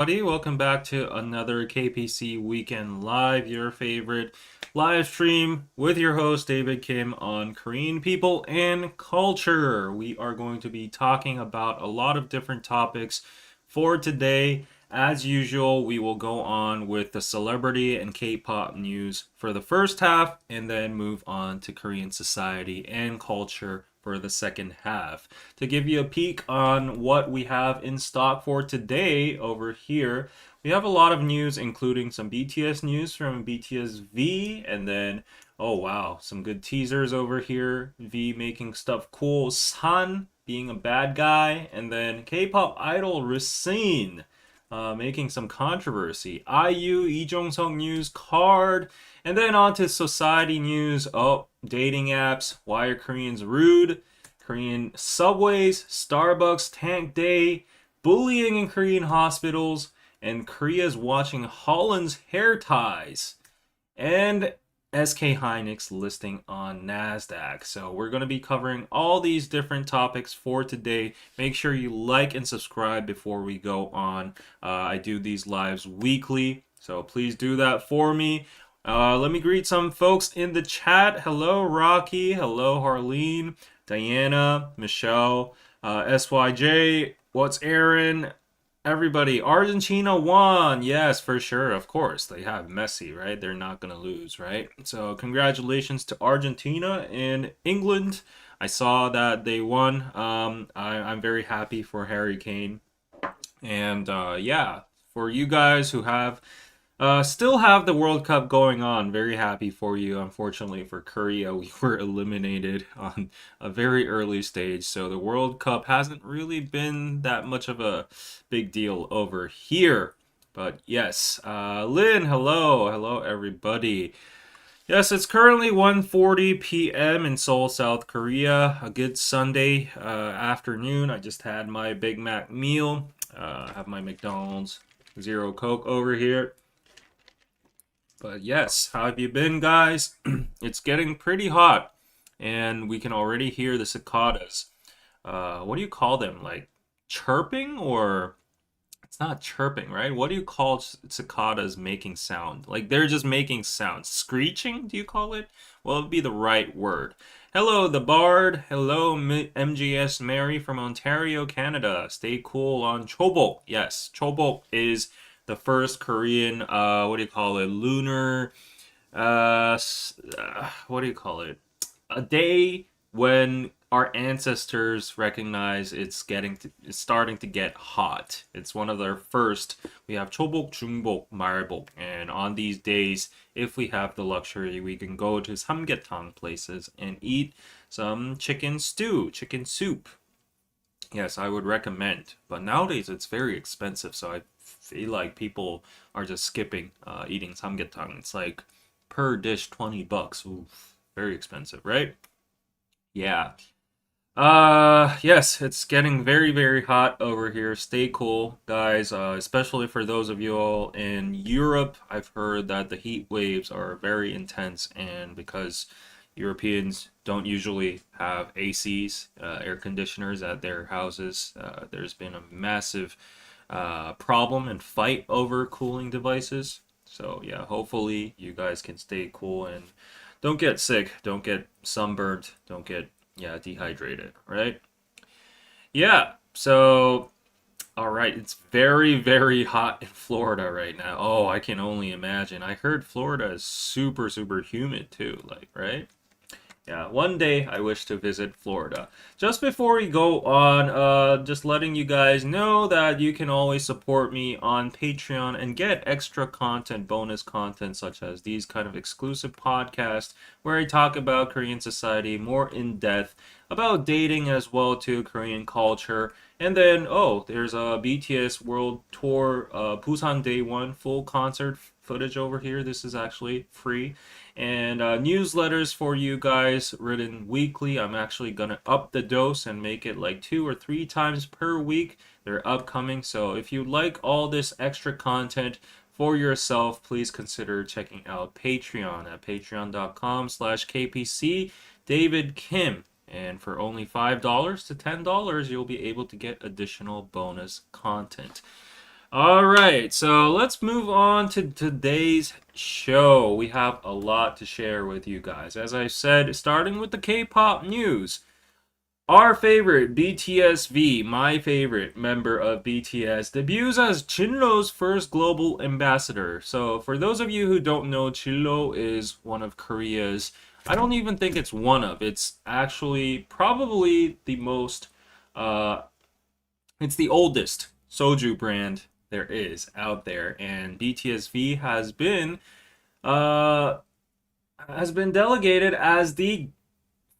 Buddy, welcome back to another KPC Weekend Live, your favorite live stream with your host David Kim on Korean people and culture. We are going to be talking about a lot of different topics for today. As usual, we will go on with the celebrity and K-pop news for the first half and then move on to Korean society and culture for the second half. To give you a peek on what we have in stock for today over here, we have a lot of news, including some BTS news from BTS V, and then, oh wow, some good teasers over here. V making stuff cool, San being a bad guy, and then K-pop idol Racine making some controversy. IU, Lee Jong-sung news, card, and then on to society news. Oh, dating apps. Why are Koreans rude? Korean subways, Starbucks, Tank Day, bullying in Korean hospitals, and Korea's watching Holland's hair ties. And SK Hynix listing on NASDAQ. So we're going to be covering all these different topics for today. Make sure you like and subscribe before we go on. I do these lives weekly, so please do that for me. Let me greet some folks in the chat. Hello, Rocky. Hello, Harleen, Diana, Michelle, SYJ. What's Aaron? Everybody, Argentina won. Yes, for sure. Of course, they have Messi, right? They're not going to lose, right? So, congratulations to Argentina and England. I saw that they won. I'm very happy for Harry Kane. And yeah, for you guys who have still have the World Cup going on. Very happy for you. Unfortunately for Korea, we were eliminated on a very early stage, so the World Cup hasn't really been that much of a big deal over here. But yes, Lynn, hello, hello everybody. Yes, it's currently 1:40 p.m. in Seoul, South Korea. A good Sunday afternoon. I just had my Big Mac meal. Have my McDonald's Zero Coke over here. But yes, how have you been, guys? It's getting pretty hot, and we can already hear the cicadas. What do you call them? Like chirping, or it's not chirping, right? What do you call cicadas making sound? Like they're just making sound. Screeching, do you call it? Well, it'd be the right word. Hello, the Bard. Hello, MGS Mary from Ontario, Canada. Stay cool on Chobok. Yes, Chobok is the first Korean, what do you call it? Lunar, what do you call it? A day when our ancestors recognize it's starting to get hot. It's one of their first. We have Chobok, Jungbok, Marbok, and on these days, if we have the luxury, we can go to samgyetang places and eat some chicken stew, chicken soup. Yes, I would recommend. But nowadays it's very expensive, so I feel like people are just skipping eating samgyetang. It's like per dish $20. Oof, very expensive, right? Yeah. Yes, it's getting very, very hot over here. Stay cool, guys. Especially for those of you all in Europe. I've heard that the heat waves are very intense, and because Europeans don't usually have ACs, air conditioners at their houses, there's been a massive problem and fight over cooling devices. So yeah, hopefully you guys can stay cool and don't get sick, don't get sunburned, don't get dehydrated, right? Yeah. So all right, it's very very hot in Florida right now. Oh, I can only imagine. I heard Florida is super super humid too, like, right? Yeah, one day I wish to visit Florida. Just before we go on, just letting you guys know that you can always support me on Patreon and get extra content, bonus content, such as these kind of exclusive podcasts where I talk about Korean society more in depth, about dating as well too, Korean culture. And then, oh, there's a BTS World Tour, Busan Day 1 full concert footage over here. This is actually free. And newsletters for you guys written weekly. I'm actually gonna up the dose and make it like 2 or 3 times per week. They're upcoming, so if you like all this extra content for yourself, please consider checking out Patreon at patreon.com/KPC David Kim. And for only $5 to $10, you'll be able to get additional bonus content. All right, so let's move on to today's show. We have a lot to share with you guys. As I said, starting with the K-pop news. Our favorite BTS V, my favorite member of BTS, debuts as Chinlo's first global ambassador. So, for those of you who don't know, Chinlo is one of Korea's, I don't even think it's one of, it's actually probably the most, uh, it's the oldest Soju brand there is out there. And BTS V uh, has been delegated as the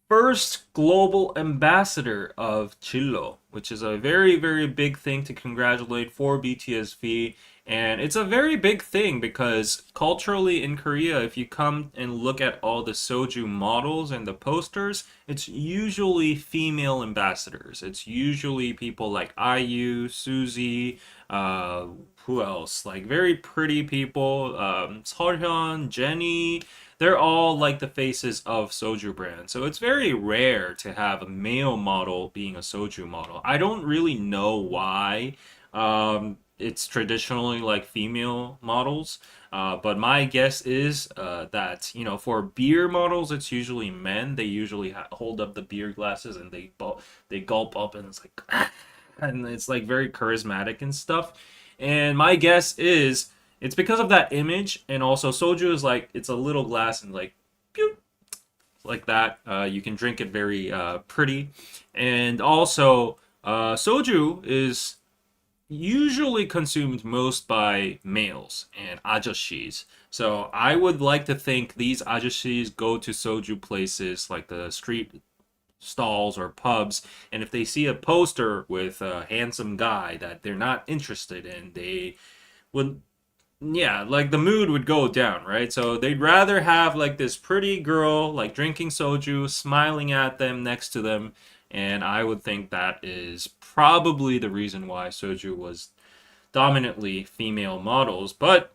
first global ambassador of Chillo, which is a very, very big thing to congratulate for BTSV. And it's a very big thing because culturally in Korea, if you come and look at all the Soju models and the posters, it's usually female ambassadors. It's usually people like IU, Suzy, uh, who else? Like very pretty people, Seohyun, Jenny, they're all like the faces of Soju brand. So it's very rare to have a male model being a Soju model. I don't really know why it's traditionally like female models. But my guess is that, for beer models, it's usually men. They usually hold up the beer glasses and they gulp up and it's like, and it's like very charismatic and stuff. And my guess is it's because of that image, and also soju is like it's a little glass and like pew, like that. You can drink it very pretty, and also soju is usually consumed most by males and ajashis. So I would like to think these ajashis go to soju places like the street stalls or pubs, and if they see a poster with a handsome guy that they're not interested in, they would, yeah, like the mood would go down, right? So they'd rather have like this pretty girl like drinking soju, smiling at them next to them, and I would think that is probably the reason why soju was dominantly female models, but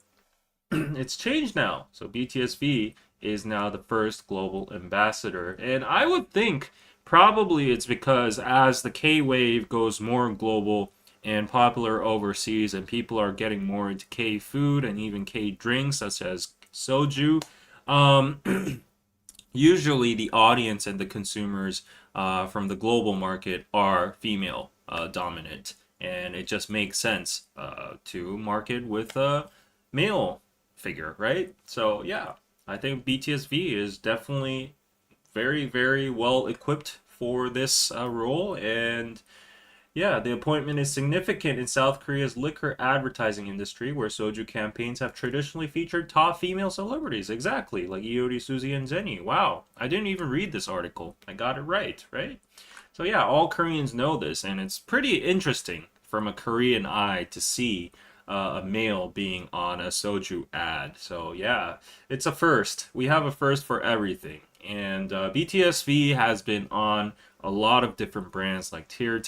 it's changed now. So BTSV is now the first global ambassador. And I would think probably it's because as the K wave goes more global and popular overseas, and people are getting more into K food and even K drinks, such as soju, um, usually the audience and the consumers from the global market are female dominant. And it just makes sense to market with a male figure, right? So yeah, I think BTSV is definitely very, very well equipped for this role. And yeah, the appointment is significant in South Korea's liquor advertising industry, where soju campaigns have traditionally featured top female celebrities. Exactly, like Iori, Suzy, and Zenny. Wow, I didn't even read this article. I got it right, right? So yeah, all Koreans know this, and it's pretty interesting from a Korean eye to see a male being on a soju ad. So yeah, it's a first. We have a first for everything. And BTSV has been on a lot of different brands like Tear,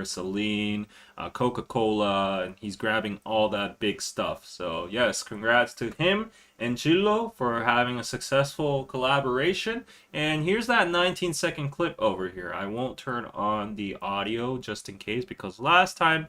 Celine, Coca-Cola, and he's grabbing all that big stuff. So yes, congrats to him and Chillo for having a successful collaboration. And here's that 19-second clip over here. I won't turn on the audio just in case because last time,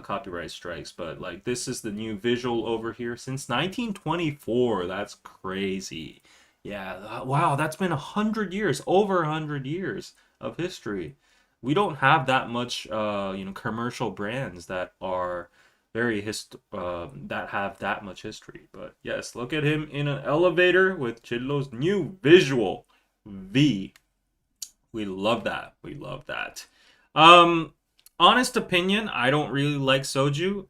copyright strikes. But like this is the new visual over here since 1924. That's crazy. Yeah, wow, that's been 100 years, over 100 years of history. We don't have that much, commercial brands that are that have that much history. But yes, look at him in an elevator with Chidlo's new visual V. We love that. We love that. Um, Honest opinion, I don't really like soju.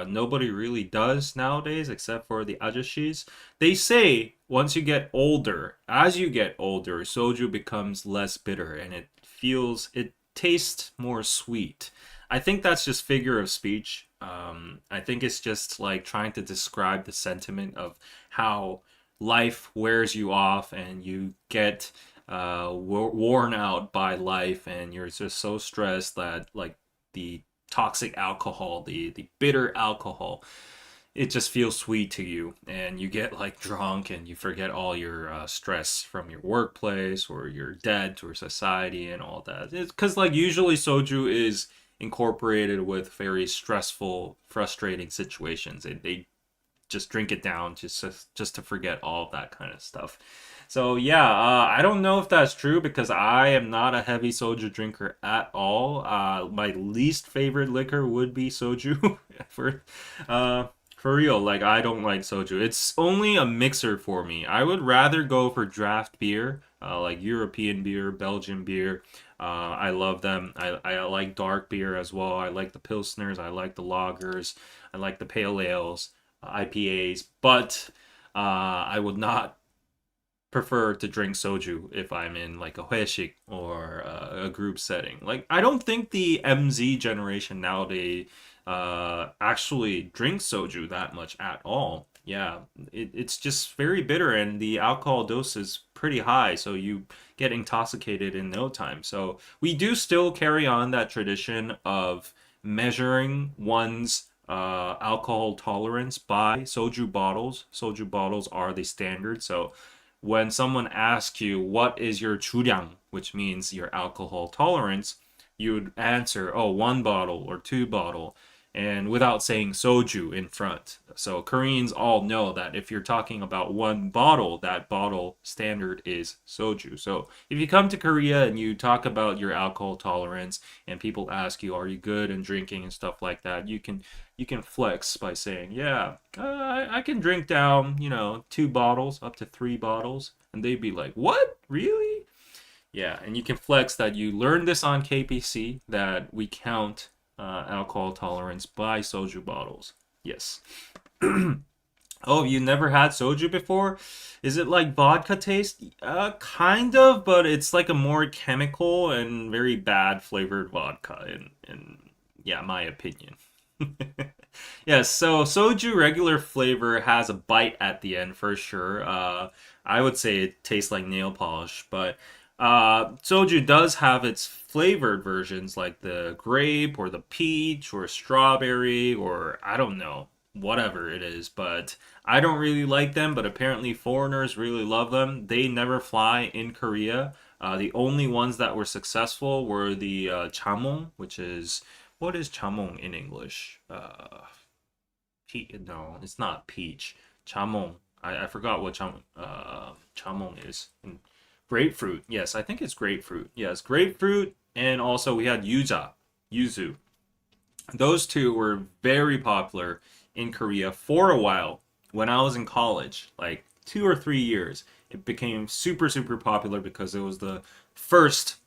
Nobody really does nowadays, except for the ajashis. They say once you get older, as you get older, soju becomes less bitter and it tastes more sweet. I think that's just figure of speech. I think it's just like trying to describe the sentiment of how life wears you off and you get worn out by life and you're just so stressed that like the toxic alcohol, the bitter alcohol, it just feels sweet to you, and you get like drunk and you forget all your stress from your workplace or your debt or society and all that. It's because like usually soju incorporated with very stressful, frustrating situations. They just drink it down just to forget all of that kind of stuff. So yeah, I don't know if that's true because I am not a heavy soju drinker at all. My least favorite liquor would be soju for uh for real. Like I don't like soju. It's only a mixer for me. I would rather go for draft beer, like European beer, Belgian beer. I love them. I like dark beer as well. I like the pilsners. I like the lagers. I like the pale ales. IPAs, but I would not prefer to drink soju if I'm in like a hoeshik or a group setting. Like I don't think the MZ generation nowadays actually drinks soju that much at all. Yeah, it's just very bitter and the alcohol dose is pretty high, so you get intoxicated in no time. So we do still carry on that tradition of measuring one's alcohol tolerance by soju bottles. Soju bottles are the standard. So when someone asks you what is your 주량, which means your alcohol tolerance, you would answer, oh, one bottle or two bottle, and without saying soju in front. So Koreans all know that if you're talking about one bottle, that bottle standard is soju. So if you come to Korea and you talk about your alcohol tolerance and people ask you, are you good in drinking and stuff like that, you can flex by saying, yeah, I can drink down, 2 bottles up to 3 bottles. And they'd be like, what? Really? Yeah, and you can flex that you learned this on KPC, that we count alcohol tolerance by soju bottles. Yes. Oh, you never had soju before? Is it like vodka taste? Kind of, but it's like a more chemical and very bad flavored vodka, in yeah, my opinion. Yes, so soju regular flavor has a bite at the end for sure. I would say it tastes like nail polish, but soju does have its flavored versions like the grape or the peach or strawberry or I don't know, whatever it is, but I don't really like them, but apparently foreigners really love them. They never fly in Korea. The only ones that were successful were the chamong, which is what is chamong in English? No, it's not peach. Chamong. I forgot what chamong is. Grapefruit. Yes, I think it's grapefruit. Yes, grapefruit, and also we had yuzu. Those two were very popular in Korea for a while. When I was in college, like 2 or 3 years, it became super super popular because it was the first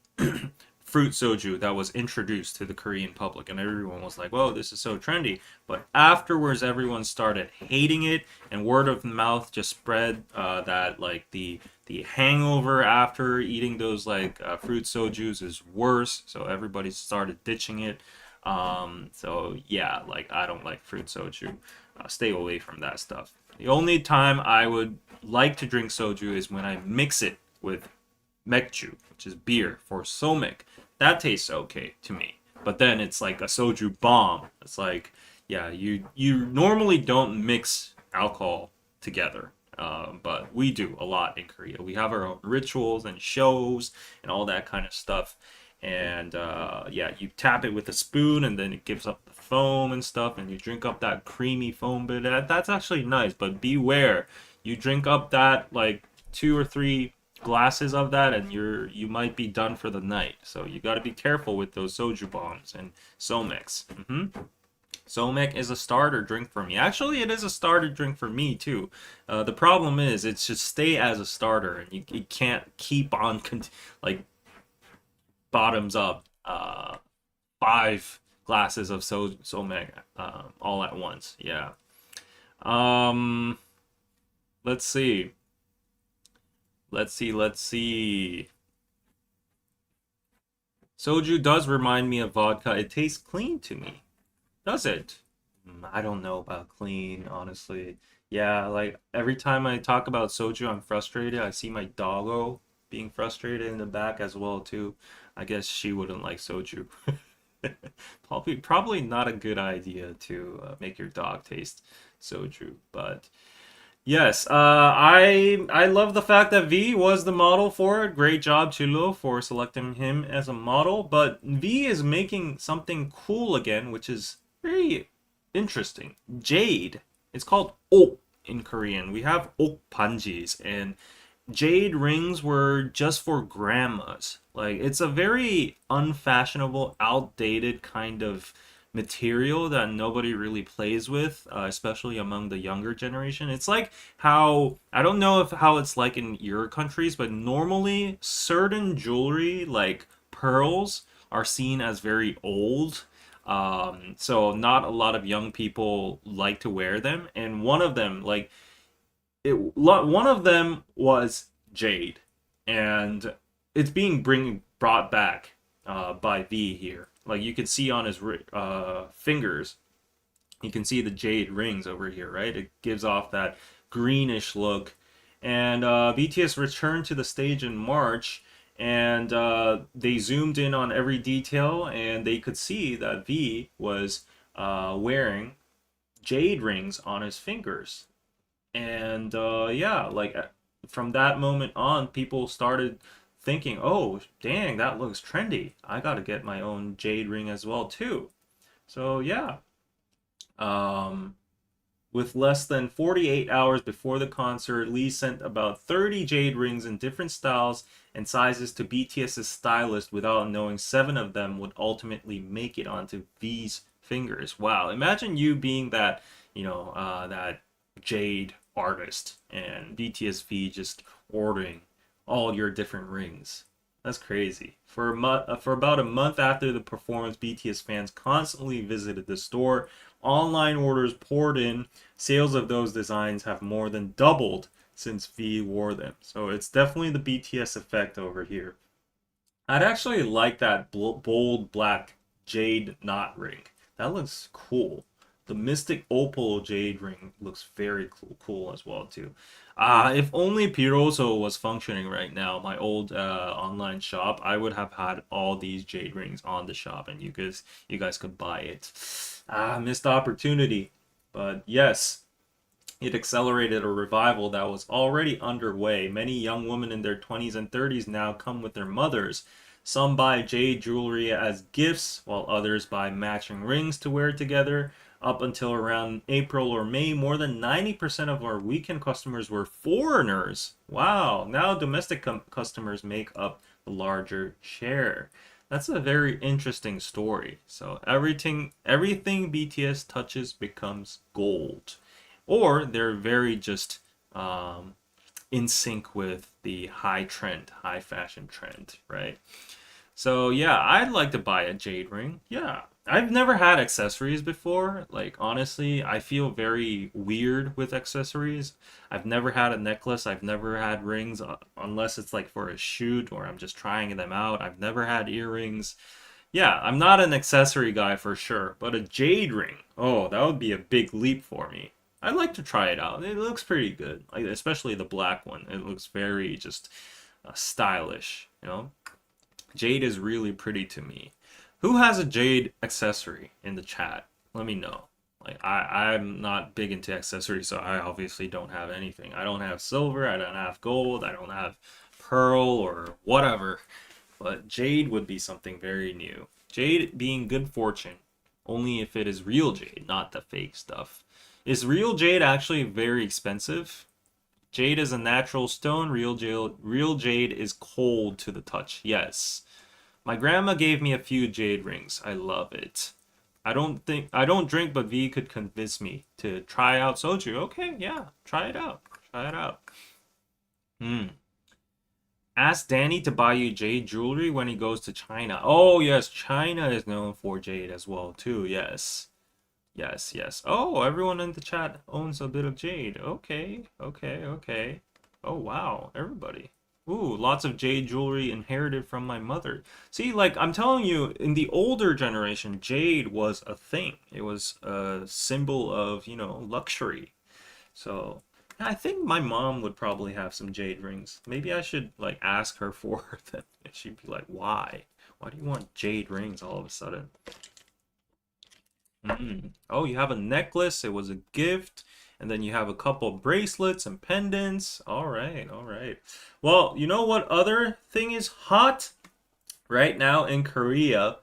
fruit soju that was introduced to the Korean public, and everyone was like, "Whoa, this is so trendy." But afterwards, everyone started hating it, and word of mouth just spread that like the hangover after eating those like fruit sojus is worse. So everybody started ditching it. So yeah, like I don't like fruit soju. Stay away from that stuff. The only time I would like to drink soju is when I mix it with mekju, which is beer for somek. That tastes okay to me. But then it's like a soju bomb. It's like, yeah, you normally don't mix alcohol together. But we do a lot in Korea. We have our own rituals and shows and all that kind of stuff. And yeah, you tap it with a spoon and then it gives up the foam and stuff, and you drink up that creamy foam. But that's actually nice. But beware, you drink up that like 2 or 3 glasses of that and you might be done for the night. So you got to be careful with those soju bombs and somex. Somek is a starter drink for me. Actually, it is a starter drink for me too. The problem is it should stay as a starter, and you can't keep on like bottoms up 5 glasses of somek all at once. Yeah. Um. Let's see. Let's see. Soju does remind me of vodka. It tastes clean to me. Does it? I don't know about clean, honestly. Yeah, like every time I talk about soju, I'm frustrated. I see my doggo being frustrated in the back as well too. I guess she wouldn't like soju. Probably not a good idea to make your dog taste soju, but Yes, I love the fact that V was the model for it. Great job, Chulo, for selecting him as a model. But V is making something cool again, which is very interesting. Jade. It's called ok in Korean. We have ok banjis, and jade rings were just for grandmas. Like it's a very unfashionable, outdated kind of material that nobody really plays with, especially among the younger generation. It's like how I don't know if how it's like in your countries, but normally certain jewelry like pearls are seen as very old. So not a lot of young people like to wear them, and one of them like one of them was Jade, and it's being brought back by V here. Like you can see on his fingers, you can see the jade rings over here, right? It gives off that greenish look. And BTS returned to the stage in March, and they zoomed in on every detail, and they could see that V was wearing jade rings on his fingers. And yeah, like from that moment on, people started thinking, "Oh, dang, that looks trendy. I got to get my own jade ring as well too." So yeah, um, with less than 48 hours before the concert, Lee sent about 30 jade rings in different styles and sizes to BTS's stylist without knowing 7 of them would ultimately make it onto V's fingers. Wow, imagine you being that, that jade artist and BTS V just ordering all your different rings. That's crazy. For about a month after the performance, BTS fans constantly visited the store. Online orders poured in. Sales of those designs have more than doubled since V wore them. So it's definitely the BTS effect over here. I'd actually like that bold black jade knot ring. That looks cool. The Mystic Opal jade ring looks very cool as well too. If only Piroso was functioning right now, my old online shop, I would have had all these jade rings on the shop, and you guys could buy it. Missed opportunity. But yes, it accelerated a revival that was already underway. Many young women in their 20s and 30s now come with their mothers. Some buy jade jewelry as gifts, while others buy matching rings to wear together. Up until around April or May, more than 90% of our weekend customers were foreigners. Wow, now domestic customers make up the larger share. That's a very interesting story. So everything BTS touches becomes gold, or they're very just in sync with the high fashion trend, right? So yeah, I'd like to buy a jade ring. Yeah. I've never had accessories before. Like honestly, I feel very weird with accessories. I've never had a necklace. I've never had rings unless it's like for a shoot or I'm just trying them out. I've never had earrings. Yeah, I'm not an accessory guy for sure, but a jade ring. Oh, that would be a big leap for me. I'd like to try it out. It looks pretty good, like especially the black one. It looks very just stylish, you know? Jade is really pretty to me. Who has a jade accessory in the chat? Let me know. Like I'm not big into accessories, so I obviously don't have anything. I don't have silver, I don't have gold, I don't have pearl or whatever. But jade would be something very new. Jade being good fortune, only if it is real jade, not the fake stuff. Is real jade actually very expensive? Jade is a natural stone. Real jade is cold to the touch. Yes. My grandma gave me a few jade rings. I love it. I don't drink, but V could convince me to try out soju. Okay, yeah, try it out. Try it out. Hmm. Ask Danny to buy you jade jewelry when he goes to China. Oh yes, China is known for jade as well too. Yes. Yes, yes. Oh, everyone in the chat owns a bit of jade. Okay, okay, okay. Oh, wow, everybody. Ooh, lots of jade jewelry inherited from my mother. See, like, I'm telling you, in the older generation, jade was a thing. It was a symbol of, luxury. So, I think my mom would probably have some jade rings. Maybe I should, like, ask her for them. And she'd be like, why? Why do you want jade rings all of a sudden? Oh, you have a necklace. It was a gift. And then you have a couple bracelets and pendants. All right, all right. Well, you know what other thing is hot right now in Korea?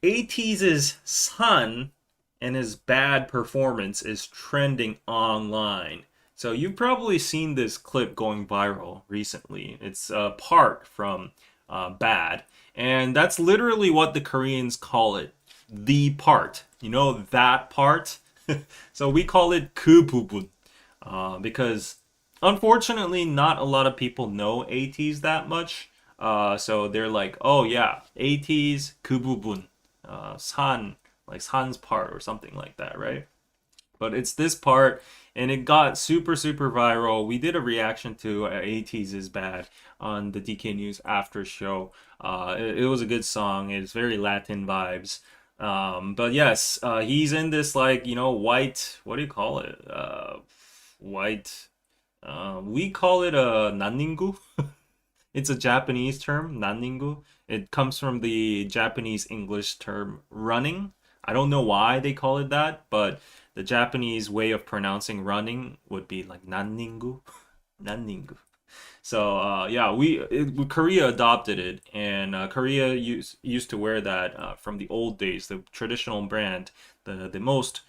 ATEEZ's San and his bad performance is trending online. So you've probably seen this clip going viral recently. It's a part from Bad, and that's literally what the Koreans call it, the part. You know that part. So we call it 그 부분, because unfortunately not a lot of people know ATEEZ that much. So they're like, oh yeah, ATEEZ 그 부분, San, like San's part or something like that, right? But it's this part, and it got super super viral. We did a reaction to ATEEZ is Bad on the DK News after show. It was a good song. It's very Latin vibes. But yes, he's in this, like, white. What do you call it? White. We call it a nanningu. It's a Japanese term, nanningu. It comes from the Japanese English term running. I don't know why they call it that, but the Japanese way of pronouncing running would be like nanningu, nanningu. So yeah, Korea adopted it, and Korea used to wear that from the old days. The traditional brand, the most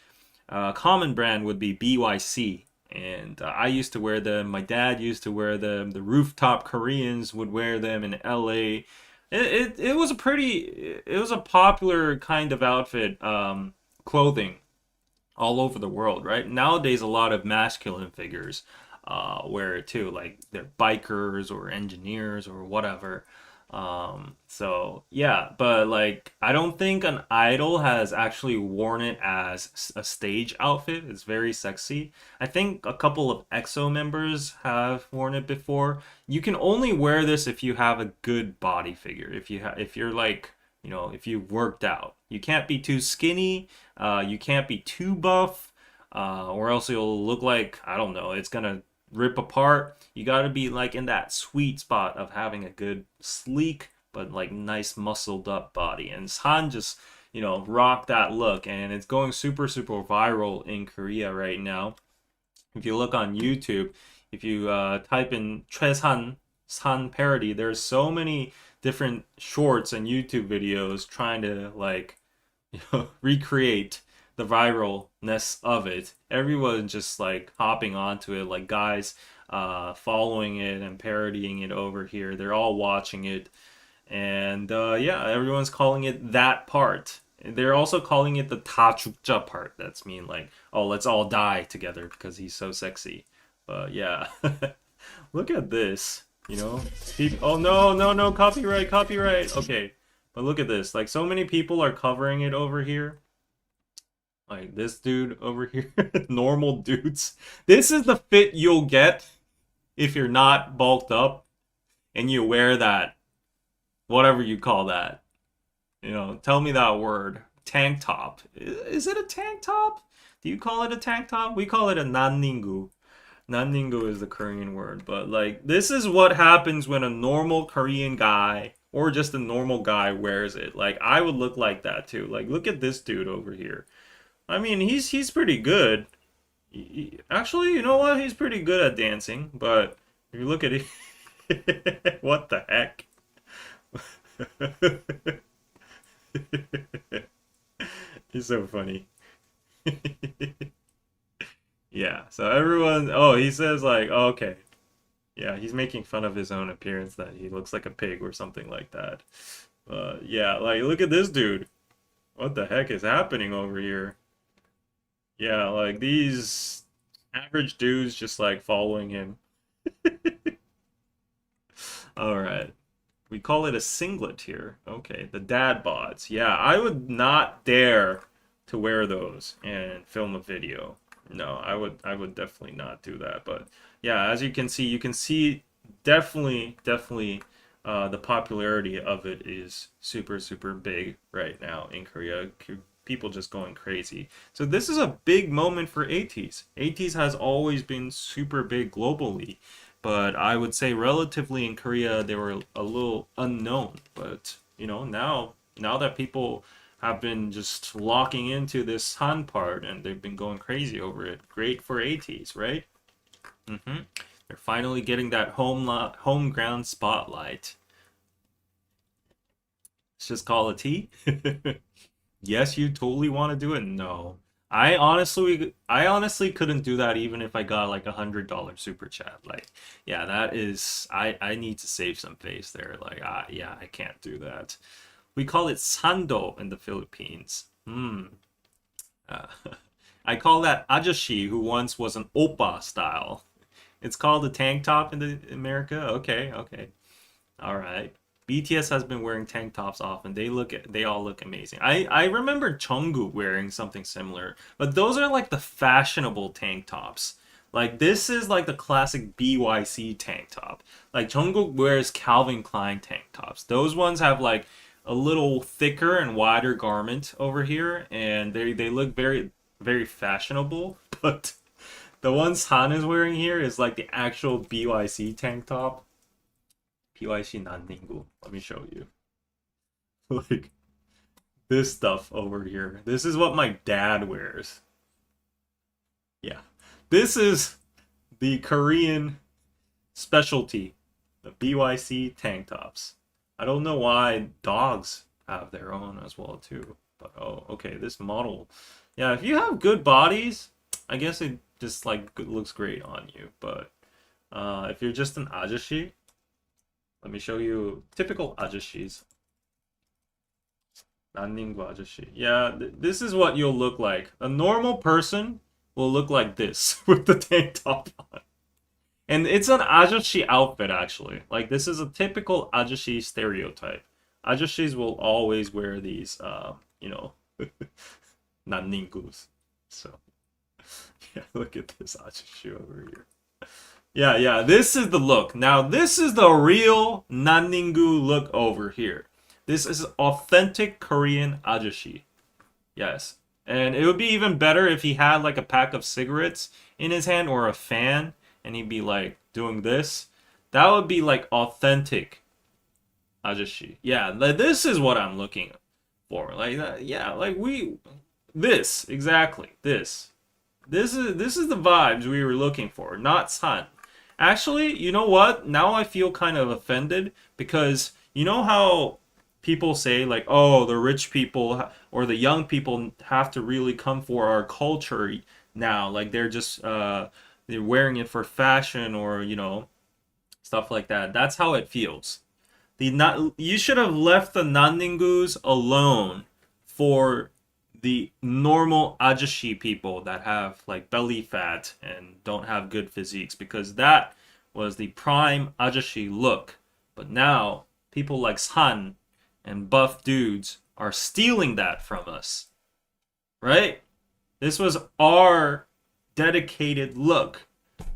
common brand would be BYC, and I used to wear them. My dad used to wear them. The rooftop Koreans would wear them in LA. It was a popular kind of outfit, clothing all over the world, right? Nowadays, a lot of masculine figures wear it too, like they're bikers or engineers or whatever. So yeah, but like I don't think an idol has actually worn it as a stage outfit. It's very sexy. I think a couple of EXO members have worn it before. You can only wear this if you have a good body figure. If you're like, if you've worked out. You can't be too skinny, you can't be too buff, or else you'll look like, I don't know, it's gonna rip apart. You got to be like in that sweet spot of having a good sleek but like nice muscled up body, and Han just rock that look, and it's going super super viral in Korea right now. If you look on YouTube, if you type in 최산 San parody, there's so many different shorts and YouTube videos trying to like recreate the viralness of it. Everyone just like hopping onto it, like guys following it and parodying it over here. They're all watching it, and yeah, everyone's calling it that part. They're also calling it the 다 죽자 part. That's mean like, oh, let's all die together because he's so sexy. But yeah, look at this. Oh no, no, no, copyright, copyright. Okay, but look at this. Like, so many people are covering it over here. Like this dude over here, normal dudes. This is the fit you'll get if you're not bulked up and you wear that, whatever you call that. Tell me that word. Tank top. Is it a tank top? Do you call it a tank top? We call it a nanningu. Nanningu is the Korean word, but like this is what happens when a normal Korean guy or just a normal guy wears it. Like I would look like that too. Like look at this dude over here. I mean, he's pretty good. Actually, you know what? He's pretty good at dancing, but if you look at it, what the heck? He's so funny. Yeah, so everyone, oh, he says like, oh, okay. Yeah, he's making fun of his own appearance that he looks like a pig or something like that. Yeah, like look at this dude. What the heck is happening over here? Yeah, like these average dudes just like following him. All right. We call it a singlet here. Okay, the dad bods. Yeah, I would not dare to wear those and film a video. No, I would definitely not do that. But yeah, as you can see definitely the popularity of it is super super big right now in Korea. People just going crazy. So this is a big moment for ATEEZ. ATEEZ has always been super big globally, but I would say relatively in Korea they were a little unknown. But now that people have been just locking into this Han part, and they've been going crazy over it. Great for ATEEZ, right? Mm-hmm. They're finally getting that home ground spotlight. Let's just call it T. Yes, you totally want to do it? No. I honestly couldn't do that even if I got like $100 super chat. Like, yeah, that is I need to save some face there. Like, yeah, I can't do that. We call it sando in the Philippines. Hmm. Uh, I call that ajashi, who once was an oppa style. It's called a tank top in the America. Okay, okay. All right. BTS has been wearing tank tops often. They all look amazing. I remember Jungkook wearing something similar, but those are like the fashionable tank tops. Like this is like the classic BYC tank top. Like Jungkook wears Calvin Klein tank tops. Those ones have like a little thicker and wider garment over here, and they look very fashionable. But the ones Han is wearing here is like the actual BYC tank top. PYC 난닝구. Let me show you. Like this stuff over here. This is what my dad wears. Yeah. This is the Korean specialty, the BYC tank tops. I don't know why dogs have their own as well too. But oh, okay, this model. Yeah, if you have good bodies, I guess it just like looks great on you. But if you're just an ajashi, let me show you typical ajashis. 난닝구 아저씨. Yeah, this is what you'll look like. A normal person will look like this with the tank top on. And it's an ajashi outfit, actually. Like, this is a typical ajashi stereotype. Ajashis will always wear these, you know, 난닝gus. So, yeah, look at this ajashi over here. Yeah, this is the look. Now, this is the real Nanningu look over here. This is authentic Korean ajashi. Yes. And it would be even better if he had like a pack of cigarettes in his hand or a fan and he'd be like doing this. That would be like authentic ajashi. Yeah, this is what I'm looking for. Like yeah, like this exactly. This is the vibes we were looking for, not San. Actually, you know what? Now I feel kind of offended because you know how people say like, "Oh, the rich people or the young people have to really come for our culture now." Like they're wearing it for fashion or, you know, stuff like that. That's how it feels. The not You should have left the Nanningus alone for the normal ajashi people that have like belly fat and don't have good physiques because that was the prime ajashi look. But now people like San and buff dudes are stealing that from us, right? This was our dedicated look.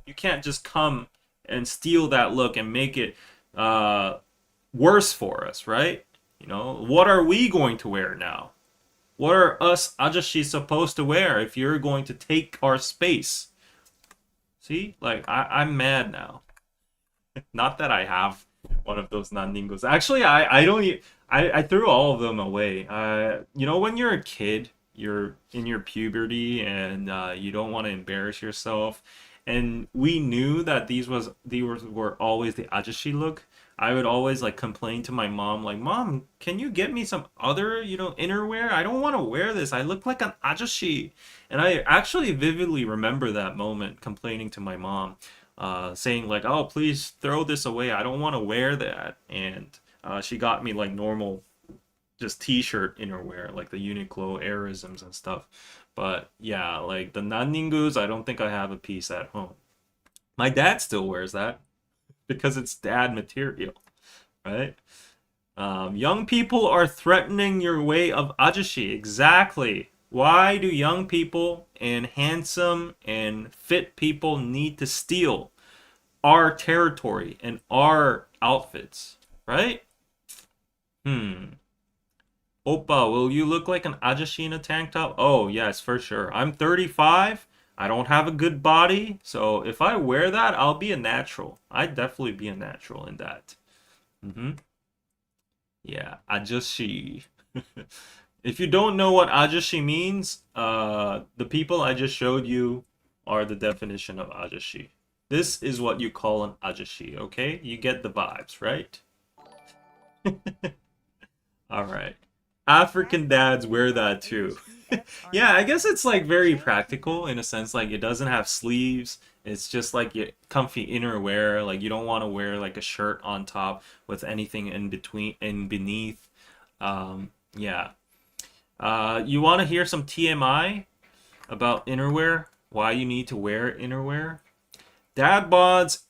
You can't just come and steal that look and make it worse for us, right? You know, what are we going to wear now? What are us ajashi supposed to wear if you're going to take our space? See? Like, I'm mad now. Not that I have one of those nanningus. Actually, I don't... I threw all of them away. You know, when you're a kid, you're in your puberty and you don't want to embarrass yourself. And we knew that these were always the ajashi look. I would always like complain to my mom, like, "Mom, can you get me some other, you know, innerwear? I don't want to wear this. I look like an ajashi." And I actually vividly remember that moment complaining to my mom, saying like, "Oh, please throw this away. I don't want to wear that." And she got me like normal, just t-shirt innerwear, like the Uniqlo Aerisms and stuff. But yeah, like the Nanningus, I don't think I have a piece at home. My dad still wears that because it's dad material, right? Young people are threatening your way of ajashi. Exactly. Why do young people and handsome and fit people need to steal our territory and our outfits, right? Hmm. Oppa, will you look like an ajashi in a tank top? Oh, yes, for sure. I'm 35. I don't have a good body. So if I wear that, I'll be a natural. I'd definitely be a natural in that. Mm-hmm. Yeah, ajashi. If you don't know what ajashi means, the people I just showed you are the definition of ajashi. This is what you call an ajashi, okay? You get the vibes, right? All right. African dads wear that too. Yeah, I guess it's like very practical in a sense. Like it doesn't have sleeves. It's just like your comfy inner wear. Like you don't want to wear like a shirt on top with anything in between and beneath. Yeah. You want to hear some TMI about innerwear? Why you need to wear innerwear? Dad bods,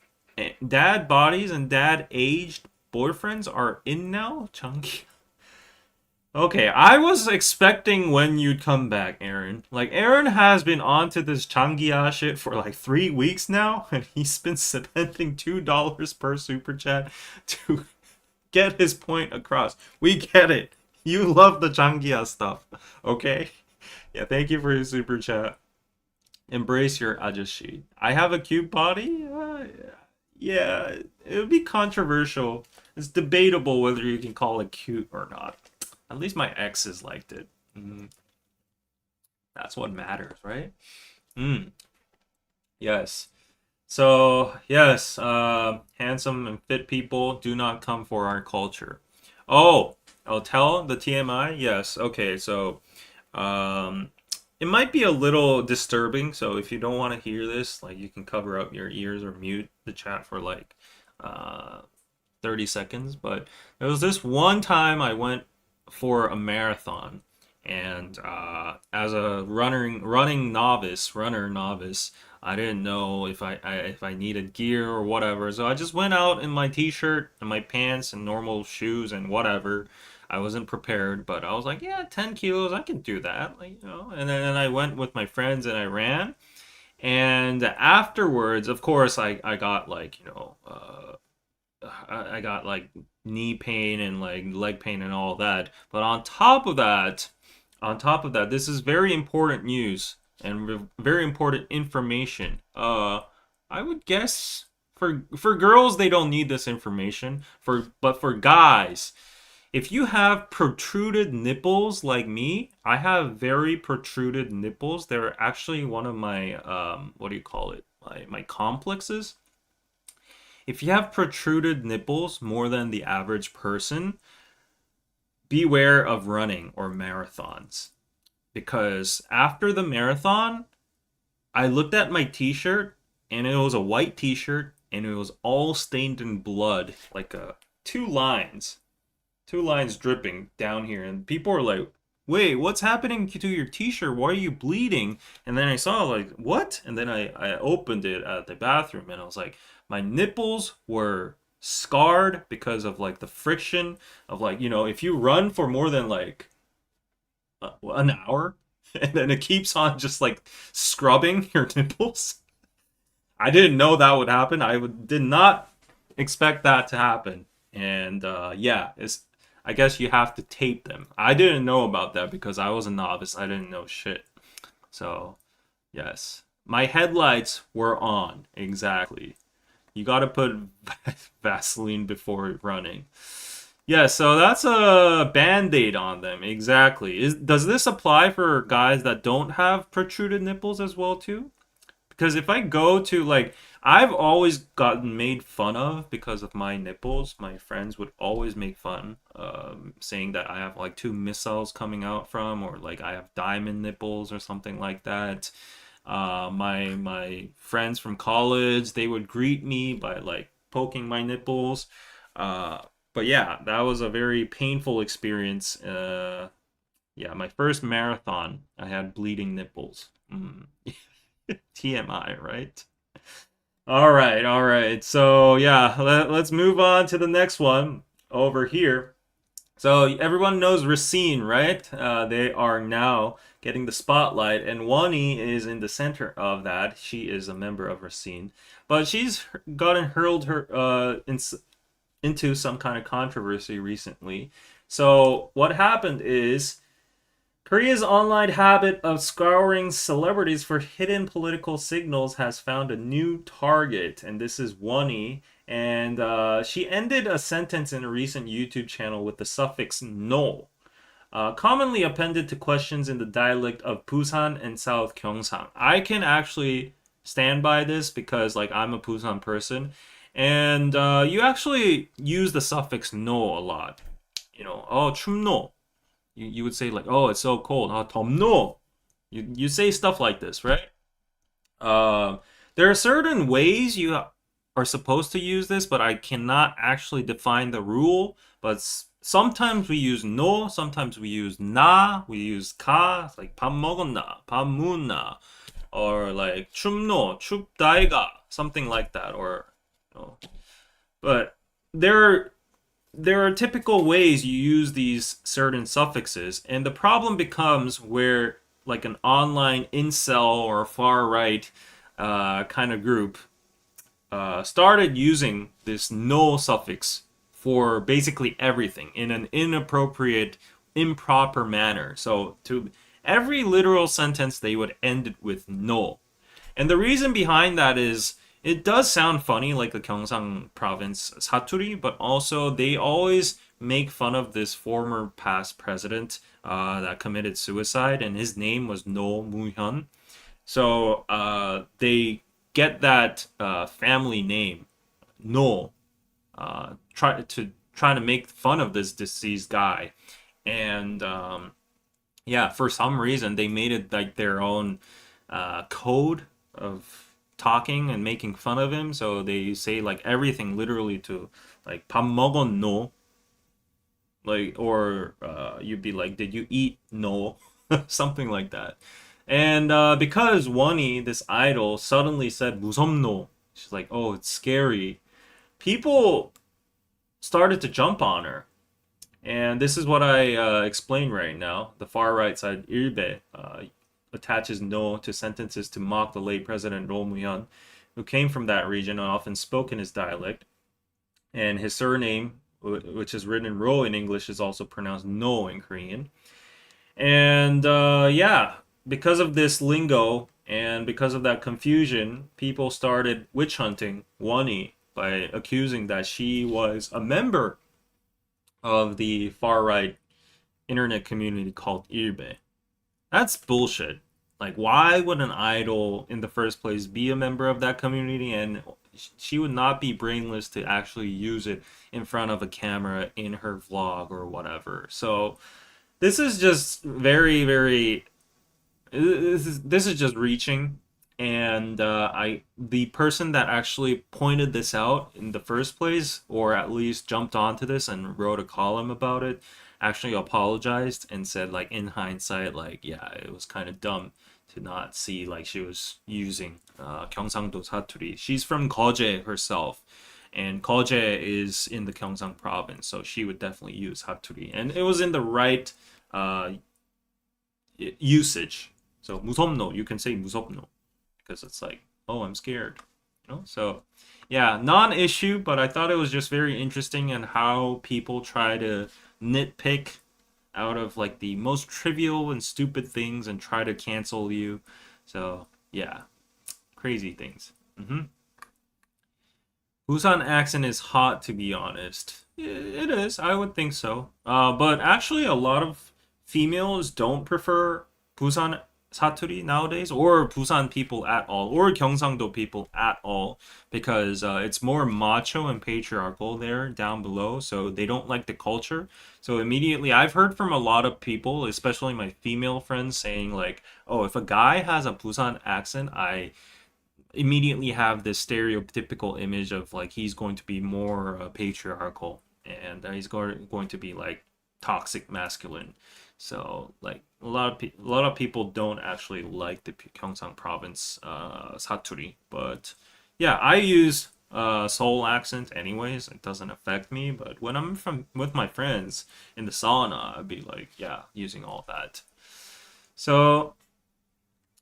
dad bodies, and dad aged boyfriends are in now. Chunky. Okay, I was expecting when you'd come back, Aaron. Like, Aaron has been onto this Changia shit for like 3 weeks now, and he's been spending $2 per super chat to get his point across. We get it. You love the Changia stuff, okay? Yeah, thank you for your super chat. Embrace your ajashi. I have a cute body? Yeah, it would be controversial. It's debatable whether you can call it cute or not. At least my exes liked it. That's what matters, right? Mm. Yes. So, yes, handsome and fit people do not come for our culture. Oh, I'll tell the TMI? Yes. Okay, so um, it might be a little disturbing. So if you don't want to hear this, like you can cover up your ears or mute the chat for like uh, 30 seconds. But there was this one time I went for a marathon, and as a runner novice, I didn't know if I needed gear or whatever. So I just went out in my t-shirt and my pants and normal shoes and whatever. I wasn't prepared, but I was like, yeah, 10 kilos, I can do that, like, you know. And then I went with my friends and I ran. And afterwards, of course, I got like, I got like knee pain and like leg pain and all that. But on top of that, this is very important news and very important information. I would guess for girls they don't need this information. But for guys, if you have protruded nipples like me, I have very protruded nipples. They're actually one of my what do you call it? My complexes. If you have protruded nipples more than the average person, beware of running or marathons. Because after the marathon, I looked at my t-shirt and it was a white t-shirt and it was all stained in blood, like two lines, two lines dripping down here. And people were like, wait, what's happening to your t-shirt? Why are you bleeding? And then I saw like, what? And then I opened it at the bathroom and I was like, my nipples were scarred because of like the friction of like, if you run for more than like an hour and then it keeps on just like scrubbing your nipples. I didn't know that would happen. Did not expect that to happen. And yeah, I guess you have to tape them. I didn't know about that because I was a novice. I didn't know shit. So, yes. My headlights were on. Exactly. You got to put Vaseline before running. Yeah, so that's a band-aid on them. Exactly. Does this apply for guys that don't have protruded nipples as well too? Because if I go to like, I've always gotten made fun of because of my nipples. My friends would always make fun, saying that I have like two missiles coming out from, or like I have diamond nipples or something like that. My friends from college, they would greet me by like poking my nipples. Uh, but yeah, that was a very painful experience. Yeah, my first marathon, I had bleeding nipples. TMI, right? All right, all right. So yeah, let's move on to the next one over here. So everyone knows Racine, right? They are now getting the spotlight, and Wani is in the center of that. She is a member of Racine, but she's gotten hurled into some kind of controversy recently. So what happened is Korea's online habit of scouring celebrities for hidden political signals has found a new target, and this is Wani. And she ended a sentence in a recent YouTube channel with the suffix no. commonly appended to questions in the dialect of Busan and South Gyeongsang. I can actually stand by this because like I'm a Busan person, and you actually use the suffix no a lot. You know, oh 춥노. You would say like, oh, it's so cold. Oh, 덥노. You say stuff like this, right? Uh, there are certain ways you are supposed to use this, but I cannot actually define the rule. But sometimes we use no, sometimes we use na, we use ka, it's like 밥 먹었나, 밥 묻나, or like 춥노, 춥다이가, something like that. Or, you know, but there are there are typical ways you use these certain suffixes, and the problem becomes where like an online incel or far right kind of group started using this no suffix for basically everything in an inappropriate, improper manner. So to every literal sentence, they would end it with no. And the reason behind that is it does sound funny, like the Gyeongsang province Saturi, but also they always make fun of this former past president that committed suicide, and his name was No Moo-hyun. So they get that family name, No, try to make fun of this deceased guy, and yeah, for some reason they made it like their own code of talking and making fun of him. So they say like everything literally to like 밥 먹었노, like or you'd be like, did you eat no, something like that. And because Wonnie, this idol, suddenly said 무섭노, she's like, oh, it's scary. People started to jump on her. And this is what I explain right now. The far right side, 일베, attaches no to sentences to mock the late President Roh Moo-hyun, who came from that region and often spoke in his dialect. And his surname, which is written Ro in English, is also pronounced No in Korean. And yeah, because of this lingo and because of that confusion, people started witch hunting Wonnie by accusing that she was a member of the far right internet community called Irbe. That's bullshit. Like, why would an idol in the first place be a member of that community? And she would not be brainless to actually use it in front of a camera in her vlog or whatever. So this is just very, very. This is just reaching, and the person that actually pointed this out in the first place, or at least jumped onto this and wrote a column about it, actually apologized and said like in hindsight, like yeah, it was kind of dumb to not see like she was using 경상도 사투리. She's from Goje herself, and Goje is in the Gyeongsang province, so she would definitely use 사투리, and it was in the right uh, usage. So 무섭노, you can say 무섭노 because it's like, oh, I'm scared. You know? So yeah, non-issue, but I thought it was just very interesting and how people try to nitpick out of like the most trivial and stupid things and try to cancel you. So yeah, crazy things. Busan accent is hot, to be honest. It is, I would think so. But actually, a lot of females don't prefer Busan Saturi nowadays, or Busan people at all, or Gyeongsangdo people at all, because it's more macho and patriarchal there down below, so they don't like the culture. So immediately, I've heard from a lot of people, especially my female friends, saying like, "Oh, if a guy has a Busan accent, I immediately have this stereotypical image of like he's going to be more patriarchal, and he's going to be like toxic masculine." So like a lot of people don't actually like the Gyeongsang province Saturi, but yeah, I use Seoul accent anyways. It doesn't affect me, but when I'm from with my friends in the sauna, I'd be like, yeah, using all that. So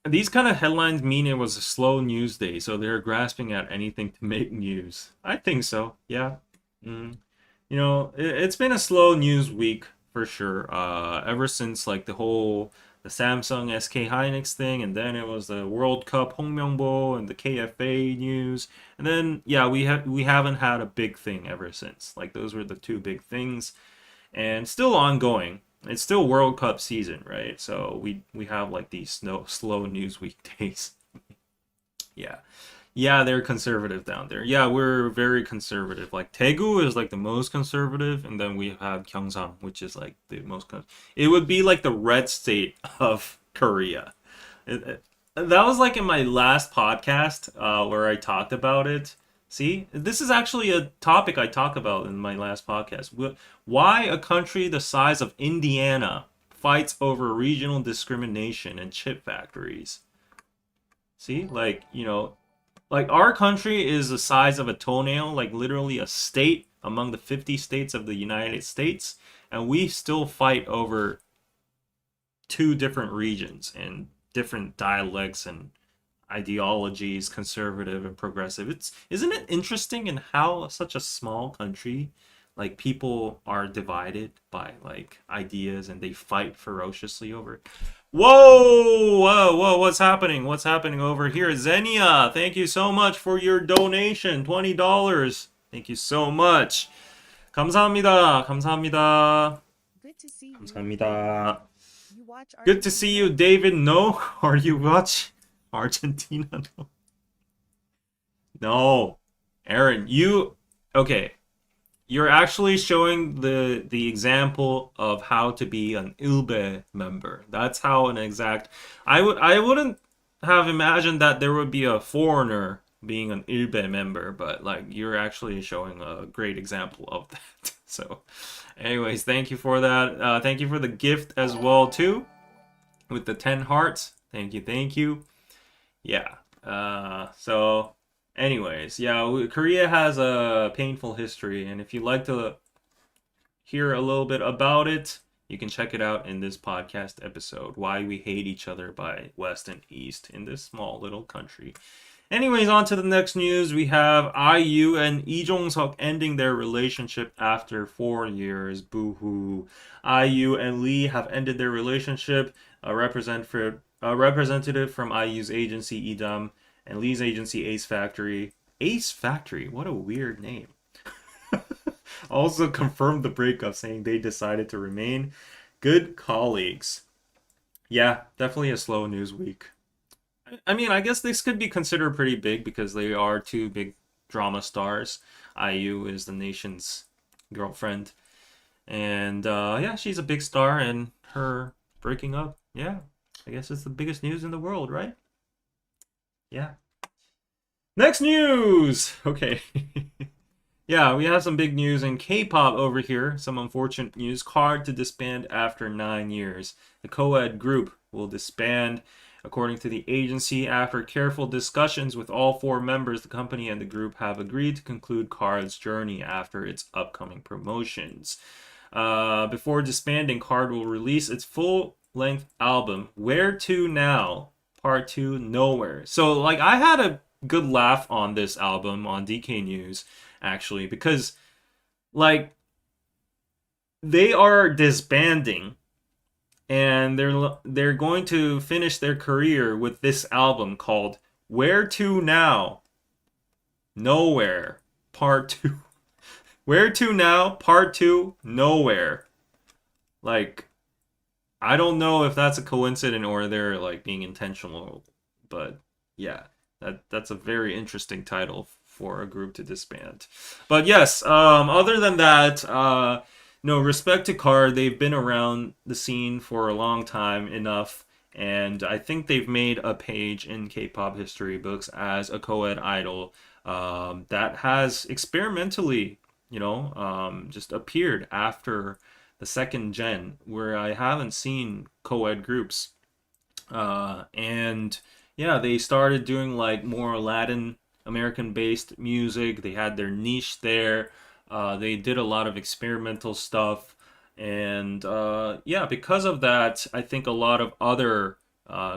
these kind of headlines mean it was a slow news day, so they're grasping at anything to make news. I think so. Yeah. Mm. You know, it's been a slow news week for sure. Ever since like the Samsung SK Hynix thing, and then it was the World Cup Hongmyeongbo and the KFA news, and then yeah, we haven't had a big thing ever since. Like those were the two big things, and still ongoing. it's still World Cup season, right? So we have like these slow news weekdays. Yeah. Yeah, they're conservative down there. Yeah, we're very conservative. Like Daegu is like the most conservative, and then we have Gyeongsang, which is like the most. It would be like the red state of Korea. That was like in my last podcast where I talked about it. See, this is actually a topic I talk about in my last podcast. Why a country the size of Indiana fights over regional discrimination and chip factories. See, like, like our country is the size of a toenail, like literally a state among the 50 states of the United States, and we still fight over two different regions and different dialects and ideologies, conservative and progressive. It's isn't it interesting in how such a small country, like people are divided by like ideas and they fight ferociously over it. Whoa, whoa, whoa! What's happening? What's happening over here? Xenia, thank you so much for your donation, $20. Thank you so much. 감사합니다. 감사합니다. Good to see you. 감사합니다. You watch Good to see you, Argentina? David. No, are you watch Argentina? No. No, Aaron, you okay? You're actually showing the example of how to be an Ilbe member. That's how an exact. I wouldn't have imagined that there would be a foreigner being an Ilbe member, but like you're actually showing a great example of that. So, anyways, thank you for that. Thank you for the gift as well too, with the 10 hearts. Thank you, thank you. Yeah. So, anyways, yeah, Korea has a painful history, and if you'd like to hear a little bit about it, you can check it out in this podcast episode, Why We Hate Each Other by West and East in this small little country. Anyways, on to the next news. We have IU and Lee Jong-suk ending their relationship after 4 years. Boo-hoo. IU and Lee have ended their relationship. A representative from IU's agency, Idam, and Lee's agency, Ace Factory. Ace Factory? What a weird name. Also confirmed the breakup, saying they decided to remain good colleagues. Yeah, definitely a slow news week. I mean, I guess this could be considered pretty big because they are two big drama stars. IU is the nation's girlfriend. And yeah, she's a big star, and her breaking up, yeah, I guess it's the biggest news in the world, right? Yeah. Next news! Okay. Yeah, we have some big news in K-pop over here. Some unfortunate news. KARD to disband after 9 years. The co-ed group will disband. According to the agency, after careful discussions with all four members, the company and the group have agreed to conclude KARD's journey after its upcoming promotions. Before disbanding, KARD will release its full-length album, Where To Now, Part 2, Nowhere. So, like, I had a good laugh on this album on DK News, actually, because, like, they are disbanding, and they're going to finish their career with this album called Where To Now, Nowhere, Part 2. Where To Now, Part 2, Nowhere. Like, I don't know if that's a coincidence or they're like being intentional, but yeah, that's a very interesting title for a group to disband. But yes, other than that, no, respect to KARD, they've been around the scene for a long time enough, and I think they've made a page in K-pop history books as a co-ed idol that has experimentally, just appeared after the second gen, where I haven't seen co-ed groups. And yeah, they started doing like more Latin American based music. They had their niche there. They did a lot of experimental stuff. And yeah, because of that, I think a lot of other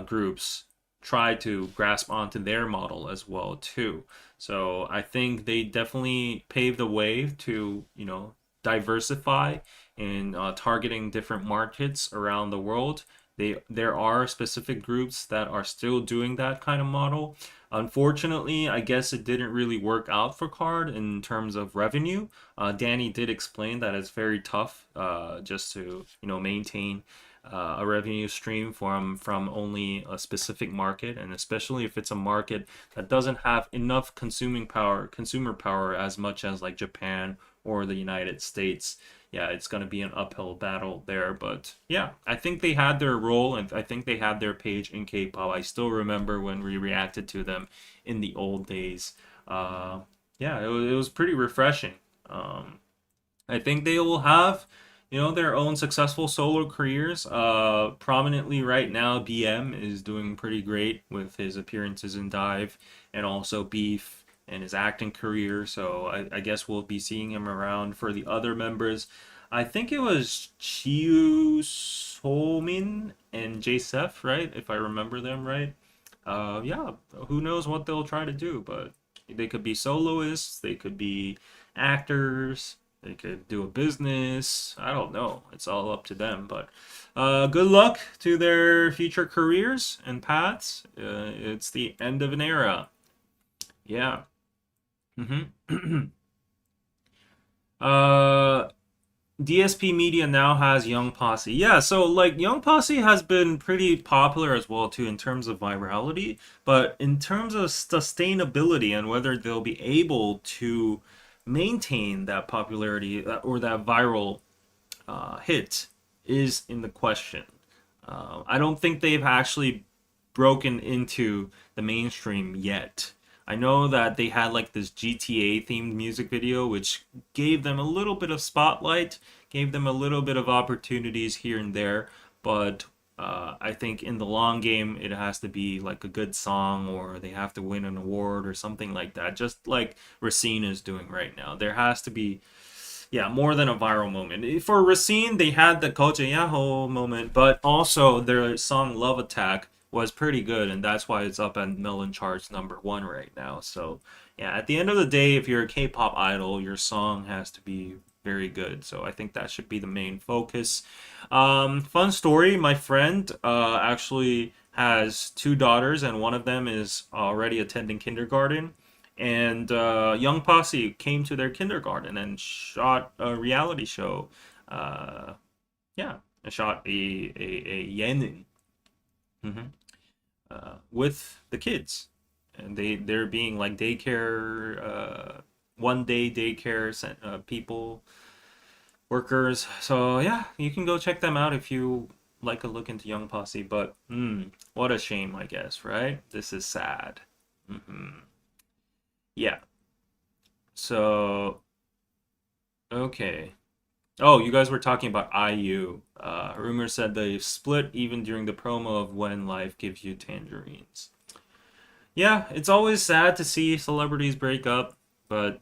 groups try to grasp onto their model as well too. So I think they definitely paved the way to, diversify in targeting different markets around the world. There are specific groups that are still doing that kind of model. Unfortunately, I guess it didn't really work out for Card in terms of revenue. Danny did explain that it's very tough just to maintain a revenue stream from only a specific market, and especially if it's a market that doesn't have enough consumer power as much as like Japan or the United States. Yeah, it's going to be an uphill battle there. But yeah, I think they had their role and I think they had their page in K-pop. I still remember when we reacted to them in the old days. Uh, yeah, it was pretty refreshing. I think they will have, their own successful solo careers. Prominently right now, BM is doing pretty great with his appearances in Dive and also Beef and his acting career. So I guess we'll be seeing him around for the other members. I think it was Chiu Somin and J-Sef, right? If I remember them right. Yeah, who knows what they'll try to do, but they could be soloists, they could be actors, they could do a business. I don't know. It's all up to them. But good luck to their future careers and paths. It's the end of an era. Yeah. Mm-hmm. uh, DSP Media now has Young Posse. Yeah, so like Young Posse has been pretty popular as well too in terms of virality, but in terms of sustainability and whether they'll be able to maintain that popularity or that viral hit is in the question. I don't think they've actually broken into the mainstream yet. I know that they had like this GTA themed music video, which gave them a little bit of spotlight, gave them a little bit of opportunities here and there, but I think in the long game, it has to be like a good song or they have to win an award or something like that, just like Racine is doing right now. There has to be, yeah, more than a viral moment. For Racine, they had the Koje Yaho moment, but also their song Love Attack was pretty good, and that's why it's up at Melon Charts #1 right now. So, yeah, at the end of the day, if you're a K-pop idol, your song has to be very good. So I think that should be the main focus. Fun story, my friend actually has two daughters, and one of them is already attending kindergarten. And Young Posse came to their kindergarten and shot a reality show. Uh, yeah, shot a yenin. Hmm with the kids, and they're being like daycare, 1 day daycare people, workers. So yeah, you can go check them out if you like a look into Young Posse. But what a shame, I guess, right? This is sad. Yeah. So okay. Oh, you guys were talking about IU. Rumor said they split even during the promo of When Life Gives You Tangerines. Yeah, it's always sad to see celebrities break up, but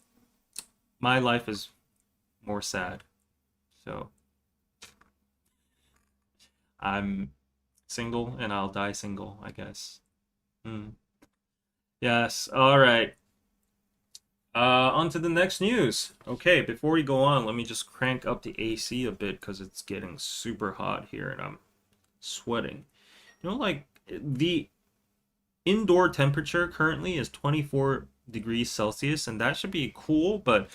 my life is more sad. So I'm single and I'll die single, I guess. Hmm. Yes, all right. On to the next news. Okay, before we go on, let me just crank up the AC a bit because it's getting super hot here and I'm sweating. Like the indoor temperature currently is 24 degrees Celsius, and that should be cool, but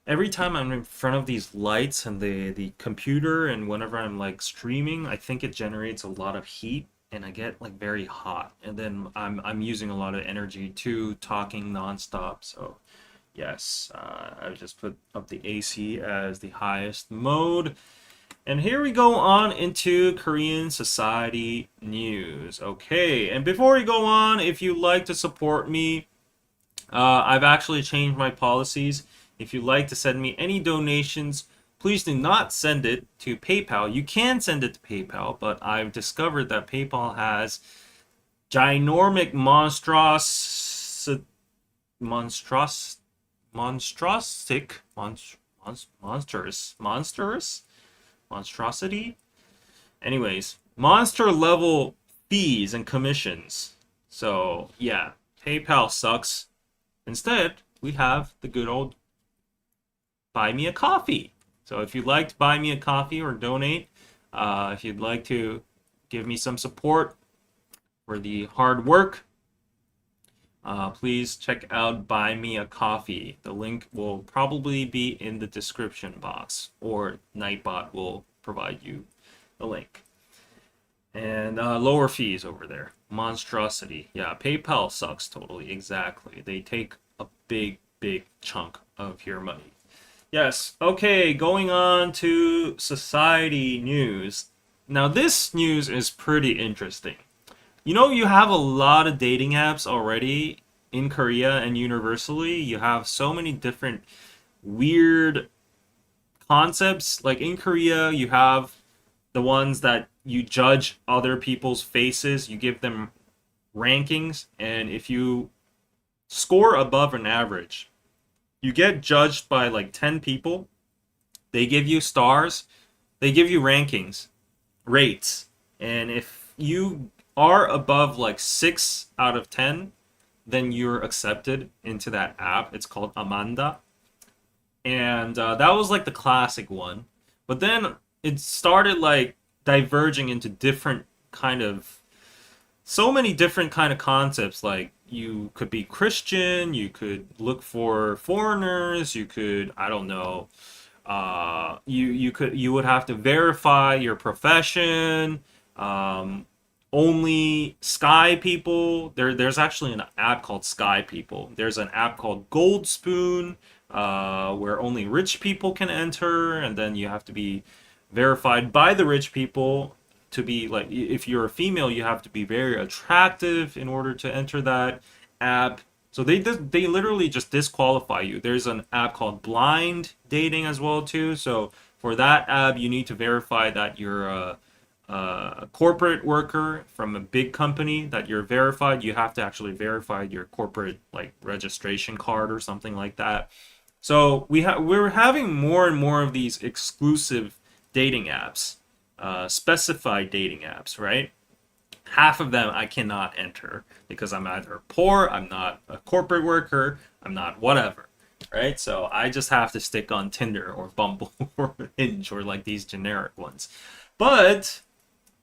every time I'm in front of these lights and the computer and whenever I'm like streaming, I think it generates a lot of heat and I get like very hot. And then I'm using a lot of energy too, talking nonstop. So yes, I just put up the AC as the highest mode. And here we go on into Korean society news. Okay, and before we go on, if you'd like to support me, I've actually changed my policies. If you'd like to send me any donations, please do not send it to PayPal. You can send it to PayPal, but I've discovered that PayPal has ginormic monstrosity. Anyways, monster level fees and commissions. So yeah, PayPal sucks. Instead, we have the good old buy me a coffee. So if you'd like to buy me a coffee or donate, if you'd like to give me some support for the hard work, please check out Buy Me a Coffee. The link will probably be in the description box, or Nightbot will provide you the link. And lower fees over there. Monstrosity. Yeah, PayPal sucks totally. Exactly. They take a big, big chunk of your money. Yes. Okay, going on to society news. Now, this news is pretty interesting. You know, you have a lot of dating apps already in Korea and universally. You have so many different weird concepts. Like in Korea, you have the ones that you judge other people's faces, you give them rankings, and if you score above an average, you get judged by like 10 people. They give you stars, they give you rankings, rates, and if you are above like 6 out of 10, then you're accepted into that app. It's called Amanda. And that was like the classic one. But then it started like diverging into different kind of so many different kind of concepts. Like you could be Christian, you could look for foreigners, you could, I don't know, you would have to verify your profession. Only Sky People. There's actually an app called Sky People. There's an app called Gold Spoon, where only rich people can enter, and then you have to be verified by the rich people to be like, if you're a female, you have to be very attractive in order to enter that app. So they literally just disqualify you. There's an app called Blind Dating as well too. So for that app, you need to verify that you're a corporate worker from a big company, that you're verified. You have to actually verify your corporate like registration card or something like that. So we're having more and more of these exclusive dating apps, specified dating apps, right? Half of them I cannot enter because I'm either poor, I'm not a corporate worker, I'm not whatever, right? So I just have to stick on Tinder or Bumble or Hinge or like these generic ones. But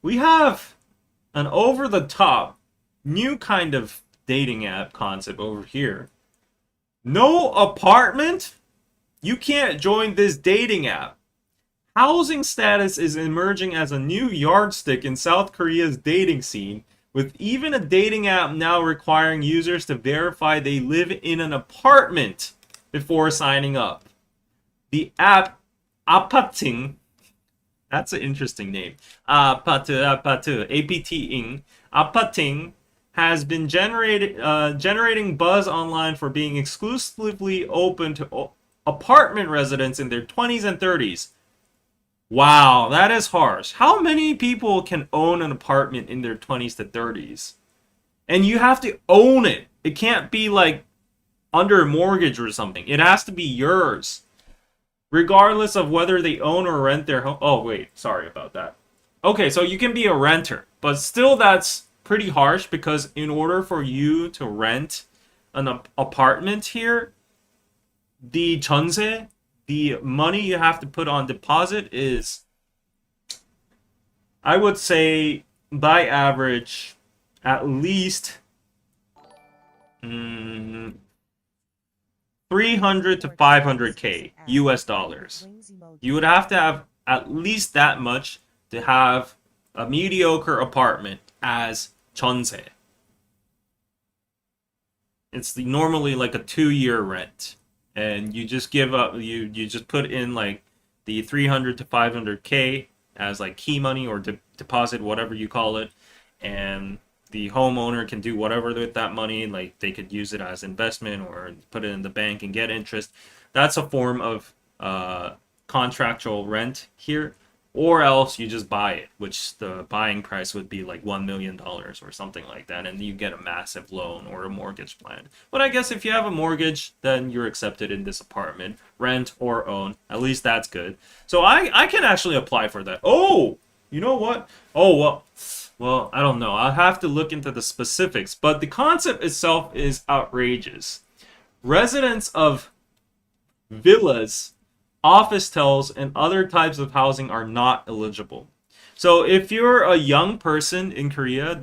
we have an over the top new kind of dating app concept over here. No apartment? You can't join this dating app. Housing status is emerging as a new yardstick in South Korea's dating scene, with even a dating app now requiring users to verify they live in an apartment before signing up. The app APATEEZ, that's an interesting name. APTing, APATEEZ has been generating buzz online for being exclusively open to apartment residents in their 20s and 30s. Wow, that is harsh. How many people can own an apartment in their 20s to 30s? And you have to own it. It can't be like under a mortgage or something. It has to be yours, regardless of whether they own or rent their home. Oh, wait, sorry about that. Okay, so you can be a renter, but still that's pretty harsh because in order for you to rent an apartment here, the jeonse, the money you have to put on deposit is, I would say, by average, at least 300 to 500K US dollars. You would have to have at least that much to have a mediocre apartment as jeonse. It's normally like a 2-year rent. And you just give up, you just put in like the 300 to 500K as like key money or deposit, whatever you call it, and the homeowner can do whatever with that money. Like they could use it as investment or put it in the bank and get interest. That's a form of contractual rent here. Or else you just buy it, which the buying price would be like $1 million or something like that, and you get a massive loan or a mortgage plan. But I guess if you have a mortgage, then you're accepted in this apartment, rent or own. At least that's good. So I can actually apply for that. Oh, you know what? Oh, well, I don't know. I'll have to look into the specifics, but the concept itself is outrageous. Residents of villas, office tells, and other types of housing are not eligible. So if you're a young person in Korea,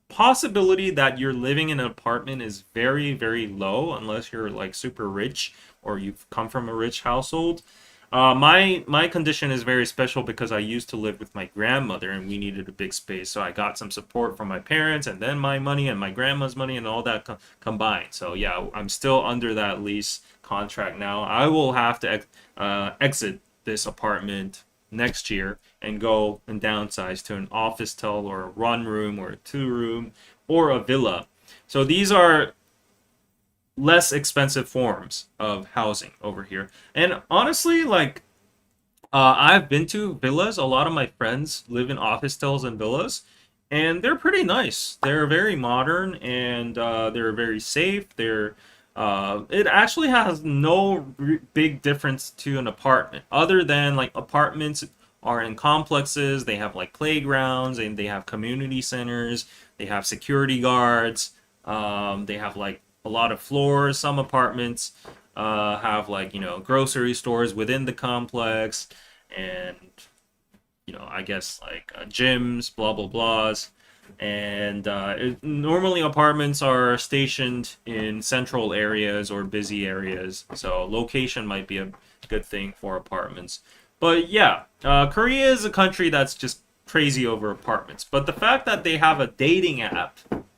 possibility that you're living in an apartment is very, very low unless you're like super rich or you've come from a rich household. My condition is very special because I used to live with my grandmother and we needed a big space. So I got some support from my parents and then my money and my grandma's money and all that combined. So yeah, I'm still under that lease contract now. I will have to exit this apartment next year and go and downsize to an office tel or a one room or a two room or a villa. So these are less expensive forms of housing over here. And honestly, like I've been to villas. A lot of my friends live in office hotels and villas, and they're pretty nice. They're very modern and they're very safe. It actually has no big difference to an apartment, other than like apartments are in complexes. They have like playgrounds and they have community centers. They have security guards. They have like a lot of floors. Some apartments have like grocery stores within the complex, and I guess like gyms, blah blah blahs. And normally apartments are stationed in central areas or busy areas, so location might be a good thing for apartments. But yeah, Korea is a country that's just crazy over apartments. But the fact that they have a dating app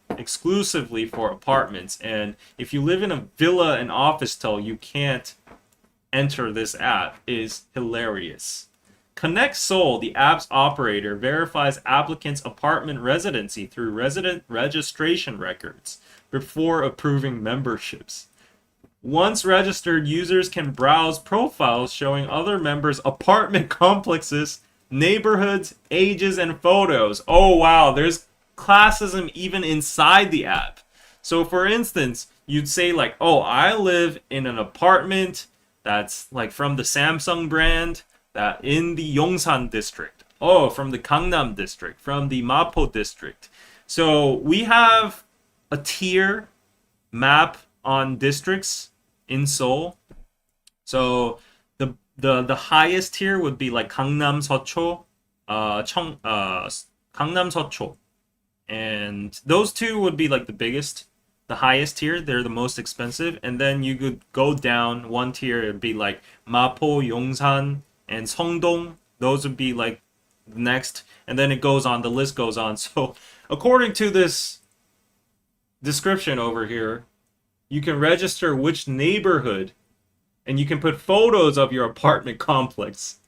exclusively for apartments, and if you live in a villa and office tel, you can't enter this app, is hilarious. Connect Seoul, the app's operator, verifies applicants' apartment residency through resident registration records before approving memberships. Once registered, users can browse profiles showing other members' apartment complexes, neighborhoods, ages, and photos. Oh wow, there's classism even inside the app. So for instance, you'd say like, "Oh, I live in an apartment that's like from the Samsung brand that in the Yongsan district. Oh, from the Gangnam district, from the Mapo district." So we have a tier map on districts in Seoul. So the highest tier would be like Gangnam Seocho, Gangnam Seocho, and those two would be like the biggest, the highest tier. They're the most expensive, and then you could go down one tier. It'd be like Mapo, Yongsan, and Seongdong. Those would be like next, and then it goes on. The list goes on. So according to this description over here, you can register which neighborhood and you can put photos of your apartment complex.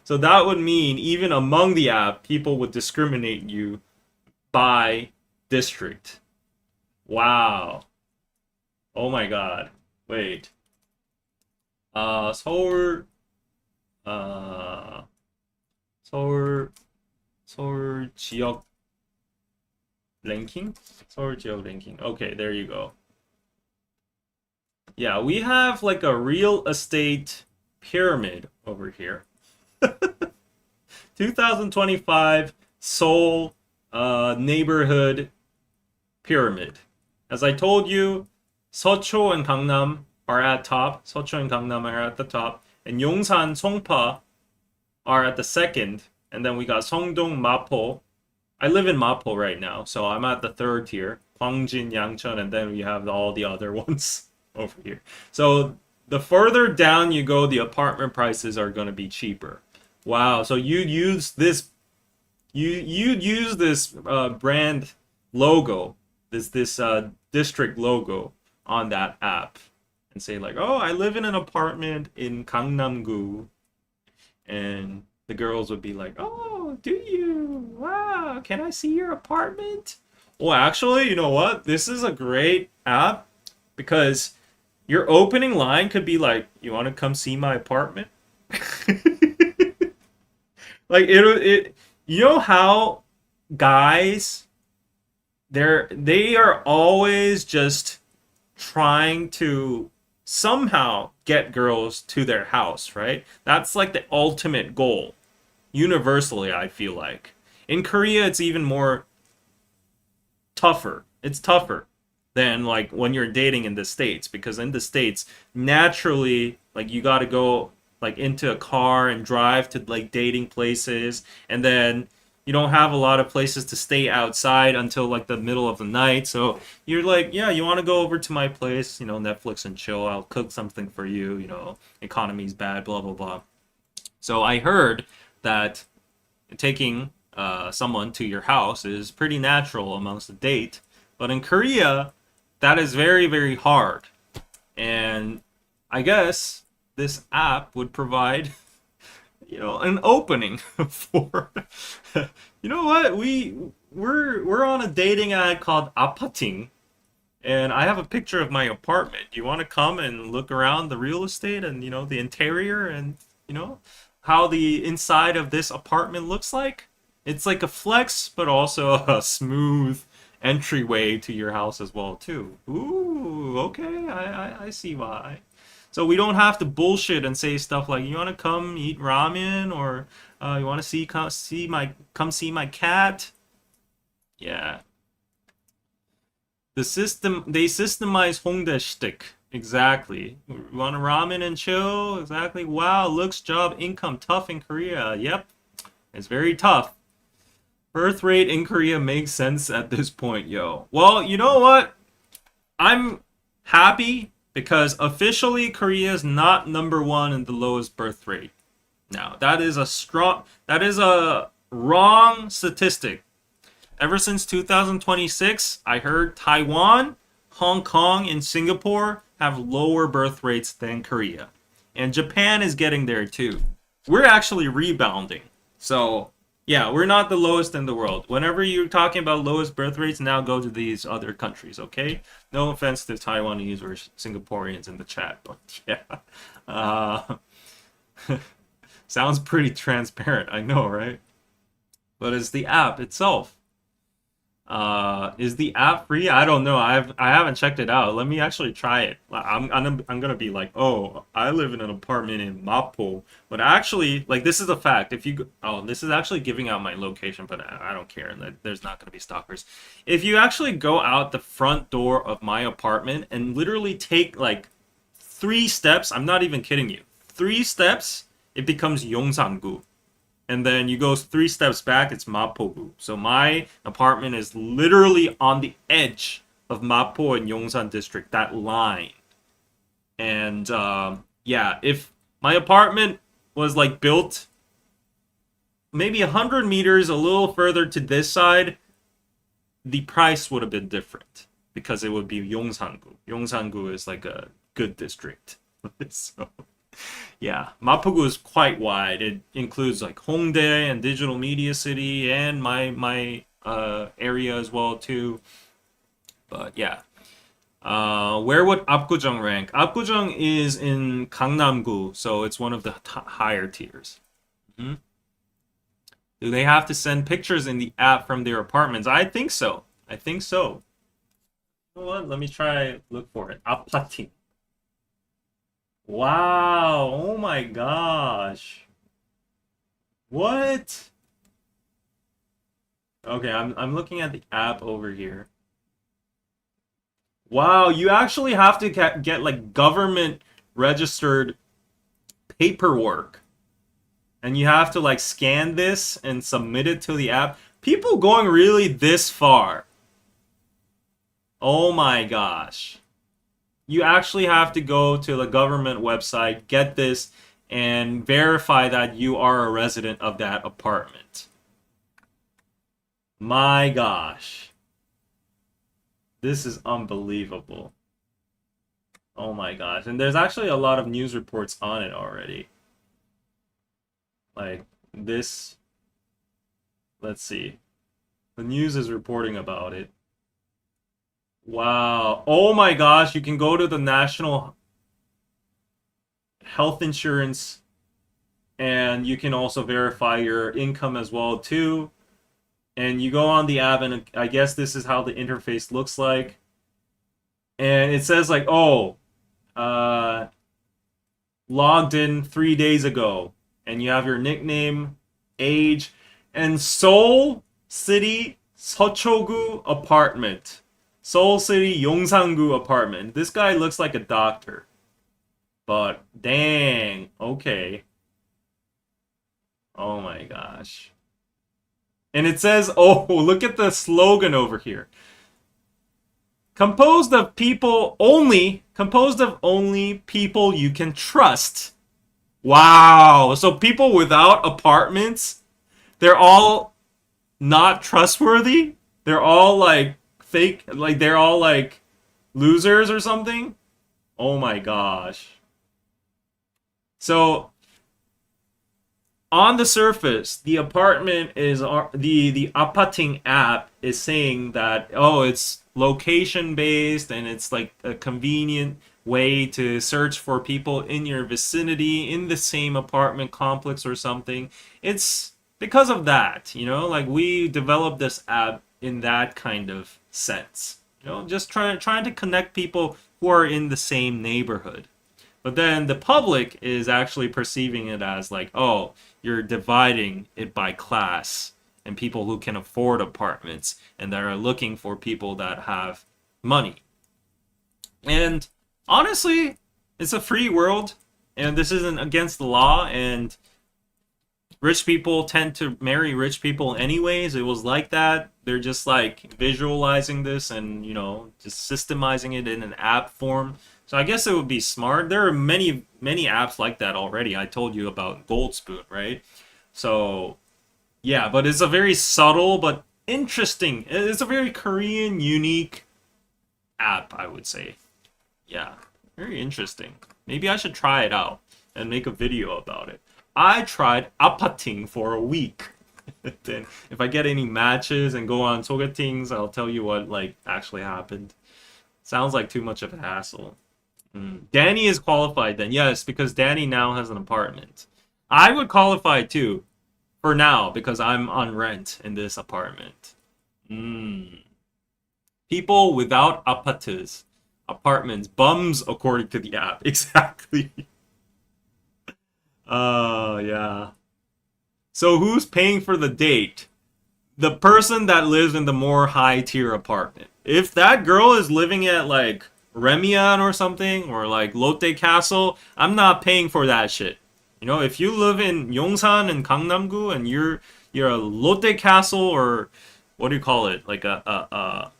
So that would mean even among the app, people would discriminate you by district. Wow. Oh my god. Wait. 서울, uh, 서울, 서울 지역 ranking? 서울 지역 ranking. Okay, there you go. Yeah, we have like a real estate pyramid over here. 2025 Seoul neighborhood pyramid. As I told you, Seocho and Gangnam are at top. Seocho and Gangnam are at the top. And Yongsan, Songpa are at the second. And then we got Seongdong, Mapo. I live in Mapo right now, so I'm at the third tier. Gwangjin, Yangcheon, and then we have all the other ones over here. So the further down you go, the apartment prices are going to be cheaper. Wow, so you'd use this brand logo, this district logo on that app, and say like, "Oh, I live in an apartment in Gangnam-gu," and the girls would be like, "Oh, do you? Wow, can I see your apartment?" Well, actually, you know what? This is a great app because your opening line could be like, "You want to come see my apartment?" Like you know how guys they are always just trying to somehow get girls to their house, right? That's like the ultimate goal. Universally, I feel like. In Korea, it's even more tougher. It's tougher than like when you're dating in the States, because in the States, naturally, like you got to go like into a car and drive to like dating places, and then you don't have a lot of places to stay outside until like the middle of the night. So you're like, yeah, you want to go over to my place, Netflix and chill. I'll cook something for you. Economy's bad, blah blah blah. So I heard that taking someone to your house is pretty natural amongst a date, but in Korea, that is very very hard. And I guess this app would provide an opening for you know what we're on a dating ad called Apating, and I have a picture of my apartment. Do you want to come and look around the real estate and the interior and how the inside of this apartment looks like? It's like a flex but also a smooth entryway to your house as well too. Ooh, okay, I see why. So we don't have to bullshit and say stuff like, "You want to come eat ramen?" or "You want to come see my cat?" Yeah, they systemize Hongdae shtick. Exactly. You want a ramen and chill? Exactly. Wow, looks, job, income tough in Korea. Yep, it's very tough. Birth rate in Korea makes sense at this point, yo. Well, you know what? I'm happy because officially Korea is not number one in the lowest birth rate. Now, that is a wrong statistic. Ever since 2026, I heard Taiwan, Hong Kong, and Singapore have lower birth rates than Korea. And Japan is getting there too. We're actually rebounding. So, yeah, we're not the lowest in the world. Whenever you're talking about lowest birth rates, now go to these other countries, okay? No offense to Taiwanese or Singaporeans in the chat, but yeah. Uh, sounds pretty transparent, I know, right? But it's the app itself. Is the app free? I don't know. I haven't checked it out. Let me actually try it. I'm gonna be like, oh, I live in an apartment in Mapo, but actually, like, this is a fact. This is actually giving out my location, but I don't care. There's not gonna be stalkers. If you actually go out the front door of my apartment and literally take like 3 steps, I'm not even kidding you. 3 steps, it becomes Yongsan-gu. And then you go 3 steps back, it's Mapogu. So my apartment is literally on the edge of Mapo and Yongsan district, that line. And yeah, if my apartment was like built maybe 100 meters a little further to this side, the price would have been different because it would be Yongsan-gu. Yongsan-gu is like a good district. So yeah, Mapogu is quite wide. It includes like Hongdae and Digital Media City and my area as well too. But yeah, where would Apgujeong rank? Apgujeong is in Gangnam-gu, so it's one of the higher tiers. Hmm. Do they have to send pictures in the app from their apartments? I think so. I think so. You know what? Let me try look for it. Apati. Wow, oh my gosh. What? Okay, I'm looking at the app over here. Wow, you actually have to get like government registered paperwork. And you have to like scan this and submit it to the app. People going really this far. Oh my gosh. You actually have to go to the government website, get this, and verify that you are a resident of that apartment. My gosh. This is unbelievable. Oh my gosh. And there's actually a lot of news reports on it already. Like this. Let's see. The news is reporting about it. Wow. Oh my gosh, you can go to the National Health Insurance and you can also verify your income as well too. And you go on the app and I guess this is how the interface looks like. And it says like, oh, logged in 3 days ago. And you have your nickname, age, and Seoul City Sochogu apartment. Seoul City Yongsan-gu apartment. This guy looks like a doctor. But dang, okay. Oh my gosh. And it says, oh, look at the slogan over here. Composed of only people you can trust. Wow. So people without apartments, they're all not trustworthy? They're all like fake, like they're all like losers or something? Oh my gosh. So on the surface, the apartment is the Apating app is saying that oh, it's location based and it's like a convenient way to search for people in your vicinity in the same apartment complex or something. It's because of that, like we developed this app in that kind of sense. Just trying to connect people who are in the same neighborhood. But then the public is actually perceiving it as like, oh, you're dividing it by class and people who can afford apartments and that are looking for people that have money. And honestly, it's a free world and this isn't against the law and rich people tend to marry rich people anyways. It was like that. They're just like visualizing this and, just systemizing it in an app form. So I guess it would be smart. There are many apps like that already. I told you about Gold Spoon, right? So yeah, but it's a very subtle but interesting. It's a very Korean unique app, I would say. Yeah, very interesting. Maybe I should try it out and make a video about it. I tried apating for a week. Then if I get any matches and go on sogatings, I'll tell you what actually happened. Sounds like too much of a hassle. Danny is qualified then. Yes, because Danny now has an apartment. I would qualify too. For now, because I'm on rent in this apartment. People without apartments. Bums, according to the app. Exactly. Yeah. So who's paying for the date? The person that lives in the more high tier apartment. If that girl is living at like Remian or something, or like Lotte Castle, I'm not paying for that shit. If you live in Yongsan and Gangnam-gu and you're a Lotte Castle or what do you call it? Like a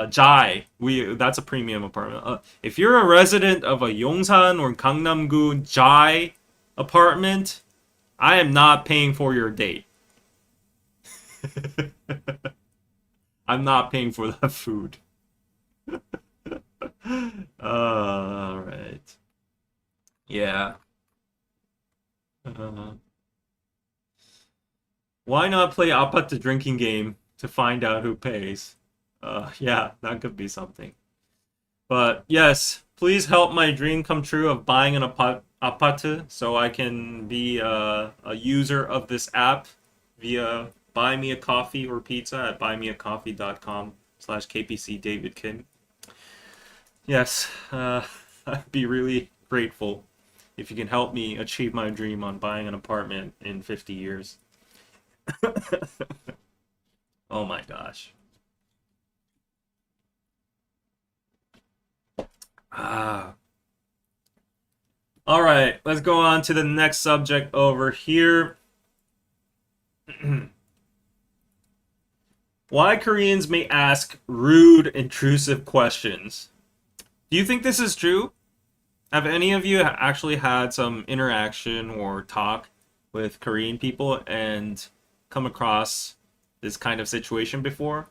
Jai. That's a premium apartment. If you're a resident of a Yongsan or Gangnam-gu Jai apartment, I am not paying for your date. I'm not paying for that food. All right. Yeah. Why not play Apat the drinking game to find out who pays? Yeah, that could be something. But yes, please help my dream come true of buying an Apat so I can be a user of this app via buy me a coffee or pizza at buymeacoffee.com/KPC David Kim. Yes, I'd be really grateful if you can help me achieve my dream on buying an apartment in 50 years. Oh my gosh. All right, let's go on to the next subject over here. Why Koreans may ask rude, intrusive questions. Do you think this is true? Have any of you actually had some interaction or talk with Korean people and come across this kind of situation before?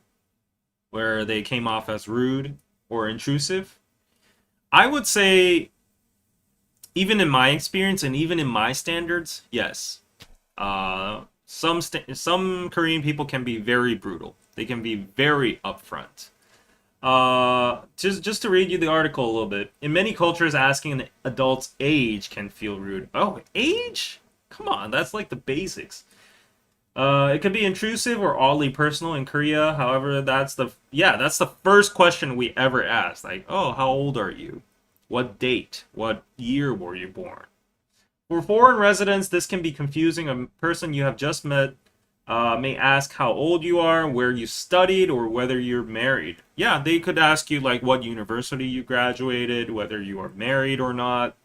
Where they came off as rude or intrusive? I would say, even in my experience and even in my standards, yes. Some Korean people can be very brutal. They can be very upfront. Just to read you the article a little bit. In many cultures, asking an adult's age can feel rude. Oh, age? Come on, that's like the basics. It could be intrusive or oddly personal in Korea. However, that's the first question we ever ask. Like, oh, how old are you? What date? What year were you born? For foreign residents, this can be confusing. A person you have just met may ask how old you are, where you studied, or whether you're married. Yeah, they could ask you like what university you graduated, whether you are married or not.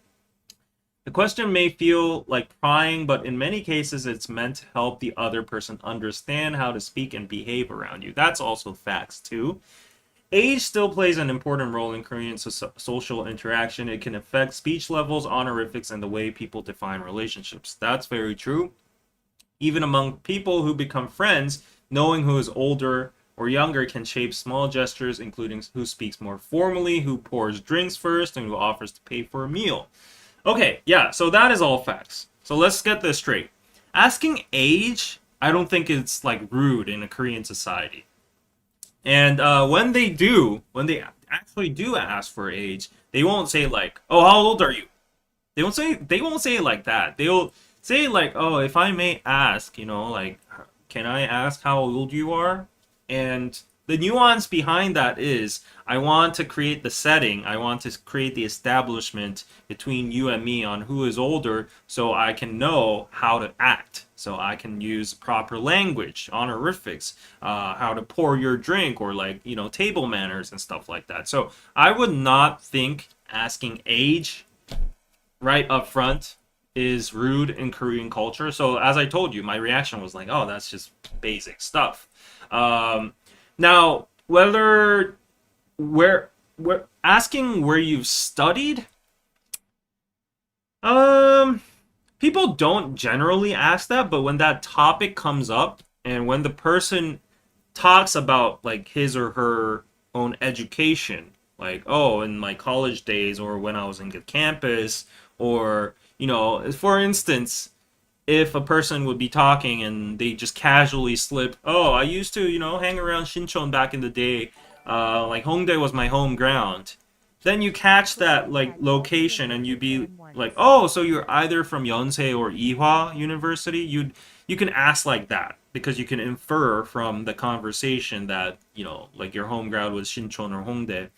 The question may feel like prying, but in many cases, it's meant to help the other person understand how to speak and behave around you. That's also facts, too. Age still plays an important role in Korean social interaction. It can affect speech levels, honorifics, and the way people define relationships. That's very true. Even among people who become friends, knowing who is older or younger can shape small gestures, including who speaks more formally, who pours drinks first, and who offers to pay for a meal. Okay, yeah, so that is all facts. So let's get this straight. Asking age, I don't think it's like rude in a Korean society. And when they actually do ask for age, they won't say like, "Oh, how old are you?" They won't say it like that. They'll say like, "Oh, if I may ask, like, can I ask how old you are?" And the nuance behind that is I want to create the setting, I want to create the establishment between you and me on who is older so I can know how to act. So I can use proper language, honorifics, how to pour your drink or like, table manners and stuff like that. So I would not think asking age right up front is rude in Korean culture. So as I told you, my reaction was like, oh, that's just basic stuff. Now, where asking where you've studied, um, people don't generally ask that, but when that topic comes up and when the person talks about like his or her own education, like, oh, in my college days or when I was in the campus, or, for instance, if a person would be talking and they just casually slip, oh, I used to, hang around Shinchon back in the day, like Hongdae was my home ground. Then you catch that like location and you be like, oh, so you're either from Yonsei or Ihwa University. You can ask like that because you can infer from the conversation that like your home ground was Shinchon or Hongdae.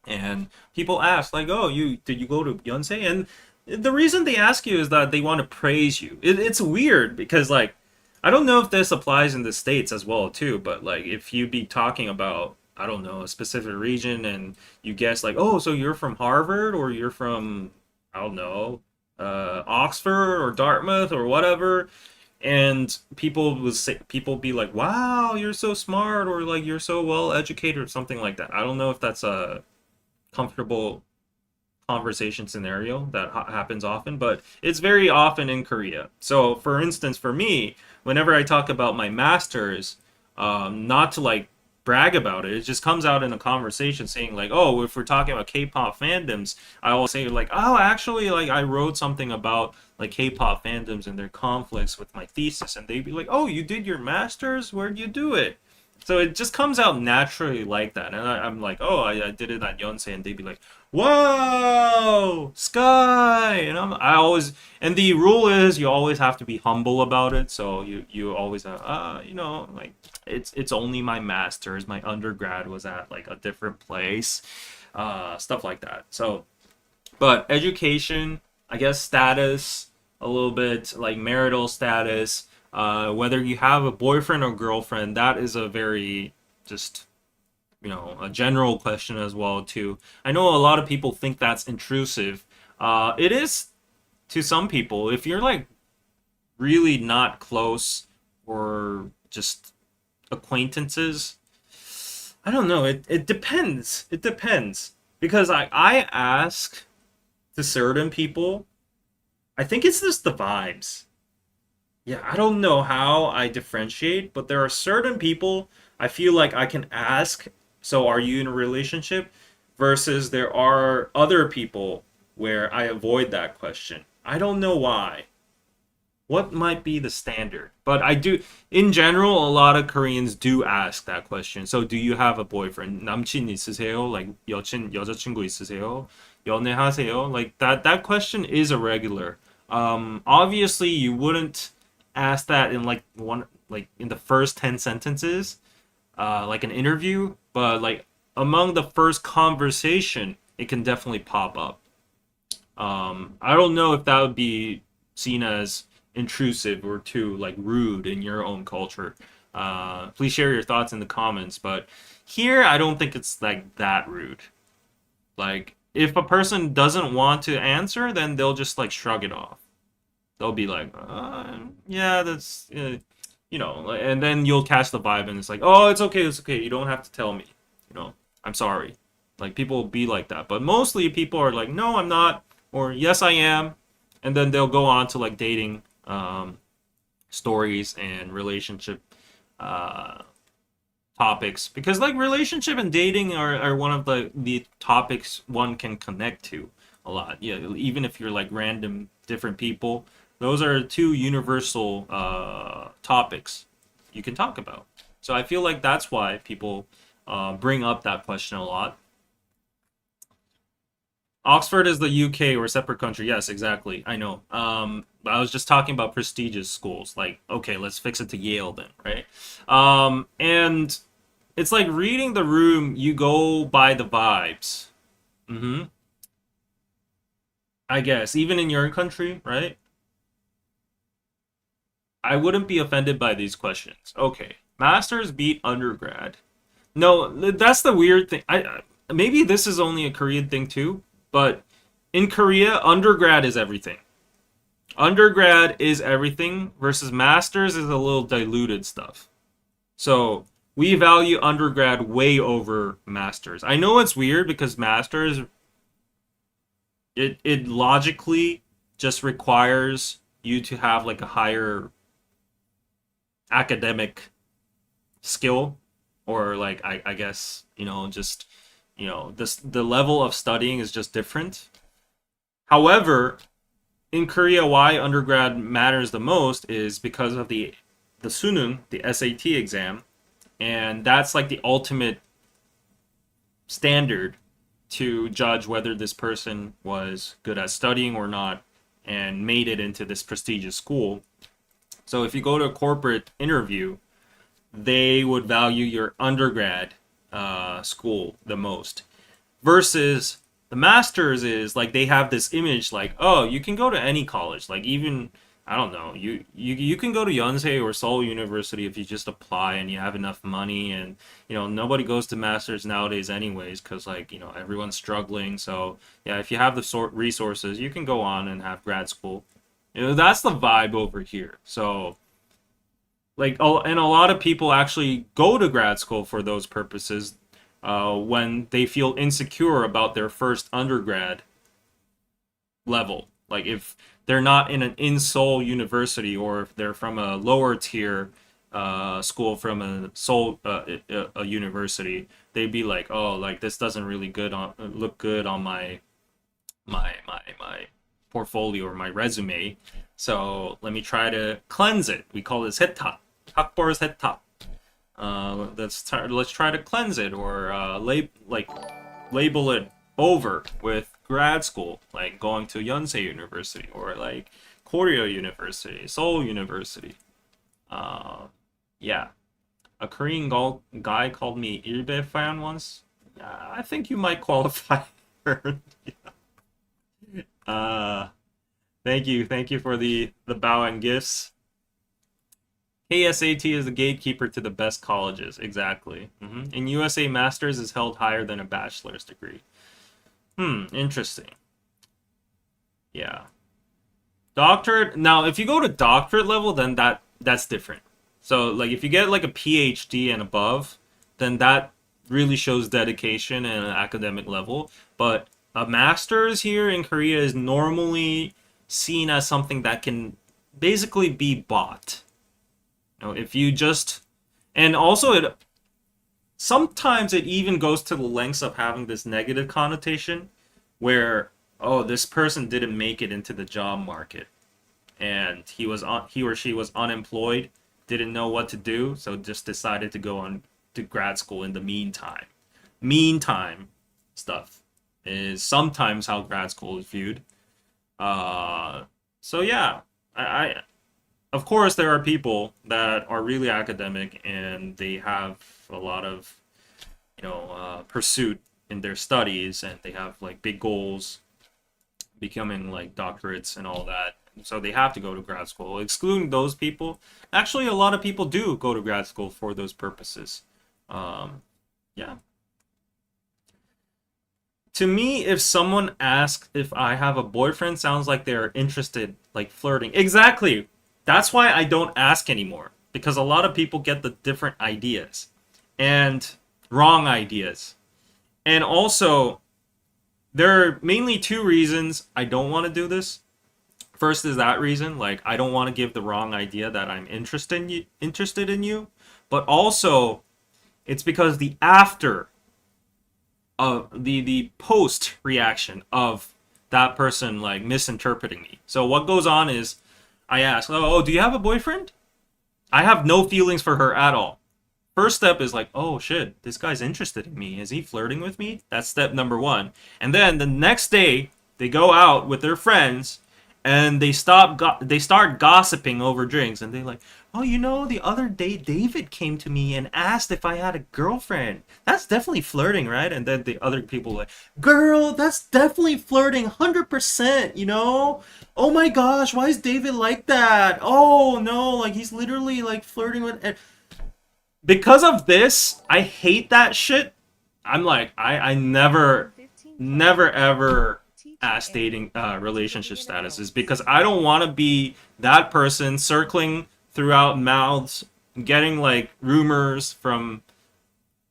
And people ask like, "Oh, you did you go to Yonsei?" And the reason they ask you is that they want to praise you. It's weird because like I don't know if this applies in the states as well too, but like if you be talking about I don't know a specific region and you guess like, "Oh, so you're from Harvard or you're from I don't know Oxford or Dartmouth or whatever." And people be like, "Wow, you're so smart," or like you're so well educated or something like that. I don't know if that's a comfortable conversation scenario that happens often, but it's very often in Korea. So, for instance, for me, whenever I talk about my master's, not to like brag about it, it just comes out in a conversation saying like, oh, if we're talking about K-pop fandoms, I always say like, oh, actually, like I wrote something about like K-pop fandoms and their conflicts with my thesis, and they'd be like, oh, you did your master's? Where'd you do it? So it just comes out naturally like that. And I'm like, oh, I did it at Yonsei. And they'd be like, whoa, Sky. And I always, and the rule is you always have to be humble about it. So you always, like it's only my master's. My undergrad was at like a different place, stuff like that. So, but education, I guess status, a little bit like marital status, whether you have a boyfriend or girlfriend, that is a very just a general question as well too. I know a lot of people think that's intrusive. It is to some people. If you're like really not close or just acquaintances, I don't know. It depends. It depends because I ask to certain people. I think it's just the vibes. Yeah, I don't know how I differentiate, but there are certain people I feel like I can ask, so are you in a relationship? Versus there are other people where I avoid that question. I don't know why. What might be the standard? But I do, in general, a lot of Koreans do ask that question. So do you have a boyfriend? 남친 있으세요? Like 여자친구 있으세요? 연애하세요? Like that question is irregular. Obviously you wouldn't ask that in like in the first 10 sentences, like an interview, but like among the first conversation, it can definitely pop up. I don't know if that would be seen as intrusive or too like rude in your own culture. Please share your thoughts in the comments. But here, I don't think it's like that rude. Like if a person doesn't want to answer, then they'll just like shrug it off. They'll be like, yeah, that's, and then you'll catch the vibe, and it's like, oh, it's okay. You don't have to tell me. I'm sorry. Like people will be like that, but mostly people are like, no, I'm not, or yes, I am, and then they'll go on to like dating stories and relationship uh, topics, because like relationship and dating are one of the topics one can connect to a lot. Yeah, even if you're like random different people, those are two universal topics you can talk about. So I feel like that's why people bring up that question a lot. Oxford is the UK or a separate country. Yes, exactly. I know. I was just talking about prestigious schools. Like, okay, let's fix it to Yale then, right? And it's like reading the room. You go by the vibes. Mm-hmm. I guess even in your country, right? I wouldn't be offended by these questions. Okay, masters beat undergrad. No, that's the weird thing. Maybe this is only a Korean thing too, but in Korea, undergrad is everything. Undergrad is everything versus masters is a little diluted stuff. So we value undergrad way over masters. I know it's weird because masters, it logically just requires you to have like a higher academic skill, or like I guess just this the level of studying is just different. However, in Korea, why undergrad matters the most is because of the sunung, the SAT exam, and that's like the ultimate standard to judge whether this person was good at studying or not and made it into this prestigious school. So if you go to a corporate interview, they would value your undergrad school the most. Versus the masters is like they have this image like, oh, you can go to any college, like even I don't know, you can go to Yonsei or Seoul University if you just apply and you have enough money, and nobody goes to masters nowadays anyways because like everyone's struggling. So yeah, if you have the sort resources, you can go on and have grad school. That's the vibe over here. So like, and a lot of people actually go to grad school for those purposes when they feel insecure about their first undergrad level. Like if they're not in an in Seoul university, or if they're from a lower tier school from a Seoul a university, they'd be like, oh, like this doesn't really good on look good on my portfolio or my resume. So let me try to cleanse it. We call this head Hakbor's head top. Let's try to cleanse it, or label it over with grad school, like going to Yonsei University or like Korea University, Seoul University. Yeah, a Korean guy called me Ilbe fan once. I think you might qualify. For, uh, thank you for the bow and gifts. KSAT is the gatekeeper to the best colleges. Exactly. In USA, master's is held higher than a bachelor's degree. Interesting. Yeah. Doctorate. Now, if you go to doctorate level, then that's different. So, like, if you get like a PhD and above, then that really shows dedication and an academic level. But a master's here in Korea is normally seen as something that can basically be bought. If you just, and also it sometimes it even goes to the lengths of having this negative connotation where, oh, this person didn't make it into the job market, and he or she was unemployed, didn't know what to do, so just decided to go on to grad school in the meantime. Meantime stuff is sometimes how grad school is viewed. So yeah, I of course there are people that are really academic and they have a lot of pursuit in their studies, and they have like big goals, becoming like doctorates and all that, so they have to go to grad school. Excluding those people, actually a lot of people do go to grad school for those purposes. Yeah. To me, if someone asks if I have a boyfriend, sounds like they're interested, like flirting. Exactly. That's why I don't ask anymore. Because a lot of people get the different ideas and wrong ideas. And also, there are mainly two reasons I don't want to do this. First is that reason, like I don't want to give the wrong idea that I'm interested in you, but also it's because the after of the post reaction of that person like misinterpreting me. So what goes on is I ask, "Oh, do you have a boyfriend?" I have no feelings for her at all. First step is like, "Oh shit, this guy's interested in me. Is he flirting with me?" That's step number 1. And then the next day they go out with their friends and they start gossiping over drinks and they're like, "Oh, the other day David came to me and asked if I had a girlfriend. That's definitely flirting, right?" And then the other people like, "Girl, that's definitely flirting 100%. Oh my gosh, why is David like that? Oh no, like he's literally like flirting with." Because of this, I hate that shit. I'm like, I never, 15 plus never years old, ever teaching ask dating English to relationship korean statuses adults. because I don't want to be that person circling throughout mouths, getting like rumors from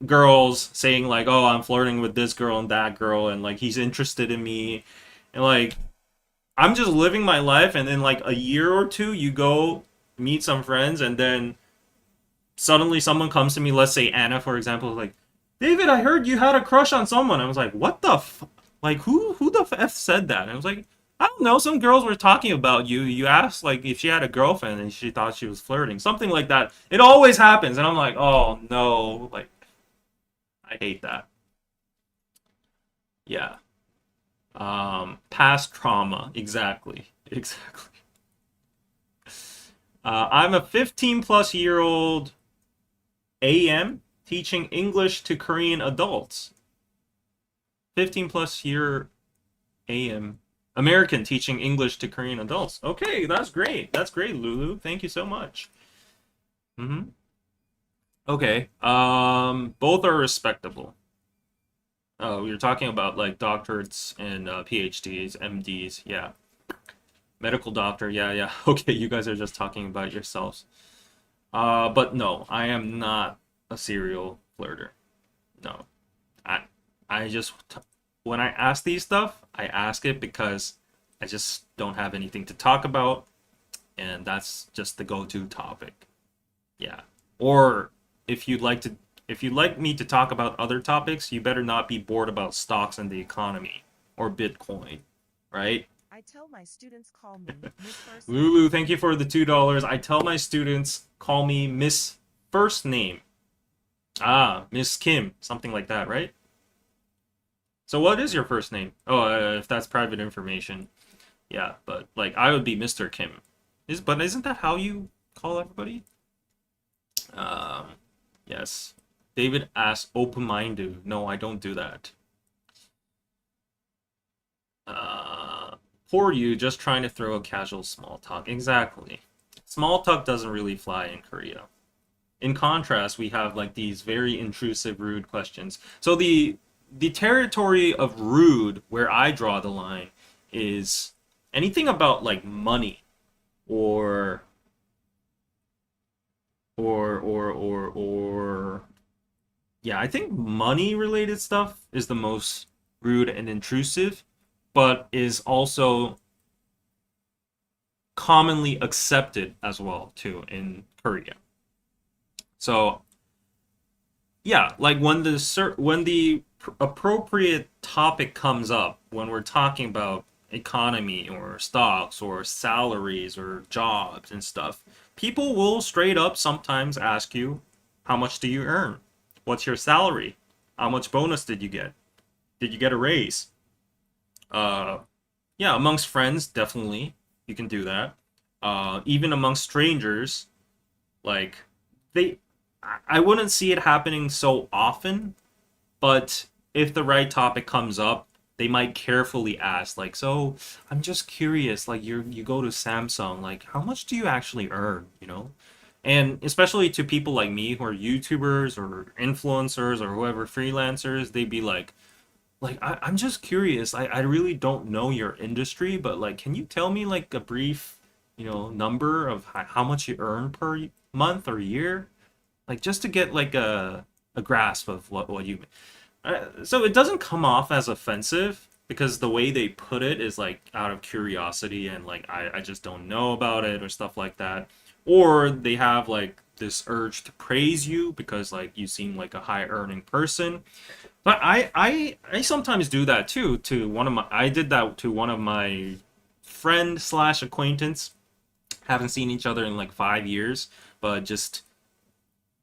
girls saying like, "Oh, I'm flirting with this girl and that girl, and like he's interested in me," and like I'm just living my life, and in like a year or two, you go meet some friends, and then suddenly someone comes to me, let's say Anna, for example, like, "David, I heard you had a crush on someone." I was like, "What the like, who the f said that?" And I was like, "I don't know. Some girls were talking about you. You asked, like, if she had a girlfriend and she thought she was flirting. Something like that. It always happens." And I'm like, "Oh, no. Like, I hate that." Yeah. Past trauma. Exactly. Exactly. I'm a 15 plus year old AM teaching English to Korean adults. 15 plus year AM American teaching English to Korean adults. Okay, that's great. That's great, Lulu. Thank you so much. Mm-hmm. Okay. Both are respectable. Oh, you're talking about like doctorates and PhDs, MDs. Yeah. Medical doctor. Yeah, yeah. Okay, you guys are just talking about yourselves. But no, I am not a serial flirter. No. I I just when I ask these stuff, I ask it because I just don't have anything to talk about, and that's just the go-to topic. Yeah. Or if you'd like to if you'd like me to talk about other topics, you better not be bored about stocks and the economy or Bitcoin, right? I tell my students call me Miss First Name. Lulu, thank you for the $2. I tell my students call me Miss First Name. Ah, Miss Kim, something like that, right? So what is your first name? Oh, if that's private information. Yeah, but like I would be Mr. Kim. But isn't that how you call everybody? Um, yes. David asks open-minded. No, I don't do that. Poor you, just trying to throw a casual small talk. Exactly. Small talk doesn't really fly in Korea. In contrast, we have like these very intrusive, rude questions. So the territory of rude, where I draw the line, is anything about like money or or yeah, I think money related stuff is the most rude and intrusive, but is also commonly accepted as well too in Korea. So yeah, like when the appropriate topic comes up when we're talking about economy or stocks or salaries or jobs and stuff, people will straight up sometimes ask you, "How much do you earn? What's your salary? How much bonus did you get? Did you get a raise?" Uh, yeah, amongst friends, definitely you can do that. Even amongst strangers, like they, I wouldn't see it happening so often, but if the right topic comes up, they might carefully ask, like, "So I'm just curious, like you go to Samsung, like how much do you actually earn?" And especially to people like me who are YouTubers or influencers or whoever freelancers, they'd be like I'm just curious. I really don't know your industry, but like, can you tell me like a brief, number of how much you earn per month or year? Like just to get like a grasp of what you so it doesn't come off as offensive because the way they put it is like out of curiosity and like I just don't know about it or stuff like that. Or they have like this urge to praise you because like you seem like a high earning person. But I sometimes do that too to one of my I did that to one of my friend slash acquaintance. Haven't seen each other in like 5 years, but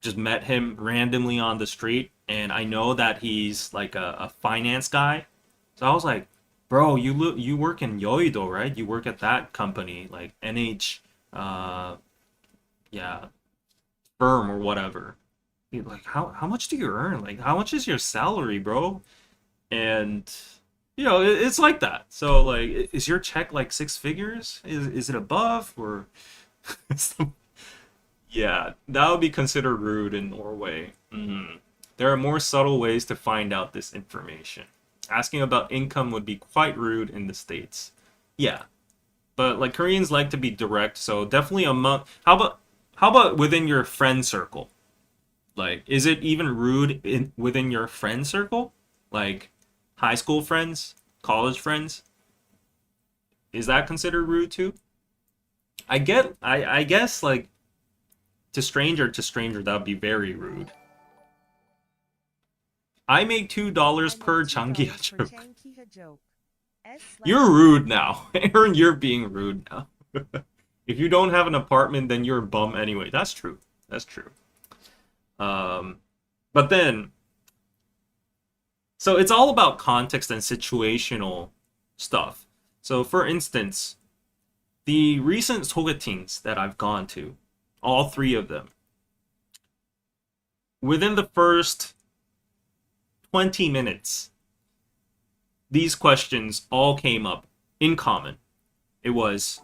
just met him randomly on the street, and I know that he's like a finance guy. So I was like, "Bro, you work in Yoido, right? You work at that company, like NH, uh, yeah, firm or whatever." He's like, "How much do you earn? Like, how much is your salary, bro?" And it's like that. So like, is your check like six figures? Is it above or? Yeah, that would be considered rude in Norway. There are more subtle ways to find out this information. Asking about income would be quite rude in the States. Yeah, but like Koreans like to be direct, so definitely among how about within your friend circle? Like, is it even rude within your friend circle? Like high school friends, college friends? Is that considered rude too? I guess like to stranger that would be very rude. I make $2 I make per $2 Changia per joke. Changkiha joke. You're rude now. Aaron, you're being rude now. If you don't have an apartment, then you're a bum anyway. That's true. That's true. Um, but then, so it's all about context and situational stuff. So, for instance, the recent sogetings that I've gone to, all three of them, within the first 20 minutes, these questions all came up in common. It was,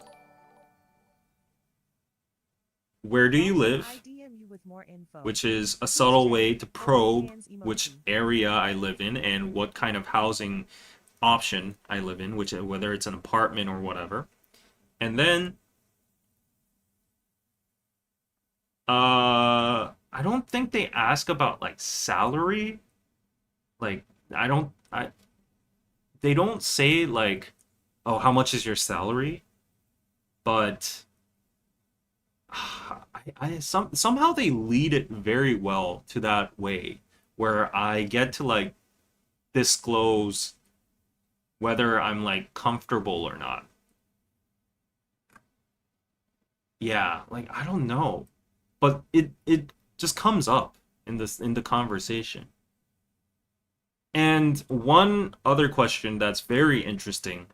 where do you Also, I live? DM you with more info. Which is a Please subtle check. way to Holding probe hands which emoji. area I live in and what kind of housing option I live in, which whether it's an apartment or whatever. And then I don't think they ask about like salary. Like I don't I they don't say like, oh, how much is your salary? But somehow they lead it very well to that way where I get to like disclose whether I'm like comfortable or not. Yeah, like I don't know, but it just comes up in the conversation. And one other question that's very interesting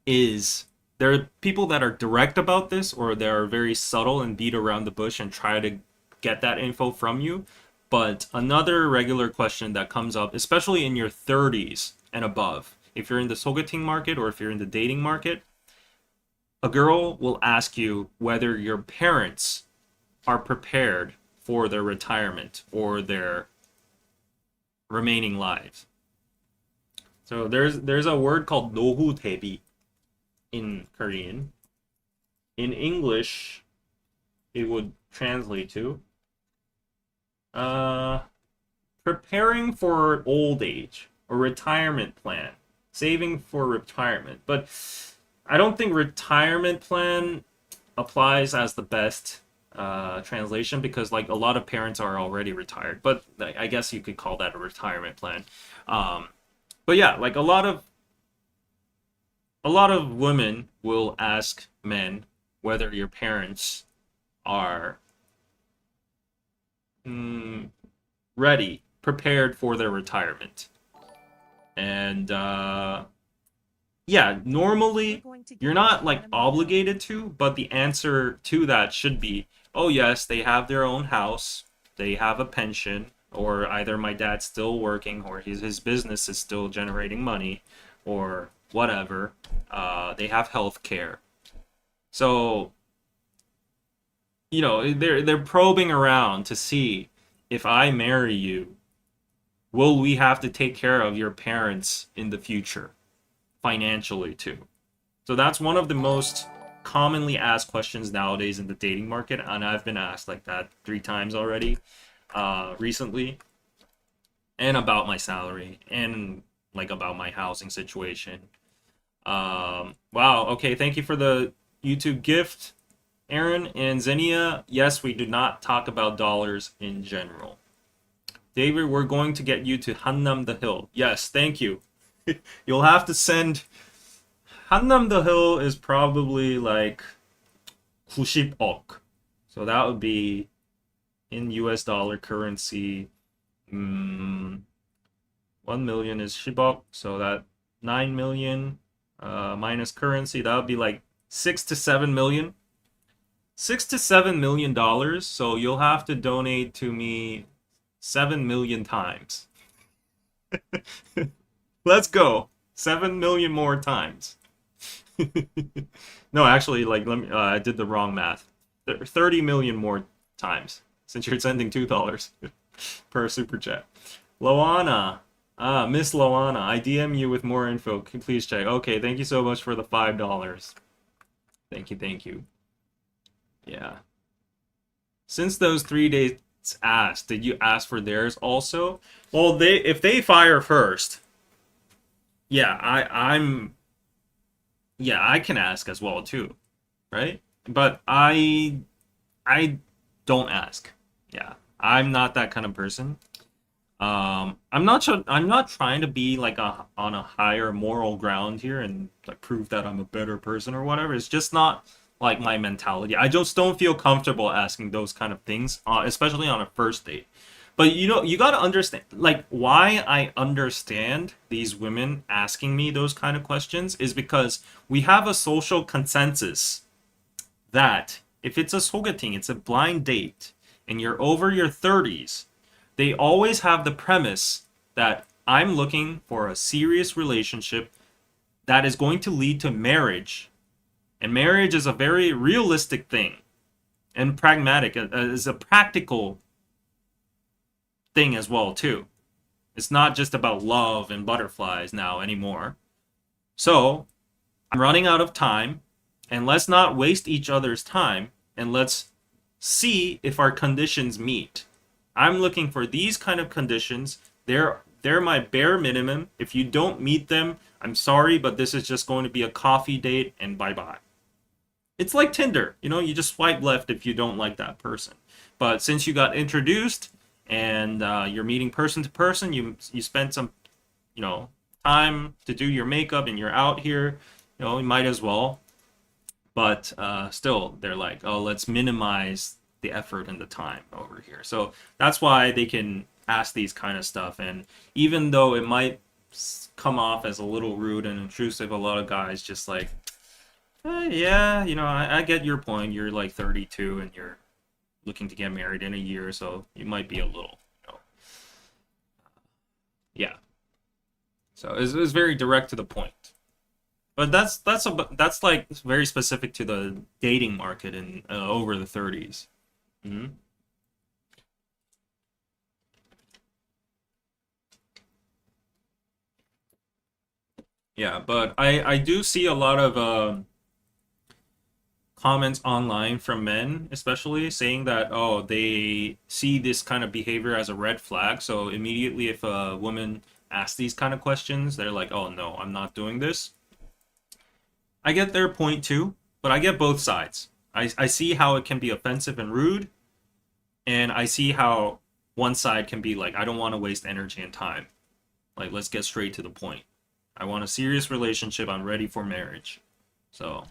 is there are people that are direct about this or they are very subtle and beat around the bush and try to get that info from you. But another regular question that comes up, especially in your 30s and above, if you're in the sogeting market or if you're in the dating market, a girl will ask you whether your parents are prepared for their retirement or their remaining lives. So there's a word called 노후 대비 in Korean. In English, it would translate to uh preparing for old age or retirement plan, saving for retirement. But I don't think retirement plan applies as the best translation because like a lot of parents are already retired. But I guess you could call that a retirement plan. Um, but yeah, like a lot of women will ask men whether your parents are mm, ready, prepared for their retirement. And yeah, We're normally going to you're give you not the like anime film. obligated to, but the answer to that should be, oh yes, they have their own house, they have a pension, or either my dad's still working or his business is still generating money, or whatever. They have health care. So, they're probing around to see if I marry you, will we have to take care of your parents in the future financially too? So that's one of the most commonly asked questions nowadays in the dating market, and I've been asked like that 3 times already recently, and about my salary and like about my housing situation. Wow, okay, thank you for the YouTube gift, Aaron and Xenia. Yes, we do not talk about dollars in general. David, we're going to get you to Hannam the Hill. Yes, thank you. You'll have to send. Hannam the Hill is probably like 90억. So that would be in US dollar currency. 1 million is 10억. So that 9 million minus currency, that would be like 6 to 7 million. $6 to $7 million. So you'll have to donate to me 7 million times. Let's go. 7 million more times. No, actually, like let me. I did the wrong math. 30 million more times since you're sending $2 per super chat. Loana, Miss Loana, I DM you with more info. Please check. Okay, thank you so much for the $5. Thank you, thank you. Yeah. Since those 3 dates asked, did you ask for theirs also? Well, if they fire first, yeah, I can ask as well too, right? But I don't ask. Yeah, I'm not that kind of person. I'm not trying to be like on a higher moral ground here and like prove that I'm a better person or whatever. It's just not like my mentality. I just don't feel comfortable asking those kind of things, especially on a first date. But you got to understand, like, why I understand these women asking me those kind of questions is because we have a social consensus that if it's a sogeting, it's a blind date, and you're over your 30s, they always have the premise that I'm looking for a serious relationship that is going to lead to marriage. And marriage is a very realistic thing and pragmatic, is a practical thing as well too. It's not just about love and butterflies now anymore. So, I'm running out of time, and let's not waste each other's time, and let's see if our conditions meet. I'm looking for these kind of conditions. They're my bare minimum. If you don't meet them, I'm sorry, but this is just going to be a coffee date and bye-bye. It's like Tinder, you just swipe left if you don't like that person. But since you got introduced and you're meeting person to person, you spent some, time to do your makeup and you're out here, you might as well. But still, they're like, oh, let's minimize the effort and the time over here. So that's why they can ask these kind of stuff. And even though it might come off as a little rude and intrusive, a lot of guys just like, yeah, I get your point. You're like 32 and you're looking to get married in a year, so you might be a little, yeah. So it's very direct to the point. But that's like very specific to the dating market in over the 30s. Hmm. Yeah, but I do see a lot of comments online from men, especially saying that, oh, they see this kind of behavior as a red flag. So immediately, if a woman asks these kind of questions, they're like, oh no, I'm not doing this. I get their point too, but I get both sides. I see how it can be offensive and rude, and I see how one side can be like, I don't want to waste energy and time. Like, let's get straight to the point. I want a serious relationship. I'm ready for marriage. So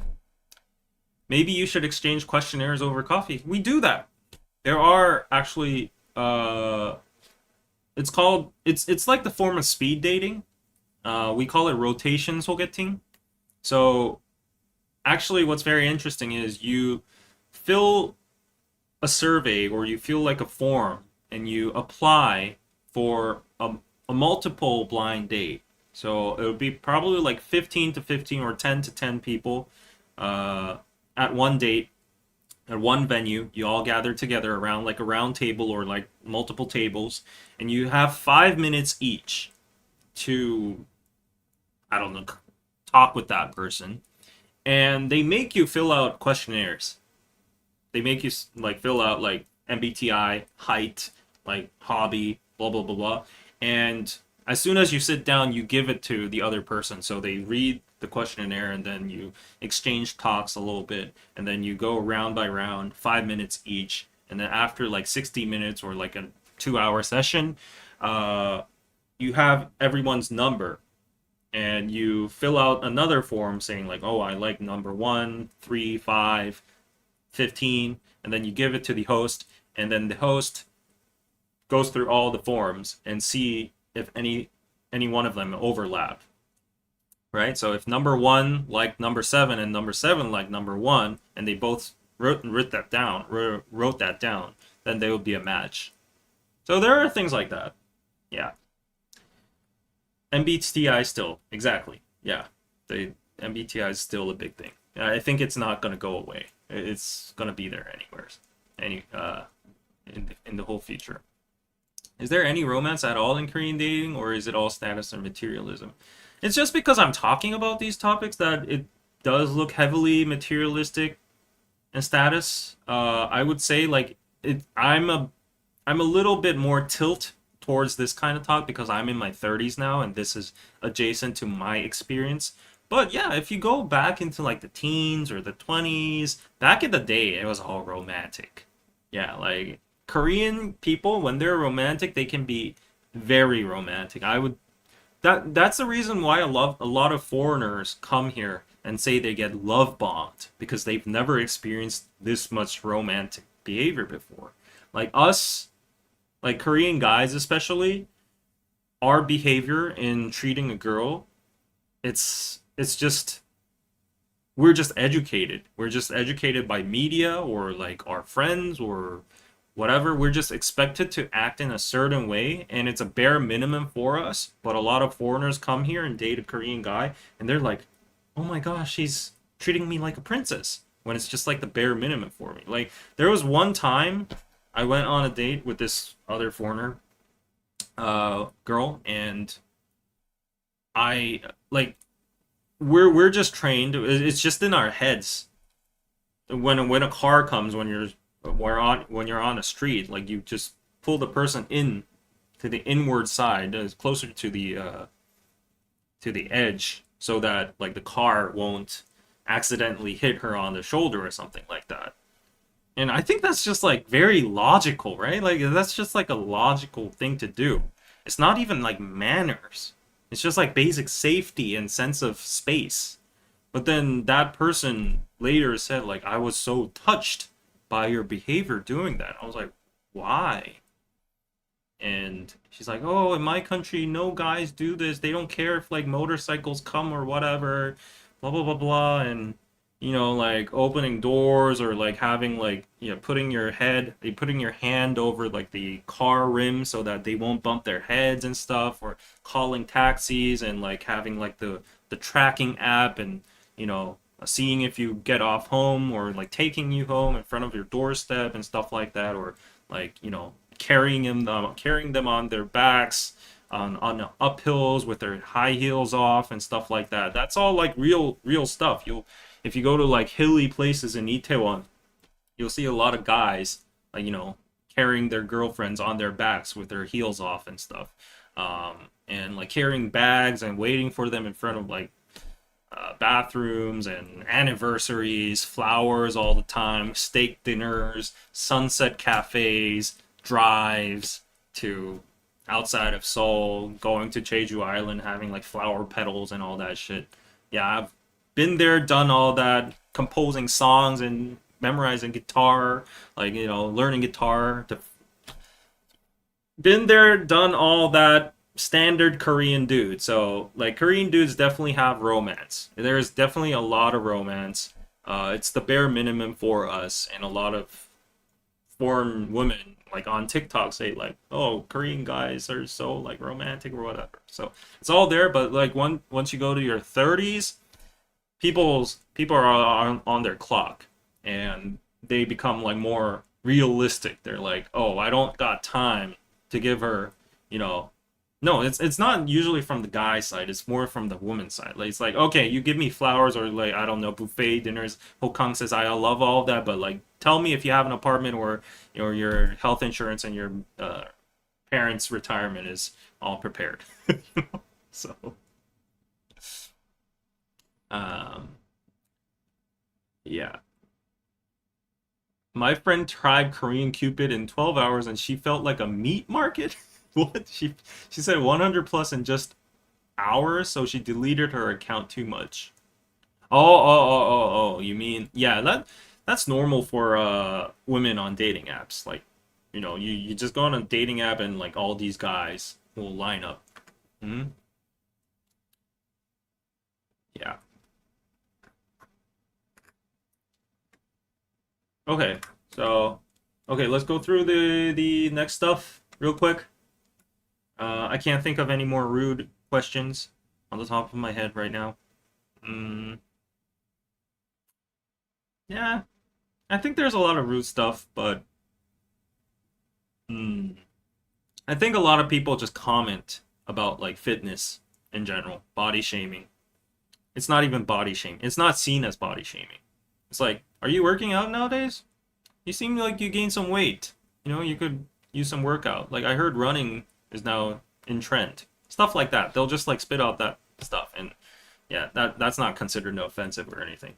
maybe you should exchange questionnaires over coffee. We do that. There are actually it's like the form of speed dating. We call it rotation sogeting. So actually what's very interesting is you fill a survey or you feel like a form and you apply for a multiple blind date. So it would be probably like 15 to 15 or 10 to 10 people at one date. at one venue. You all gather together around like a round table or like multiple tables, and you have 5 minutes each to, I don't know, talk with that person. And they make you fill out questionnaires. They make you like fill out like MBTI, height, like hobby, blah blah blah blah. And as soon as you sit down, you give it to the other person. So they read the questionnaire and then you exchange talks a little bit, and then you go round by round, 5 minutes each. And then after like 60 minutes or like a 2 hour session, uh, you have everyone's number, and you fill out another form saying like, oh, I like number 1, 3, 5, 15, and then you give it to the host, and then the host goes through all the forms and see if any one of them overlap, right? So if number 1 like number 7 and number 7 like number 1, and they both wrote that down, then they would be a match. So there are things like that. Yeah. MBTI still, exactly. Yeah. The MBTI is still a big thing. I think it's not going to go away. It's going to be there anywhere, in the whole future. Is there any romance at all in Korean dating, or is it all status and materialism? It's just because I'm talking about these topics that it does look heavily materialistic and status. I would say like I'm a little bit more tilt towards this kind of talk because I'm in my 30s now and this is adjacent to my experience. But yeah, if you go back into like the teens or the 20s, back in the day, it was all romantic. Yeah, like Korean people, when they're romantic, they can be very romantic. That's the reason why a lot of foreigners come here and say they get love bombed because they've never experienced this much romantic behavior before. Like us, like Korean guys especially, our behavior in treating a girl, it's just we're just educated. We're just educated by media or like our friends or whatever. We're just expected to act in a certain way, and it's a bare minimum for us. But a lot of foreigners come here and date a Korean guy, and they're like, "Oh my gosh, he's treating me like a princess." When it's just like the bare minimum for me. Like there was one time I went on a date with this other foreigner girl, and I like we're just trained. It's just in our heads. When a car comes, when you're on a street, like you just pull the person in to the inward side, closer to the edge, so that like the car won't accidentally hit her on the shoulder or something like that. And I think that's just like very logical, right? Like that's just like a logical thing to do. It's not even like manners. It's just like basic safety and sense of space. But then that person later said like I was so touched by your behavior doing that. I was like, "Why?" And she's like, "Oh, in my country no guys do this. They don't care if like motorcycles come or whatever, blah blah blah blah." And like opening doors or like having like putting your hand over like the car rim so that they won't bump their heads and stuff, or calling taxis and like having like the tracking app, and seeing if you get off home, or like taking you home in front of your doorstep and stuff like that, or like carrying them on their backs on uphills with their high heels off and stuff like that. That's all like real stuff. If you go to like hilly places in Itaewon, you'll see a lot of guys like carrying their girlfriends on their backs with their heels off and stuff, and like carrying bags and waiting for them in front of like bathrooms and anniversaries, flowers all the time, steak dinners, sunset cafes, drives to outside of Seoul, going to Jeju Island, having like flower petals and all that shit. Yeah, I've been there, done all that, composing songs and memorizing guitar, like learning guitar. Been there, done all that. Standard Korean dude. So like Korean dudes definitely have romance. There's definitely a lot of romance. It's the bare minimum for us, and a lot of foreign women like on TikTok say like, "Oh, Korean guys are so like romantic or whatever." So it's all there, but like once you go to your 30s, people are on their clock, and they become like more realistic. They're like, oh, I don't got time to give her, you know. No, it's not usually from the guy side. It's more from the woman side. Like it's like, okay, you give me flowers or like I don't know buffet dinners. Hokang says I love all of that, but like tell me if you have an apartment or your health insurance and your parents' retirement is all prepared. So, um, yeah. My friend tried Korean Cupid in 12 hours and she felt like a meat market. What? She said 100 plus in just hours, so she deleted her account too much. Oh, you mean yeah, that's normal for women on dating apps. Like, you just go on a dating app and like all these guys will line up. Hmm. Yeah. Okay. So, okay, let's go through the next stuff real quick. I can't think of any more rude questions on the top of my head right now. Mm, yeah, I think there's a lot of rude stuff, but mm, I think a lot of people just comment about like fitness in general, body shaming. It's not even body shaming. It's not seen as body shaming. It's like, are you working out nowadays? You seem like you gained some weight. You could use some workout. Like I heard running is now in trend. Stuff like that. They'll just like spit out that stuff and yeah, that's not considered no offensive or anything.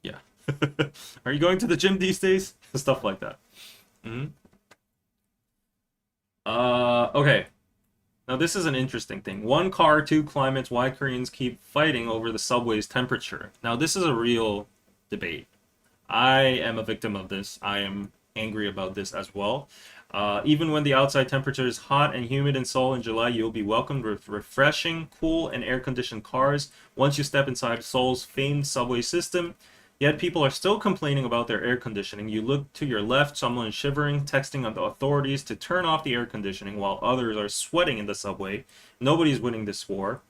Yeah. Are you going to the gym these days? Stuff like that. Hmm. Okay. Now this is an interesting thing. One car, two climates, why Koreans keep fighting over the subway's temperature. Now this is a real debate. I am a victim of this. I am angry about this as well. Even when the outside temperature is hot and humid in Seoul in July, you'll be welcomed with refreshing, cool, and air-conditioned cars once you step inside Seoul's famed subway system. Yet people are still complaining about their air conditioning. You look to your left, someone is shivering, texting on the authorities to turn off the air conditioning while others are sweating in the subway. Nobody's winning this war.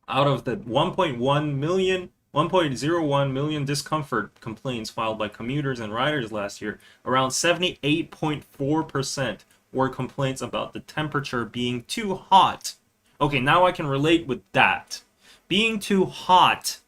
Out of the 1.01 million discomfort complaints filed by commuters and riders last year, around 78.4% were complaints about the temperature being too hot. Okay, now I can relate with that. Being too hot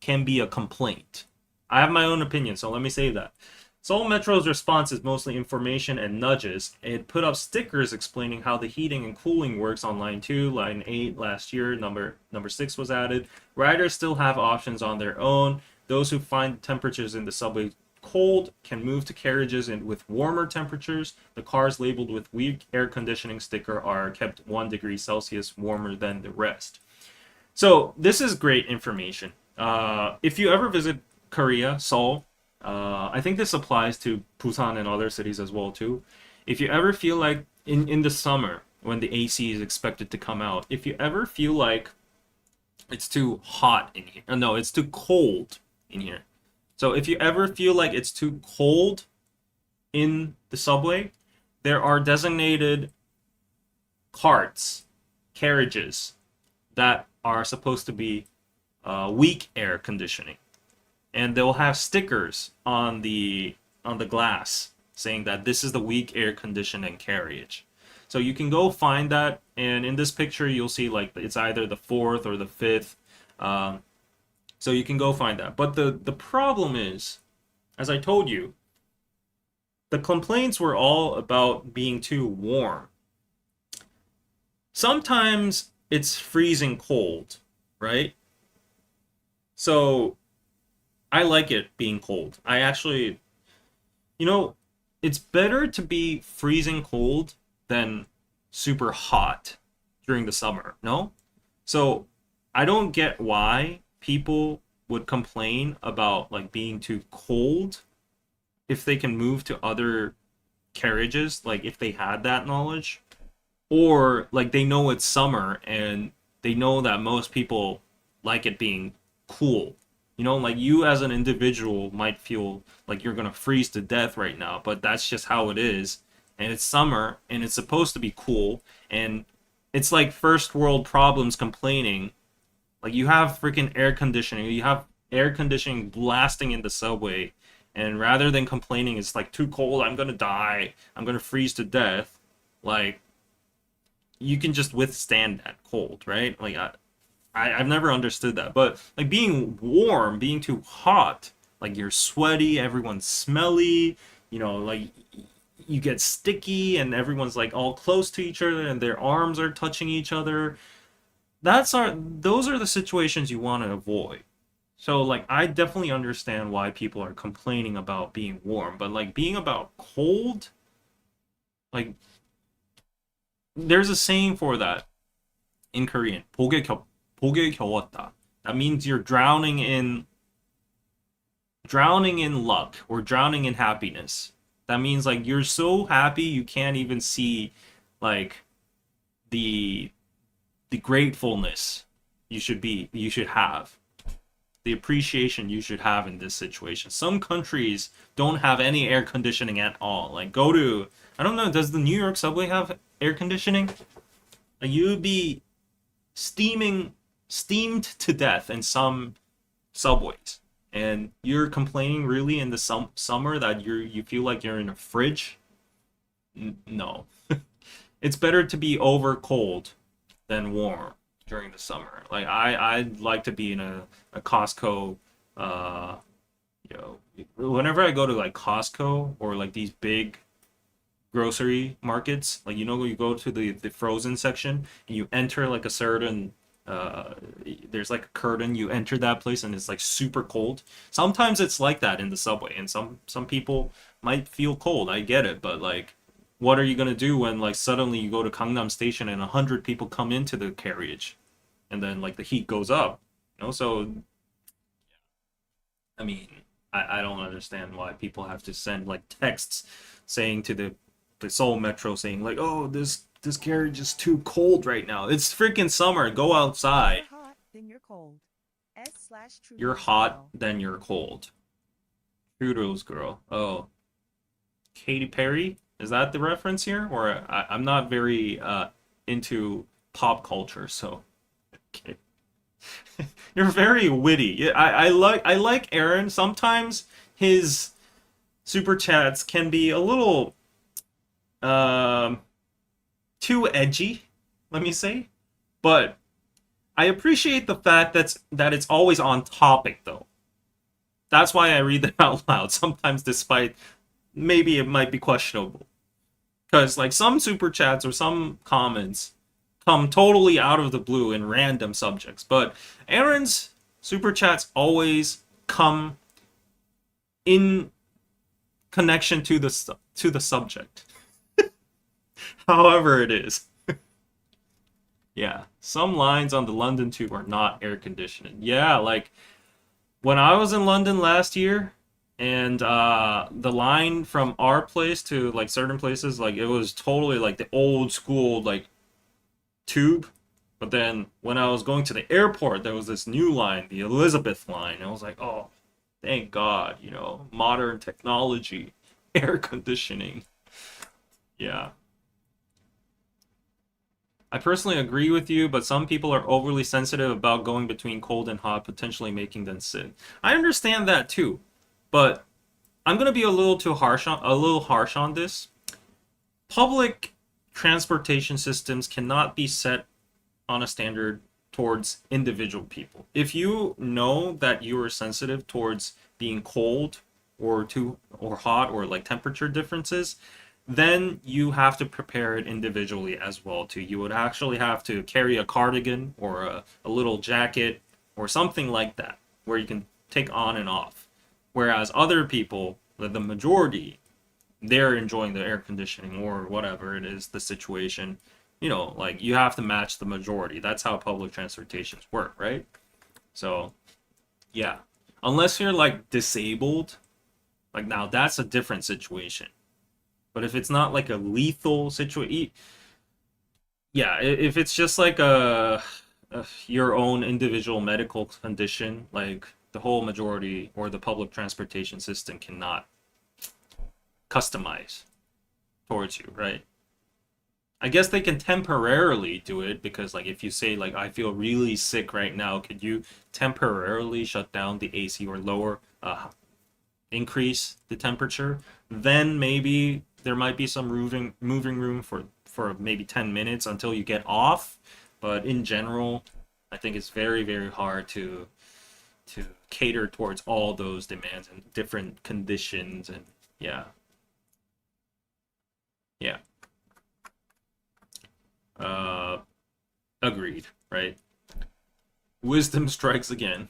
can be a complaint. I have my own opinion, so let me say that. Seoul Metro's response is mostly information and nudges. It put up stickers explaining how the heating and cooling works on line 2, line 8 last year, number 6 was added. Riders still have options on their own. Those who find temperatures in the subway cold can move to carriages with warmer temperatures. The cars labeled with weak air conditioning sticker are kept 1 degree Celsius warmer than the rest. So this is great information. If you ever visit Korea, Seoul, I think this applies to Busan and other cities as well too. If you ever feel like in the summer when the AC is expected to come out, if you ever feel like it's too hot in here, no, it's too cold in here. So if you ever feel like it's too cold in the subway, there are designated carts, carriages that are supposed to be weak air conditioning, and they'll have stickers on the glass saying that this is the weak air conditioning carriage. So you can go find that, and in this picture you'll see like it's either the fourth or the fifth. So you can go find that. But the problem is, as I told you, the complaints were all about being too warm. Sometimes it's freezing cold, right? So I like it being cold. I actually, you know, it's better to be freezing cold than super hot during the summer, no? So I don't get why people would complain about like being too cold if they can move to other carriages, like if they had that knowledge, or like they know it's summer and they know that most people like it being cool. Like you as an individual might feel like you're gonna freeze to death right now, but that's just how it is. And it's summer and it's supposed to be cool, and it's like first world problems complaining. Like you have freaking air conditioning, you have air conditioning blasting in the subway, And rather than complaining, it's like too cold, I'm gonna die, I'm gonna freeze to death. Like you can just withstand that cold, right? Like I've never understood that. But like being warm, being too hot, like you're sweaty, everyone's smelly, like you get sticky and everyone's like all close to each other and their arms are touching each other. Those are the situations you want to avoid. So like I definitely understand why people are complaining about being warm, but like being about cold, like there's a saying for that in Korean. 복에 겨웠다. That means you're drowning in luck or drowning in happiness. That means like you're so happy you can't even see like the the gratefulness you should have. The appreciation you should have in this situation. Some countries don't have any air conditioning at all. Like go to I don't know, does the New York subway have air conditioning? Like you would be steamed to death in some subways. And you're complaining really in the summer that you feel like you're in a fridge? No. It's better to be over cold than warm during the summer. Like I'd like to be in a Costco uh you know whenever I go to like Costco or like these big grocery markets, like you go to the frozen section and you enter like a certain uh there's like a curtain, you enter that place and it's like super cold. Sometimes it's like that in the subway and some people might feel cold. I get it, but like what are you gonna do when like suddenly you go to Gangnam Station and 100 people come into the carriage and then like the heat goes up, so I mean, I don't understand why people have to send like texts saying to the Seoul Metro saying like, "Oh, this carriage is too cold right now. It's freaking summer. Go outside. You're hot, then you're cold. S slash True You're Rose hot, Girl. then you're cold." Kudos, girl. Oh, Katy Perry? Is that the reference here? Or I'm not very into pop culture, so okay. You're very witty. Yeah, I like Aaron. Sometimes his super chats can be a little um too edgy, let me say. But I appreciate the fact that it's always on topic though. That's why I read them out loud sometimes despite maybe it might be questionable. Because like some super chats or some comments come totally out of the blue in random subjects, but Aaron's super chats always come in connection to the subject, however it is. Yeah, some lines on the London tube are not air conditioning. Yeah, like when I was in London last year, and the line from our place to like certain places, like it was totally like the old school like tube. But then when I was going to the airport, there was this new line, the Elizabeth line. And I was like, oh, thank God, modern technology, air conditioning. Yeah. I personally agree with you, but some people are overly sensitive about going between cold and hot, potentially making them sick. I understand that too, but I'm gonna be a little harsh on this. Public transportation systems cannot be set on a standard towards individual people. If you know that you are sensitive towards being cold or hot or like temperature differences, then you have to prepare it individually as well too. You would actually have to carry a cardigan or a little jacket or something like that where you can take on and off. Whereas other people, the majority, they're enjoying the air conditioning or whatever it is, the situation. Like you have to match the majority. That's how public transportations work, right? So, yeah. Unless you're like disabled, like now that's a different situation. But if it's not like a lethal situation, yeah, if it's just like your own individual medical condition, like the whole majority or the public transportation system cannot customize towards you, right? I guess they can temporarily do it because like if you say like I feel really sick right now, could you temporarily shut down the AC or lower increase the temperature, then maybe there might be some moving room for maybe 10 minutes until you get off. But in general, I think it's very hard to cater towards all those demands and different conditions. And yeah, yeah, uh agreed, right? Wisdom strikes again.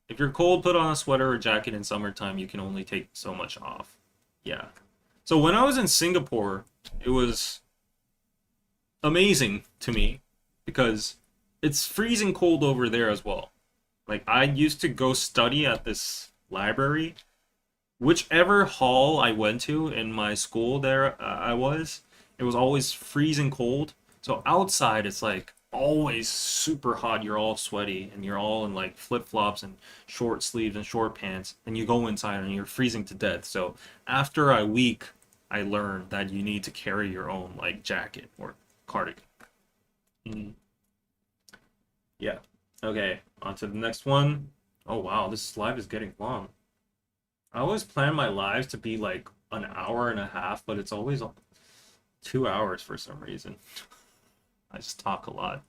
If you're cold, put on a sweater or jacket. In summertime, you can only take so much off. Yeah. So when I was in Singapore, it was amazing to me because it's freezing cold over there as well. Like, I used to go study at this library. Whichever hall I went to in my school there, it was always freezing cold. So outside, it's like always super hot. You're all sweaty and you're all in like flip-flops and short sleeves and short pants. And you go inside and you're freezing to death. So after a week, I learned that you need to carry your own like jacket or cardigan. Mhm. Yeah. Okay, on to the next one. Oh wow, this live is getting long. I always plan my lives to be like an hour and a half, but it's always 2 hours for some reason. I just talk a lot.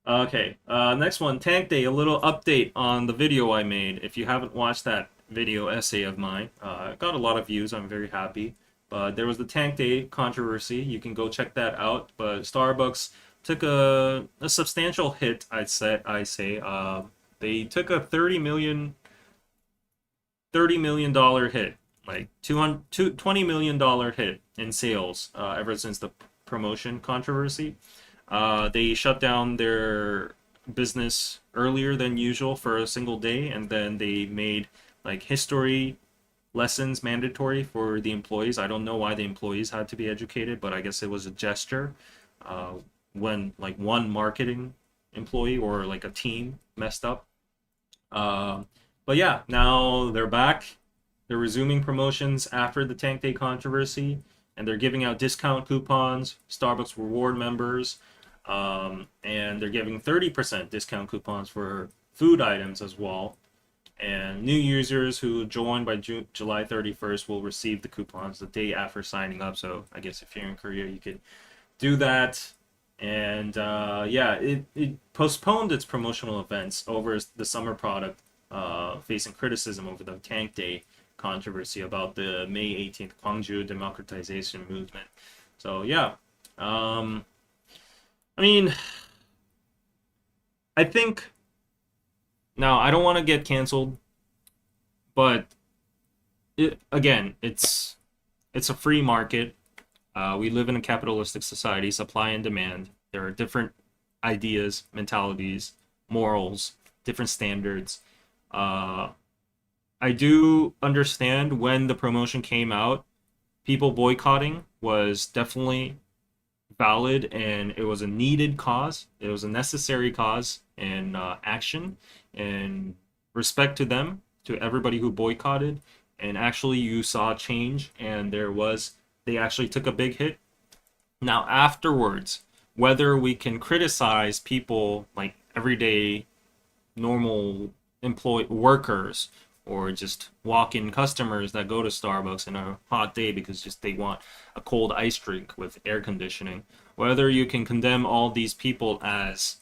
Okay, next one, Tank Day, a little update on the video I made. If you haven't watched that video essay of mine, it got a lot of views. I'm very happy. But there was the Tank Day controversy. You can go check that out. But Starbucks took a substantial hit, I say. They took a $30 million hit, like $20 million hit in sales ever since the promotion controversy. They shut down their business earlier than usual for a single day, and then they made like history lessons mandatory for the employees. I don't know why the employees had to be educated, but I guess it was a gesture. Uh, when like one marketing employee or like a team messed up. Um, but yeah, now they're back. They're resuming promotions after the Tank Day controversy, and they're giving out discount coupons, Starbucks reward members, and they're giving 30% discount coupons for food items as well. And new users who join by July 31st will receive the coupons the day after signing up. So I guess if you're in Korea, you could do that. And yeah, it postponed its promotional events over the summer product, facing criticism over the Tank Day controversy about the May 18th Gwangju democratization movement. So yeah, I mean, I think now I don't want to get canceled, but it's a free market. We live in a capitalistic society, supply and demand. There are different ideas, mentalities, morals, different standards. Uh, I do understand when the promotion came out, people boycotting was definitely valid and it was a needed cause. It was a necessary cause and action and respect to them, to everybody who boycotted. And actually, you saw change, and they actually took a big hit. Now, afterwards, whether we can criticize people like everyday normal employee workers or just walk-in customers that go to Starbucks in a hot day because just they want a cold ice drink with air conditioning, whether you can condemn all these people as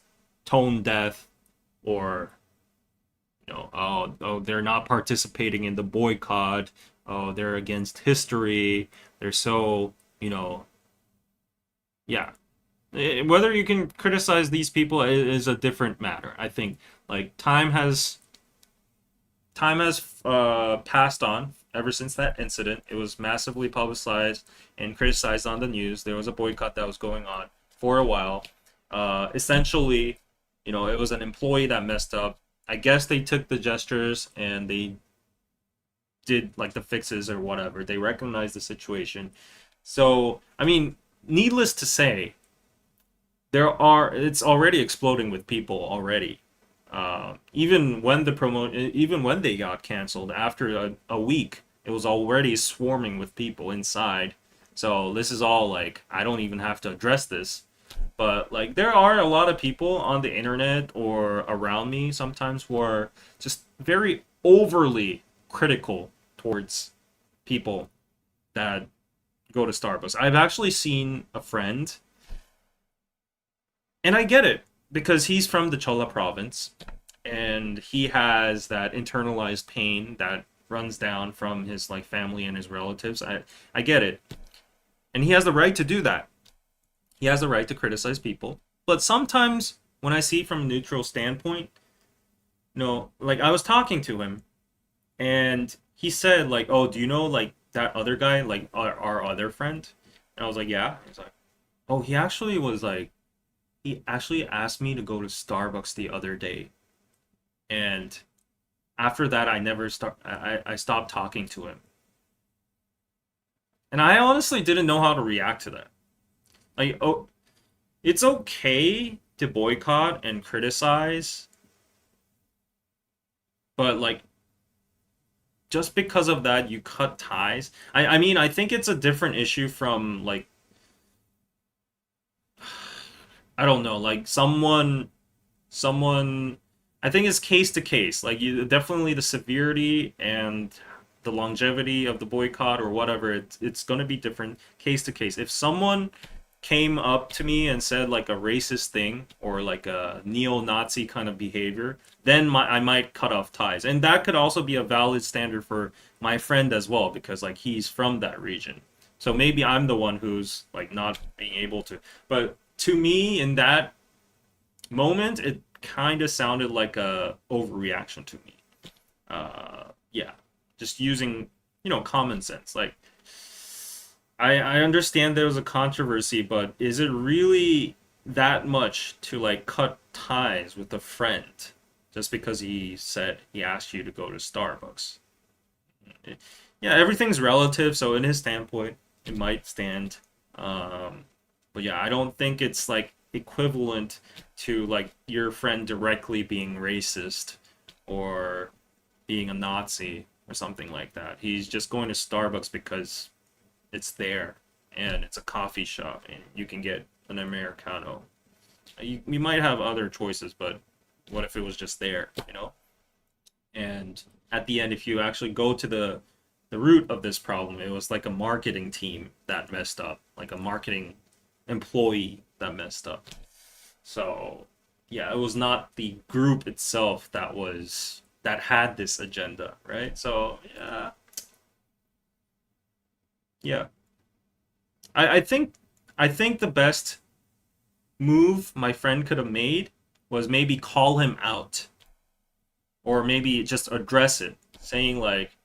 tone deaf or oh they're not participating in the boycott, oh they're against history, they're so yeah. Whether you can criticize these people is a different matter. I think like time has passed on ever since that incident. It was massively publicized and criticized on the news. There was a boycott that was going on for a while. Essentially, it was an employee that messed up. I guess they took the gestures and they did like the fixes or whatever. They recognized the situation. So, I mean, needless to say, it's already exploding with people already. Even when they got canceled after a week, it was already swarming with people inside. So this is all like I don't even have to address this, but like there are a lot of people on the internet or around me sometimes who are just very overly critical towards people that go to Starbucks. I've actually seen a friend, and I get it because he's from the Chola province and he has that internalized pain that runs down from his like family and his relatives. I get it. And he has the right to do that. He has the right to criticize people. But sometimes when I see from a neutral standpoint, like I was talking to him and he said like, "Oh, do you know like that other guy, like our other friend?" And I was like, "Yeah." He's like, "Oh, he actually asked me to go to Starbucks the other day." And after that I stopped talking to him. And I honestly didn't know how to react to that. Like, oh, it's okay to boycott and criticize, but like just because of that you cut ties. I mean, I think it's a different issue from like I don't know, like someone I think it's case to case. Like you definitely the severity and the longevity of the boycott or whatever, it's going to be different case to case. If someone came up to me and said like a racist thing or like a neo-Nazi kind of behavior, then I might cut off ties. And that could also be a valid standard for my friend as well because like he's from that region. So maybe I'm the one who's like not being able to. But to me in that moment it kind of sounded like a overreaction to me. Yeah, just using common sense. Like I understand there was a controversy, but is it really that much to like cut ties with a friend just because he said he asked you to go to Starbucks? Yeah, everything's relative, so in his standpoint, it might stand. But yeah, I don't think it's like equivalent to like your friend directly being racist or being a Nazi or something like that. He's just going to Starbucks because it's there and it's a coffee shop and you can get an Americano. You might have other choices, but what if it was just there, And at the end, if you actually go to the root of this problem, it was like a marketing team that messed up, like a marketing employee that messed up. So yeah, it was not the group itself that had this agenda, right? So yeah, yeah. I think the best move my friend could have made was maybe call him out or maybe just address it, saying like,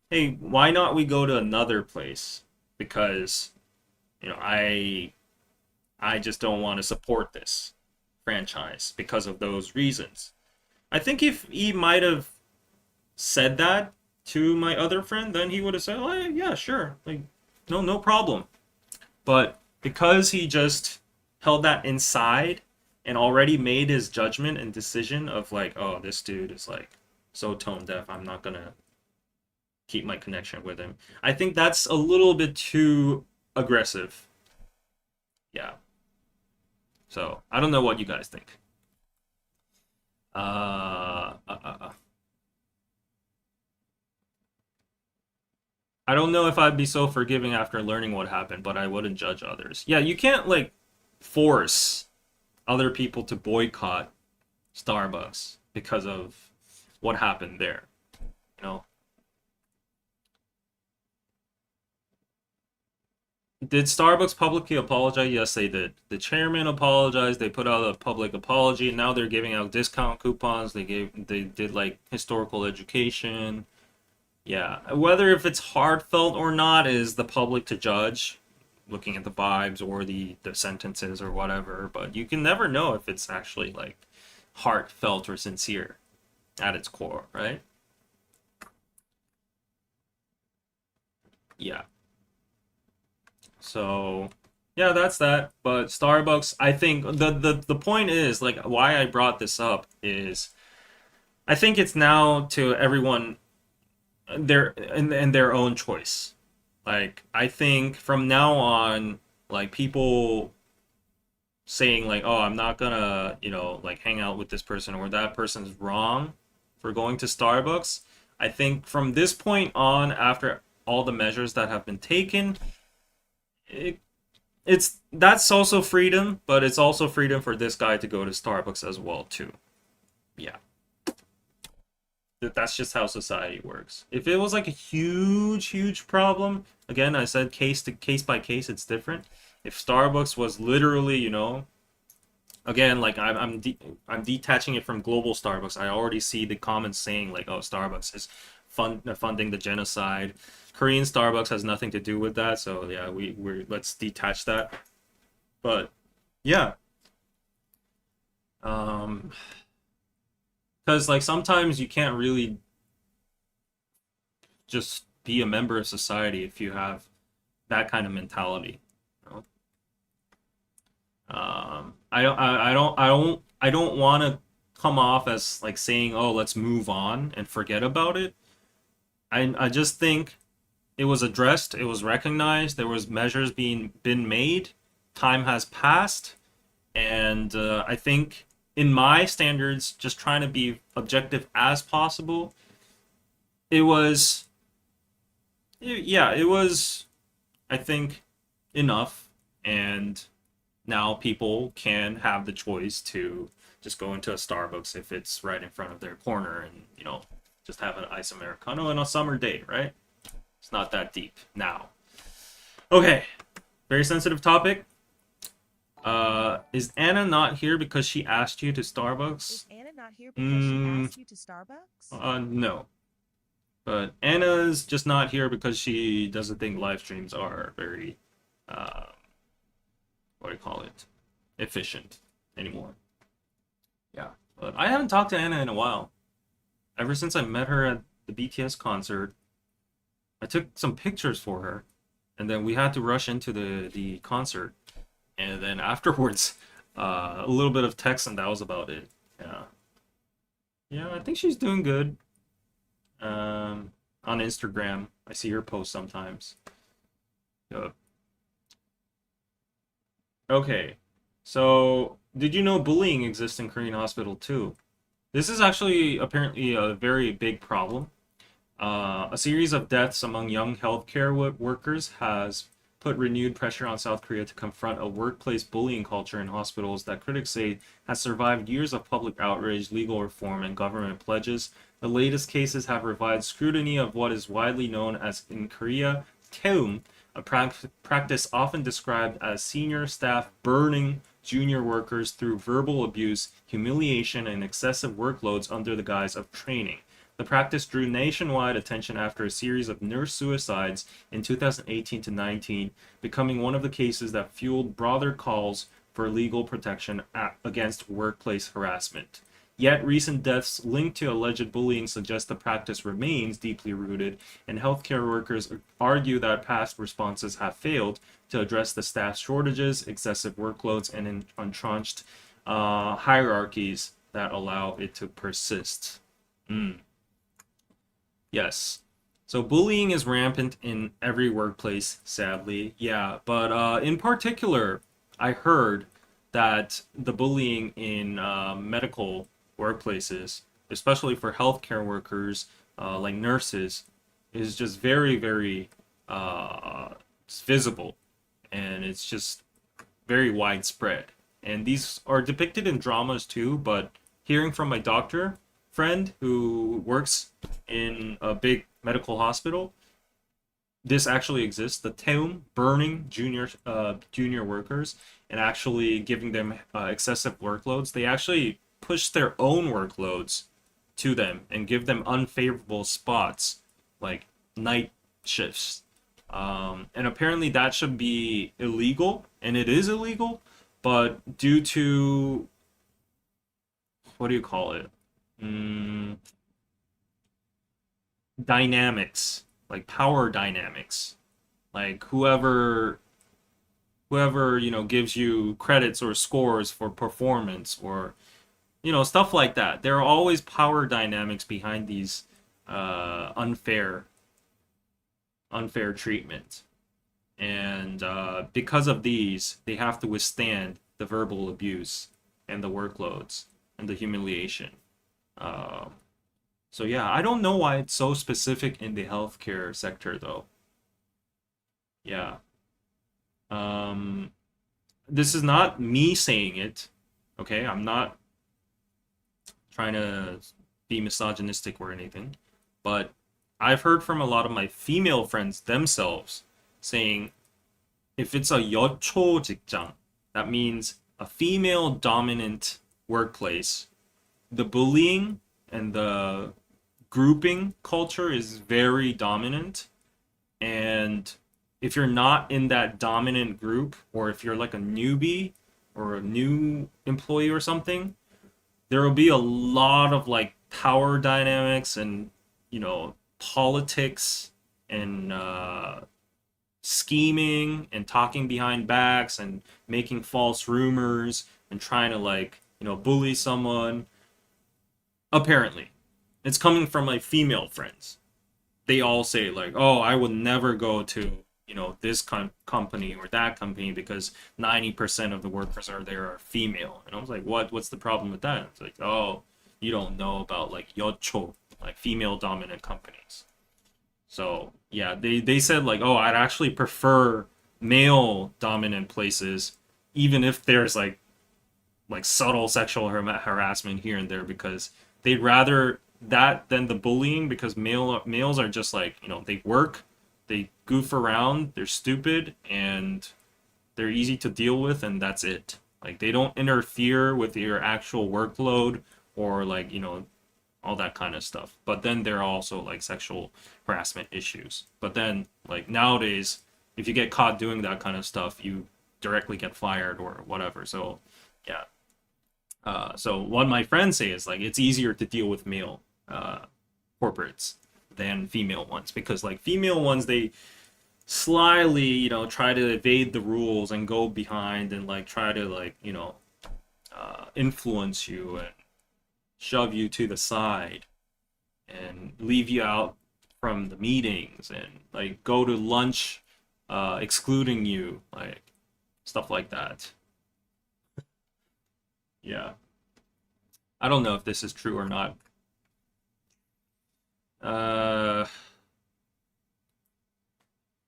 "Hey, why not we go to another place? Because I just don't want to support this franchise because of those reasons." I think if he might have said that to my other friend, then he would have said, "Oh yeah, sure, like no problem." But because he just held that inside and already made his judgment and decision of like, "Oh, this dude is like so tone deaf, I'm not gonna keep my connection with him." I think that's a little bit too aggressive. Yeah. So I don't know what you guys think. I don't know if I'd be so forgiving after learning what happened, but I wouldn't judge others. Yeah, you can't like force other people to boycott Starbucks because of what happened there. You know, did Starbucks publicly apologize? Yes, they did. The chairman apologized. They put out a public apology. Now they're giving out discount coupons. They did like historical education. Yeah, whether if it's heartfelt or not is the public to judge, looking at the vibes or the sentences or whatever. But you can never know if it's actually like heartfelt or sincere at its core, right? Yeah. So yeah, that's that. But Starbucks, I think the point is like why I brought this up is I think it's now to everyone their own choice. Like I think from now on, like people saying like, "Oh, I'm not gonna, like hang out with this person or that person's wrong for going to Starbucks." I think from this point on, after all the measures that have been taken, it, it's that's also freedom, but it's also freedom for this guy to go to Starbucks as well too. Yeah, that's just how society works. If it was like a huge problem, again, I said case by case, it's different. If Starbucks was literally, again, like I'm detaching it from global Starbucks. I already see the comments saying like, "Oh, Starbucks is funding the genocide." Korean Starbucks has nothing to do with that. So yeah, we're let's detach that. But yeah, um, because like sometimes you can't really just be a member of society if you have that kind of mentality. You know? I don't want to come off as like saying, "Oh, let's move on and forget about it." I just think it was addressed, it was recognized, there was measures being been made, time has passed, and I think in my standards, just trying to be objective as possible, it was yeah, it was I think enough, and now people can have the choice to just go into a Starbucks if it's right in front of their corner and, just have an ice Americano on a summer day, right? It's not that deep now. Okay, very sensitive topic. Is Anna not here because she asked you to Starbucks? Is Anna not here because she Mm, asked you to Starbucks? no. But Anna's just not here because she doesn't think live streams are very, uh, what do you call it, efficient anymore. Yeah. But I haven't talked to Anna in a while. Ever since I met her at the BTS concert, I took some pictures for her, and then we had to rush into the concert, and then afterwards, a little bit of text, and that was about it. Yeah, yeah, I think she's doing good. On Instagram, I see her post sometimes. Yup. Okay, so did you know bullying exists in Korean hospital too? This is actually apparently a very big problem. A series of deaths among young healthcare workers has put renewed pressure on South Korea to confront a workplace bullying culture in hospitals that critics say has survived years of public outrage, legal reform, and government pledges. The latest cases have revived scrutiny of what is widely known as in Korea, taeum, a practice often described as senior staff burning junior workers through verbal abuse, humiliation, and excessive workloads under the guise of training. The practice drew nationwide attention after a series of nurse suicides in 2018 to 19, becoming one of the cases that fueled broader calls for legal protection against workplace harassment. Yet recent deaths linked to alleged bullying suggest the practice remains deeply rooted, and healthcare workers argue that past responses have failed to address the staff shortages, excessive workloads, and entrenched hierarchies that allow it to persist. Mm. Yes. So bullying is rampant in every workplace, sadly. Yeah, but in particular, I heard that the bullying in medical workplaces, especially for healthcare workers like nurses, is just very, it's visible, and it's just very widespread. And these are depicted in dramas too, but hearing from my doctor friend who works in a big medical hospital, this actually exists. The town burning junior workers and actually giving them excessive workloads. They actually push their own workloads to them and give them unfavorable spots like night shifts. And apparently that should be illegal, and it is illegal, but due to what do you call it? Mm, dynamics, like power dynamics, like whoever gives you credits or scores for performance or stuff like that. There are always power dynamics behind these unfair treatment, and because of these, they have to withstand the verbal abuse and the workloads and the humiliation. Um, So yeah, I don't know why it's so specific in the healthcare sector though. Yeah. Um, this is not me saying it. Okay, I'm not trying to be misogynistic or anything, but I've heard from a lot of my female friends themselves saying if it's a 여초 직장, that means a female dominant workplace, the bullying and the grouping culture is very dominant. And if you're not in that dominant group, or if you're like a newbie or a new employee or something, there will be a lot of like power dynamics and, politics and scheming and talking behind backs and making false rumors and trying to like, bully someone. Apparently, it's coming from my female friends. They all say like, "Oh, I would never go to this company or that company because 90% of the workers are there are female." And I was like, "What? What's the problem with that?" It's like, "Oh, you don't know about like yocho, like female dominant companies." So yeah, they said like, "Oh, I'd actually prefer male dominant places, even if there's like subtle sexual harassment here and there because they'd rather that than the bullying because males are just like they work, they goof around, they're stupid, and they're easy to deal with, and that's it. Like they don't interfere with your actual workload or like all that kind of stuff. But then there are also like sexual harassment issues. But then like nowadays, if you get caught doing that kind of stuff, you directly get fired or whatever. So yeah, so what my friends say is like it's easier to deal with male uh, corporates than female ones because like female ones they slyly try to evade the rules and go behind and like try to like influence you and shove you to the side and leave you out from the meetings and like go to lunch excluding you like stuff like that. Yeah. I don't know if this is true or not. Uh,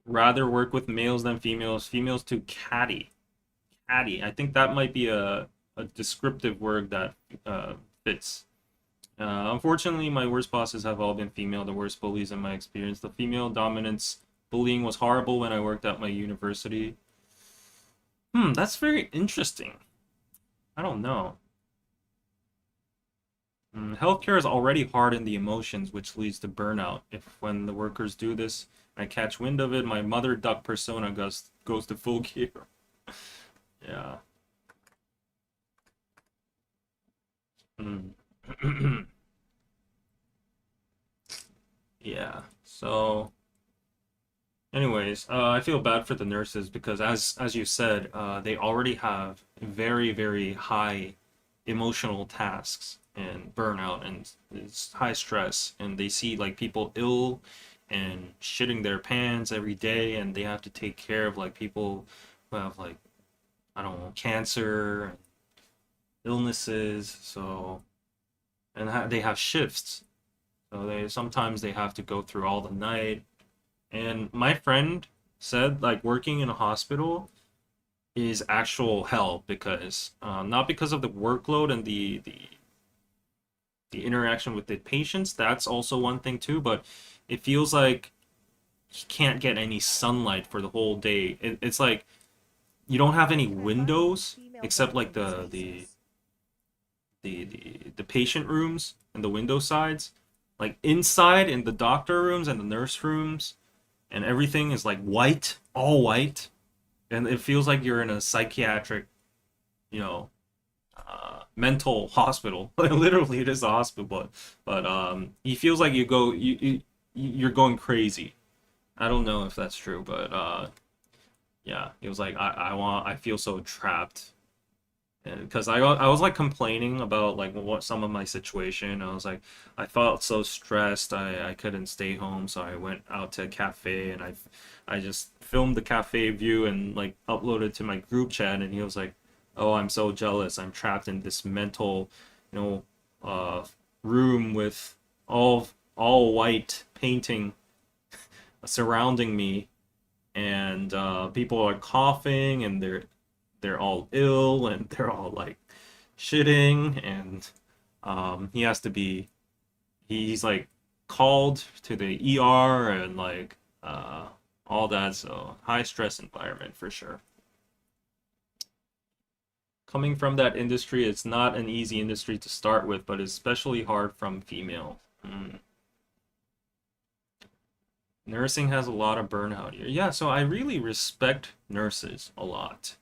rather work with males than females. Females too catty. Catty. I think that might be a descriptive word that fits. Unfortunately, my worst bosses have all been female. The worst bullies in my experience. The female dominance bullying was horrible when I worked at my university. That's very interesting. I don't know. Healthcare is already hard in the emotions, which leads to burnout. If when the workers do this, I catch wind of it, my mother duck persona goes to full gear. Yeah. Mm. Yeah. So, anyways, I feel bad for the nurses because as you said, they already have very, very high emotional tasks and burnout and it's high stress and they see like people ill and shitting their pants every day and they have to take care of like people who have like I don't know cancer and illnesses so and they have shifts so they sometimes they have to go through all the night and my friend said like working in a hospital is actual hell because not because of the workload and the interaction with the patients. That's also one thing too, but it feels like you can't get any sunlight for the whole day. It's like you don't have any Confirming windows female except like dominant spaces. the patient rooms and the window sides. Like inside in the doctor rooms and the nurse rooms and everything is like white, all white, and it feels like you're in a psychiatric, you know, mental hospital. Literally, it is a hospital, but he feels like you're going crazy. I don't know if that's true, but yeah, he was like, I feel so trapped, because I was like complaining about like what some of my situation. I was like, I felt so stressed. I couldn't stay home, so I went out to a cafe and I just filmed the cafe view and like uploaded to my group chat. And he was like, "Oh, I'm so jealous. I'm trapped in this mental, you know, uh, room with." all white painting surrounding me, and people are coughing, and they're all ill, and they're all like shitting, and he has to be he's like called to the ER and like all that. So high stress environment for sure. Coming from that industry, it's not an easy industry to start with, but especially hard from female. Nursing has a lot of burnout here. Yeah, so I really respect nurses a lot.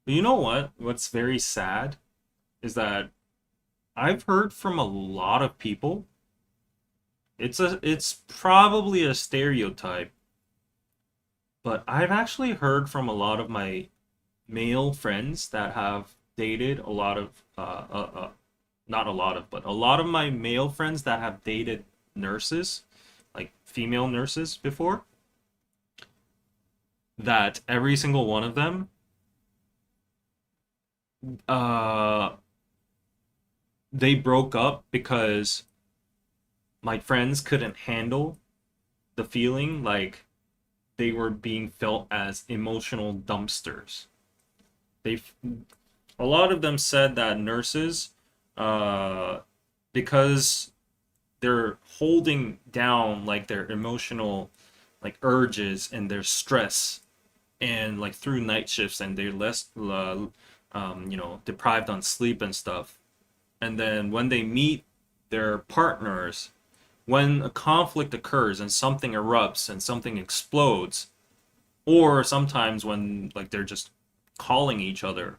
But you know what? What's very sad is that I've heard from a lot of people. It's probably a stereotype, but I've actually heard from a lot of my male friends that have dated a lot of not a lot of, but a lot of my male friends that have dated nurses, like female nurses before, that every single one of them uh they broke up because my friends couldn't handle the feeling like they were being felt as emotional dumpsters. They A lot of them said that nurses, uh, because they're holding down like their emotional like urges and their stress, and like through night shifts, and they're less deprived on sleep and stuff. And then when they meet their partners, when a conflict occurs and something erupts and something explodes, or sometimes when like they're just calling each other,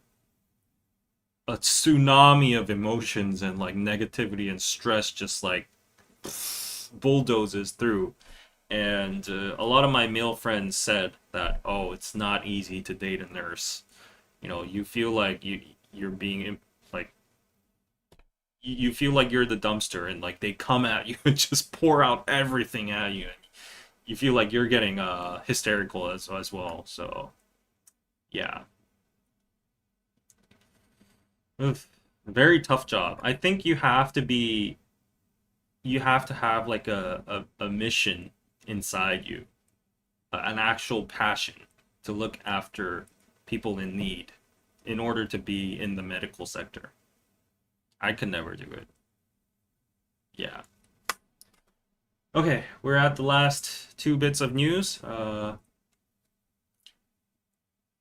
a tsunami of emotions and like negativity and stress just like bulldozes through. And a lot of my male friends said that, oh, it's not easy to date a nurse. You feel like you're being like you feel like you're the dumpster, and like they come at you and just pour out everything at you. You feel like you're getting hysterical as well. So yeah. Oof. Very tough job. I think you have to have like a mission inside you, an actual passion to look after people in need in order to be in the medical sector. I could never do it. Yeah. Okay, we're at the last two bits of news.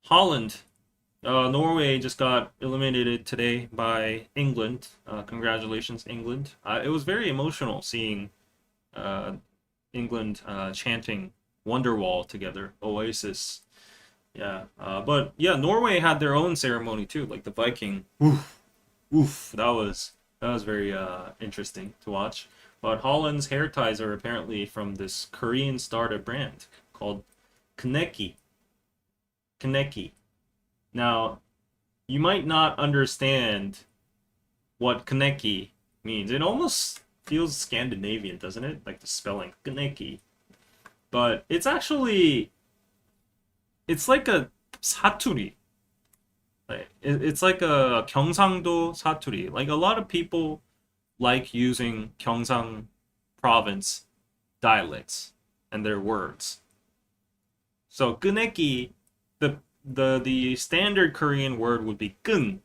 Holland, Norway just got eliminated today by England. Congratulations, England. It was very emotional seeing uh, England chanting Wonderwall together, Oasis. Yeah, but yeah, Norway had their own ceremony too, like the Viking. Oof, oof, that was very interesting to watch. But Holland's hair ties are apparently from this Korean startup brand called Kaneki. Kaneki. Now, you might not understand what Kaneki means. It almost feels Scandinavian, doesn't it? Like the spelling, Kaneki. But it's like a 사투리. It's like a 경상도 사투리. Like a lot of people like using Gyeongsang province dialects and their words. So 끈eki, the standard Korean word would be 끈.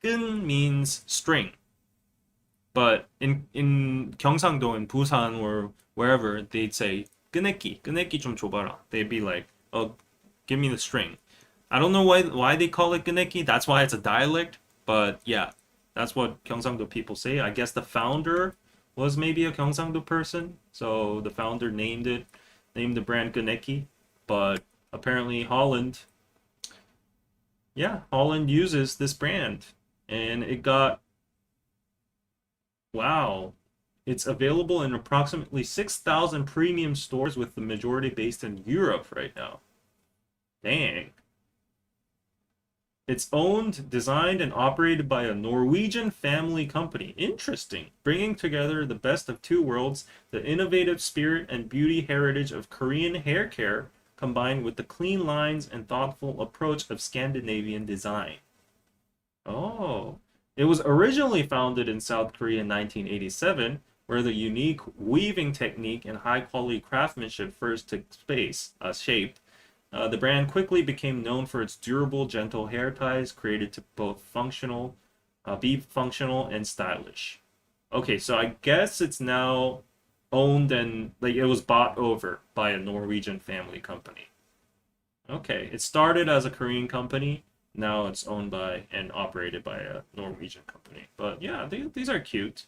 끈 means string. But in Gyeongsangdo, in Busan, or wherever, they'd say 끈eki 좀 줘봐라. They'd be like, oh, give me the string. I don't know why they call it 끈eki. That's why it's a dialect. But yeah, that's what Gyeongsangdo people say. I guess the founder was maybe a Gyeongsangdo person, so the founder named the brand 끈eki. But apparently Holland uses this brand, and it got wow. It's available in approximately 6,000 premium stores, with the majority based in Europe right now. Dang. It's owned, designed, and operated by a Norwegian family company. Interesting. Bringing together the best of two worlds, the innovative spirit and beauty heritage of Korean hair care, combined with the clean lines and thoughtful approach of Scandinavian design. Oh. It was originally founded in South Korea in 1987, where the unique weaving technique and high quality craftsmanship first took shape. The brand quickly became known for its durable, gentle hair ties, created to both be functional and stylish. Okay, so I guess it's now owned and like it was bought over by a Norwegian family company. Okay, it started as a Korean company. Now it's owned by and operated by a Norwegian company. But yeah, these are cute.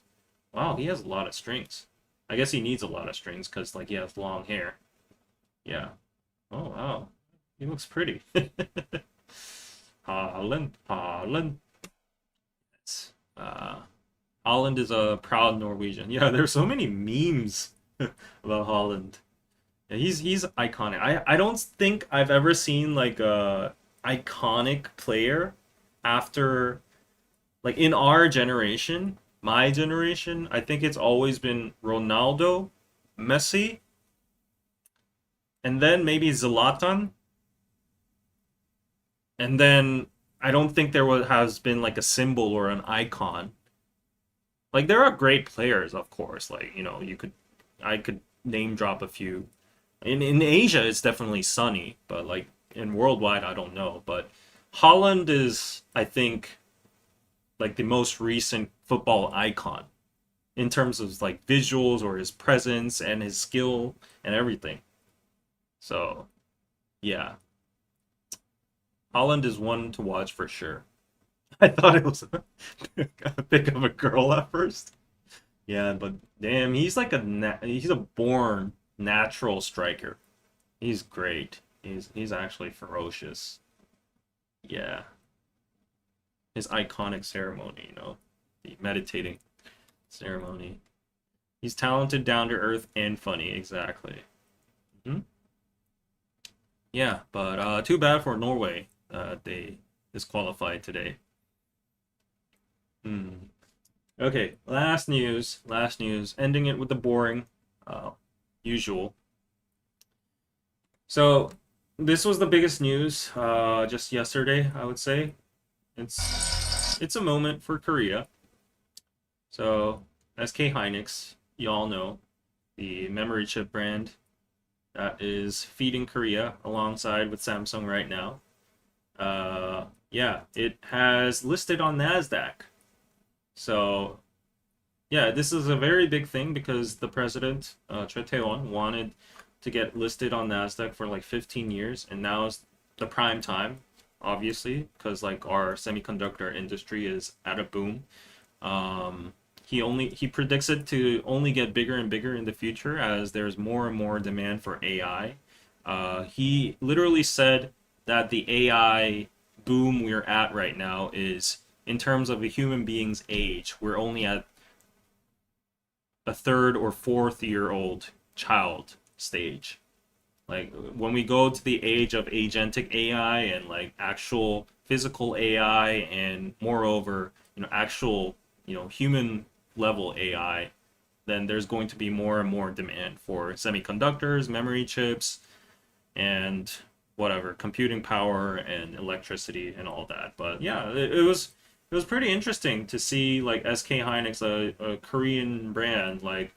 Wow, he has a lot of strings. I guess he needs a lot of strings because like he has long hair. Yeah. Oh wow, he looks pretty. Holland, Holland. It's, Holland is a proud Norwegian. Yeah, there's so many memes about Holland. Yeah, he's iconic. I don't think I've ever seen like a iconic player after like in our generation, my generation. I think it's always been Ronaldo, Messi, and then maybe Zlatan, and then I don't think has been like a symbol or an icon. Like there are great players, of course. Like I could name drop a few. In Asia, it's definitely Sunny, but like in worldwide, I don't know. But Holland is, I think, like the most recent football icon in terms of like visuals or his presence and his skill and everything. So yeah, Holland is one to watch for sure. I thought it was a pick of a girl at first. Yeah, but damn, he's a born natural striker. He's great. He's actually ferocious. Yeah. His iconic ceremony, the meditating ceremony. He's talented, down to earth, and funny. Exactly. Hmm. Yeah, but too bad for Norway. They disqualified today. Hmm. Okay, last news. Last news. Ending it with the boring, uh, usual. So this was the biggest news just yesterday, I would say. It's a moment for Korea. So SK Hynix, you all know, the memory chip brand that is feeding Korea alongside with Samsung right now. Yeah, it has listed on Nasdaq. So yeah, this is a very big thing because the president, Choi Tae-won, wanted to get listed on Nasdaq for like 15 years, and now is the prime time, obviously, because like our semiconductor industry is at a boom. He predicts it to only get bigger and bigger in the future as there's more and more demand for AI. He literally said that the AI boom we're at right now is in terms of a human being's age. We're only at a third or fourth year old child stage. Like when we go to the age of agentic AI and like actual physical AI and moreover, actual, human level AI, then there's going to be more and more demand for semiconductors, memory chips, and whatever, computing power and electricity and all that. But yeah, it was pretty interesting to see like SK Hynix, a Korean brand, like,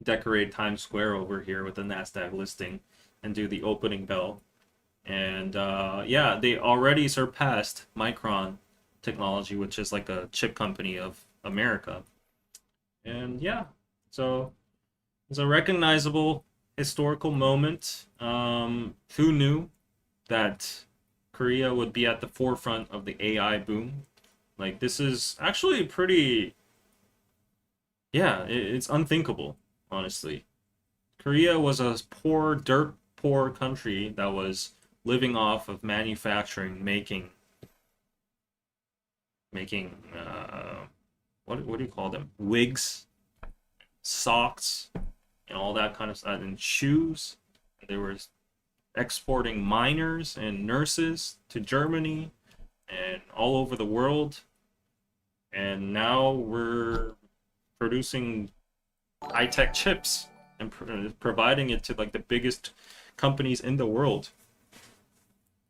decorate Times Square over here with the Nasdaq listing and do the opening bell. And yeah, they already surpassed Micron Technology, which is like a chip company of America. And yeah, so it's a recognizable historical moment. Who knew that Korea would be at the forefront of the AI boom? Like, this is actually pretty, yeah, it's unthinkable, honestly. Korea was a poor, dirt poor country that was living off of manufacturing, making what do you call them? Wigs, socks, and all that kind of stuff, and shoes. They were exporting miners and nurses to Germany and all over the world. And now we're producing high-tech chips and providing it to like the biggest companies in the world.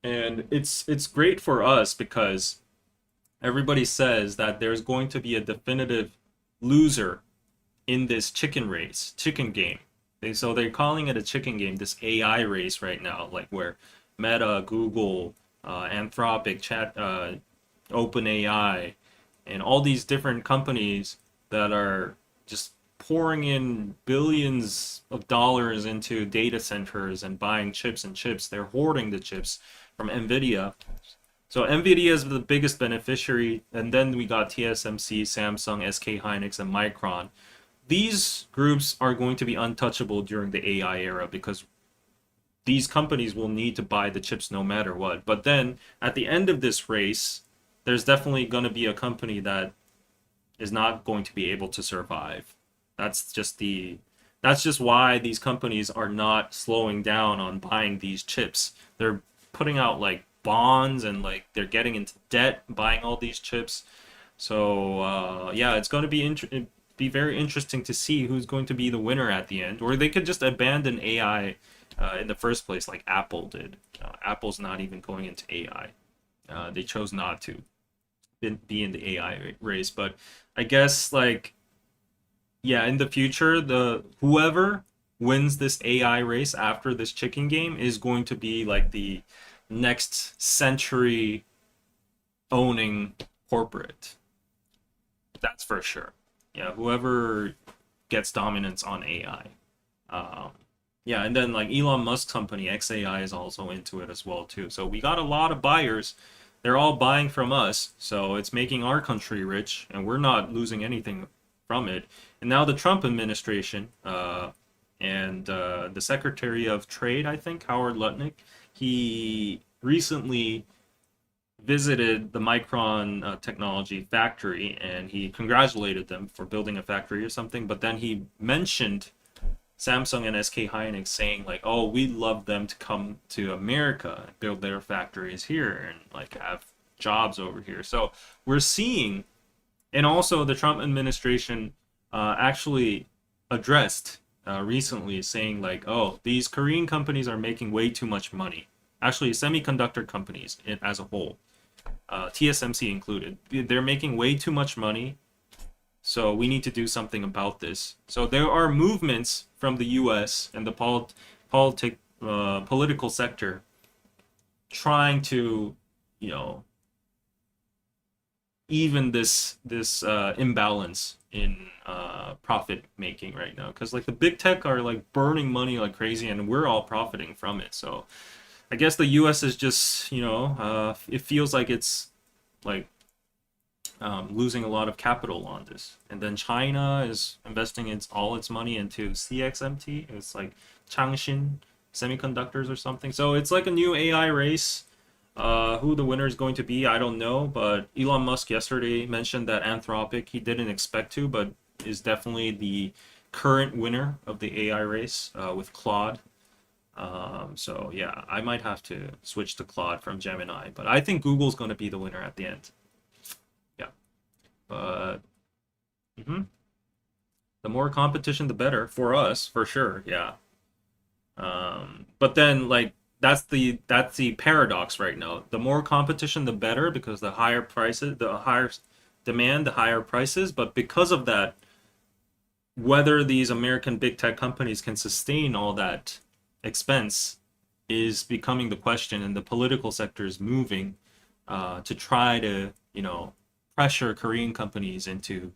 And it's great for us because everybody says that there's going to be a definitive loser in this chicken game. So they're calling it a chicken game, this AI race right now, like where Meta, Google, Anthropic, OpenAI, and all these different companies that are just pouring in billions of dollars into data centers and buying chips and chips. They're hoarding the chips from Nvidia. So Nvidia is the biggest beneficiary, and then we got TSMC, Samsung, SK Hynix, and Micron. These groups are going to be untouchable during the AI era because these companies will need to buy the chips no matter what. But then at the end of this race, there's definitely going to be a company that is not going to be able to survive. That's just why these companies are not slowing down on buying these chips. They're putting out like bonds and like they're getting into debt buying all these chips. So yeah, it's going to be very interesting to see who's going to be the winner at the end. Or they could just abandon AI in the first place, like Apple did. Apple's not even going into AI. They chose not to be in the AI race. But I guess like yeah, in the future, the whoever wins this AI race after this chicken game is going to be like the next century owning corporate. That's for sure. Yeah, whoever gets dominance on AI. Yeah, and then like Elon Musk's company XAI is also into it as well too. So we got a lot of buyers. They're all buying from us, so it's making our country rich, and we're not losing anything from it. And now the Trump administration and the Secretary of Trade, I think, Howard Lutnick, he recently visited the Micron technology factory and he congratulated them for building a factory or something. But then he mentioned Samsung and SK Hynix saying like, "Oh, we'd love them to come to America and build their factories here and like have jobs over here." So we're seeing, and also the Trump administration actually addressed recently saying like, "Oh, these Korean companies are making way too much money." Actually, semiconductor companies as a whole, TSMC included, they're making way too much money. So we need to do something about this. So there are movements from the U.S. and the political sector trying to, you know, even this imbalance in profit making right now. Because like the big tech are like burning money like crazy, and we're all profiting from it. So I guess the U.S. is just, it feels like it's like losing a lot of capital on this. And then China is investing all its money into CXMT. It's like Changshin Semiconductors or something. So it's like a new AI race. Who the winner is going to be, I don't know. But Elon Musk yesterday mentioned that Anthropic, he didn't expect to, but is definitely the current winner of the AI race with Claude. So yeah, I might have to switch to Claude from Gemini, but I think Google's going to be the winner at the end. Yeah, but mhm. The more competition, the better for us, for sure. Yeah. But then like that's the paradox right now. The more competition, the better because the higher prices, the higher demand, the higher prices. But because of that, whether these American big tech companies can sustain all that expense is becoming the question, and the political sector is moving to try to, pressure Korean companies into,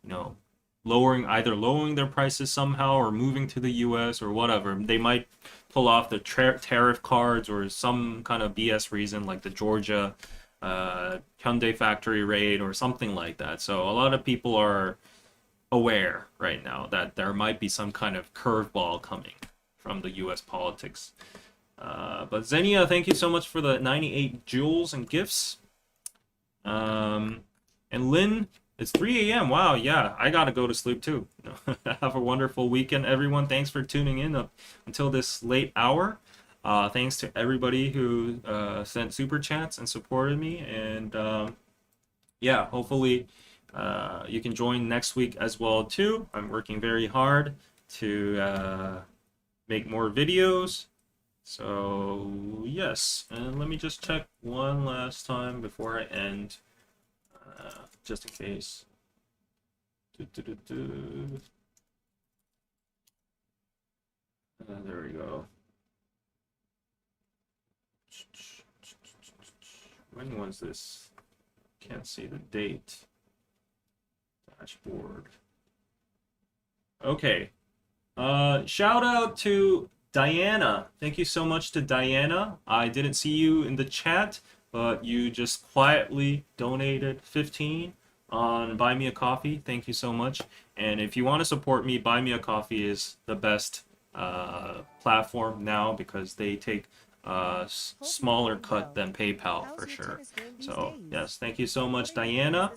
you know, lowering their prices somehow or moving to the U.S. or whatever. They might pull off the tariff cards or some kind of BS reason like the Georgia Hyundai factory raid or something like that. So a lot of people are aware right now that there might be some kind of curveball coming from the U.S. politics. But Xenia, thank you so much for the 98 jewels and gifts. And Lynn, it's 3 a.m. Wow, yeah, I gotta go to sleep too. Have a wonderful weekend, everyone. Thanks for tuning in up until this late hour. Thanks to everybody who sent super chats and supported me. And yeah, hopefully you can join next week as well too. I'm working very hard to make more videos. So yes, and let me just check one last time before I end, just in case. When was this? Can't see the date. Dashboard. Okay. Shout out to Diana. Thank you so much to Diana. I didn't see you in the chat, but you just quietly donated 15 on Buy Me a Coffee. Thank you so much. And if you want to support me, Buy Me a Coffee is the best platform now because they take smaller cut than PayPal for sure. So yes, thank you so much, Diana.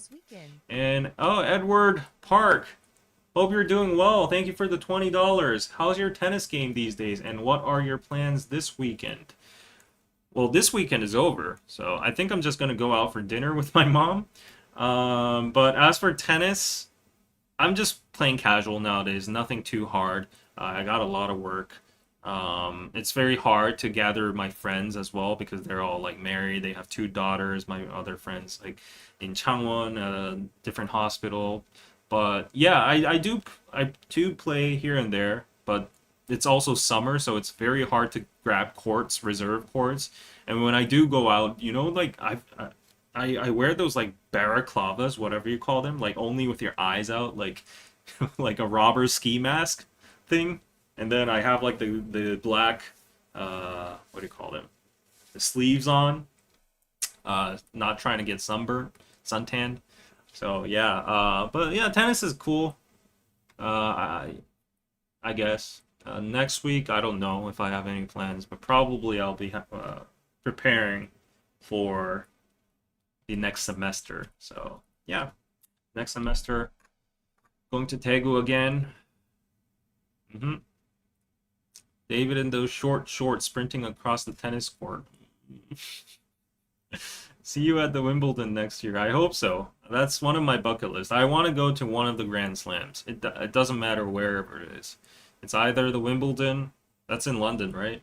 And oh, Edward Park. Hope you're doing well. Thank you for the $20. How's your tennis game these days, and what are your plans this weekend? Well, this weekend is over, so I think I'm just gonna go out for dinner with my mom. But as for tennis, I'm just playing casual nowadays. Nothing too hard. I got a lot of work. It's very hard to gather my friends as well because they're all like married. They have two daughters. My other friends like in Changwon, a different hospital. But yeah, I do play here and there, but it's also summer, so it's very hard to grab courts, reserve courts. And when I do go out, like I wear those like balaclavas, whatever you call them, like only with your eyes out, like like a robber ski mask thing. And then I have like the black what do you call them? The sleeves on. Not trying to get suntanned. So yeah, but yeah, tennis is cool. I guess next week I don't know if I have any plans, but probably I'll be preparing for the next semester. So yeah, next semester going to Daegu again. David in those short shorts sprinting across the tennis court. See you at the Wimbledon next year. I hope so. That's one of my bucket lists. I want to go to one of the Grand Slams. It doesn't matter wherever it is. It's either the Wimbledon, that's in London, right?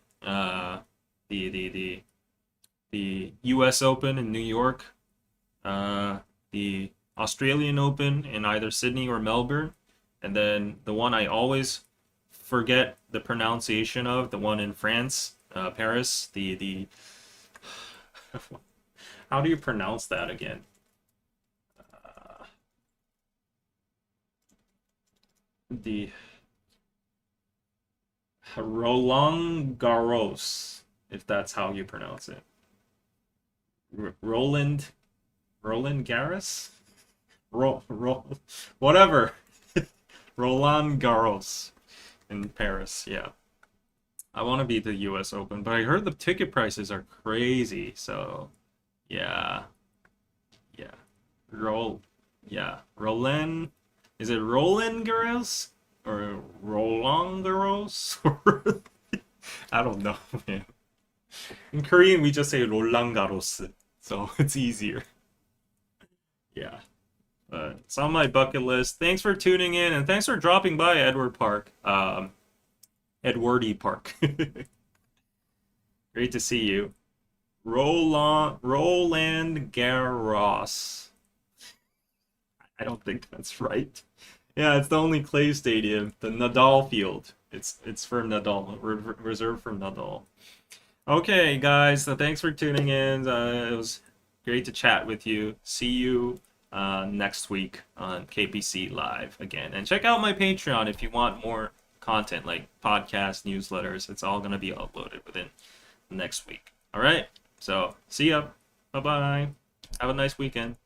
The U.S. Open in New York, the Australian Open in either Sydney or Melbourne, and then the one I always forget the pronunciation of, the one in France, Paris. The how do you pronounce that again? The Roland Garros, if that's how you pronounce it. Roland Garros? Whatever. Roland Garros in Paris, yeah. I want to be the US Open, but I heard the ticket prices are crazy, so yeah. Yeah. Roland, is it Roland Garros or Roland Garros? I don't know, man. In Korean we just say Roland Garros, so it's easier. Yeah. It's on my bucket list. Thanks for tuning in, and thanks for dropping by, Edward Park. Edwardy Park. Great to see you. Roland Garros. I don't think that's right. Yeah, it's the only clay stadium, the Nadal field. It's for Nadal, reserved for Nadal. Okay, guys, so thanks for tuning in. It was great to chat with you. See you next week on KPC Live again. And check out my Patreon if you want more content like podcasts, newsletters. It's all going to be uploaded within next week. All right? So, see ya. Bye-bye. Have a nice weekend.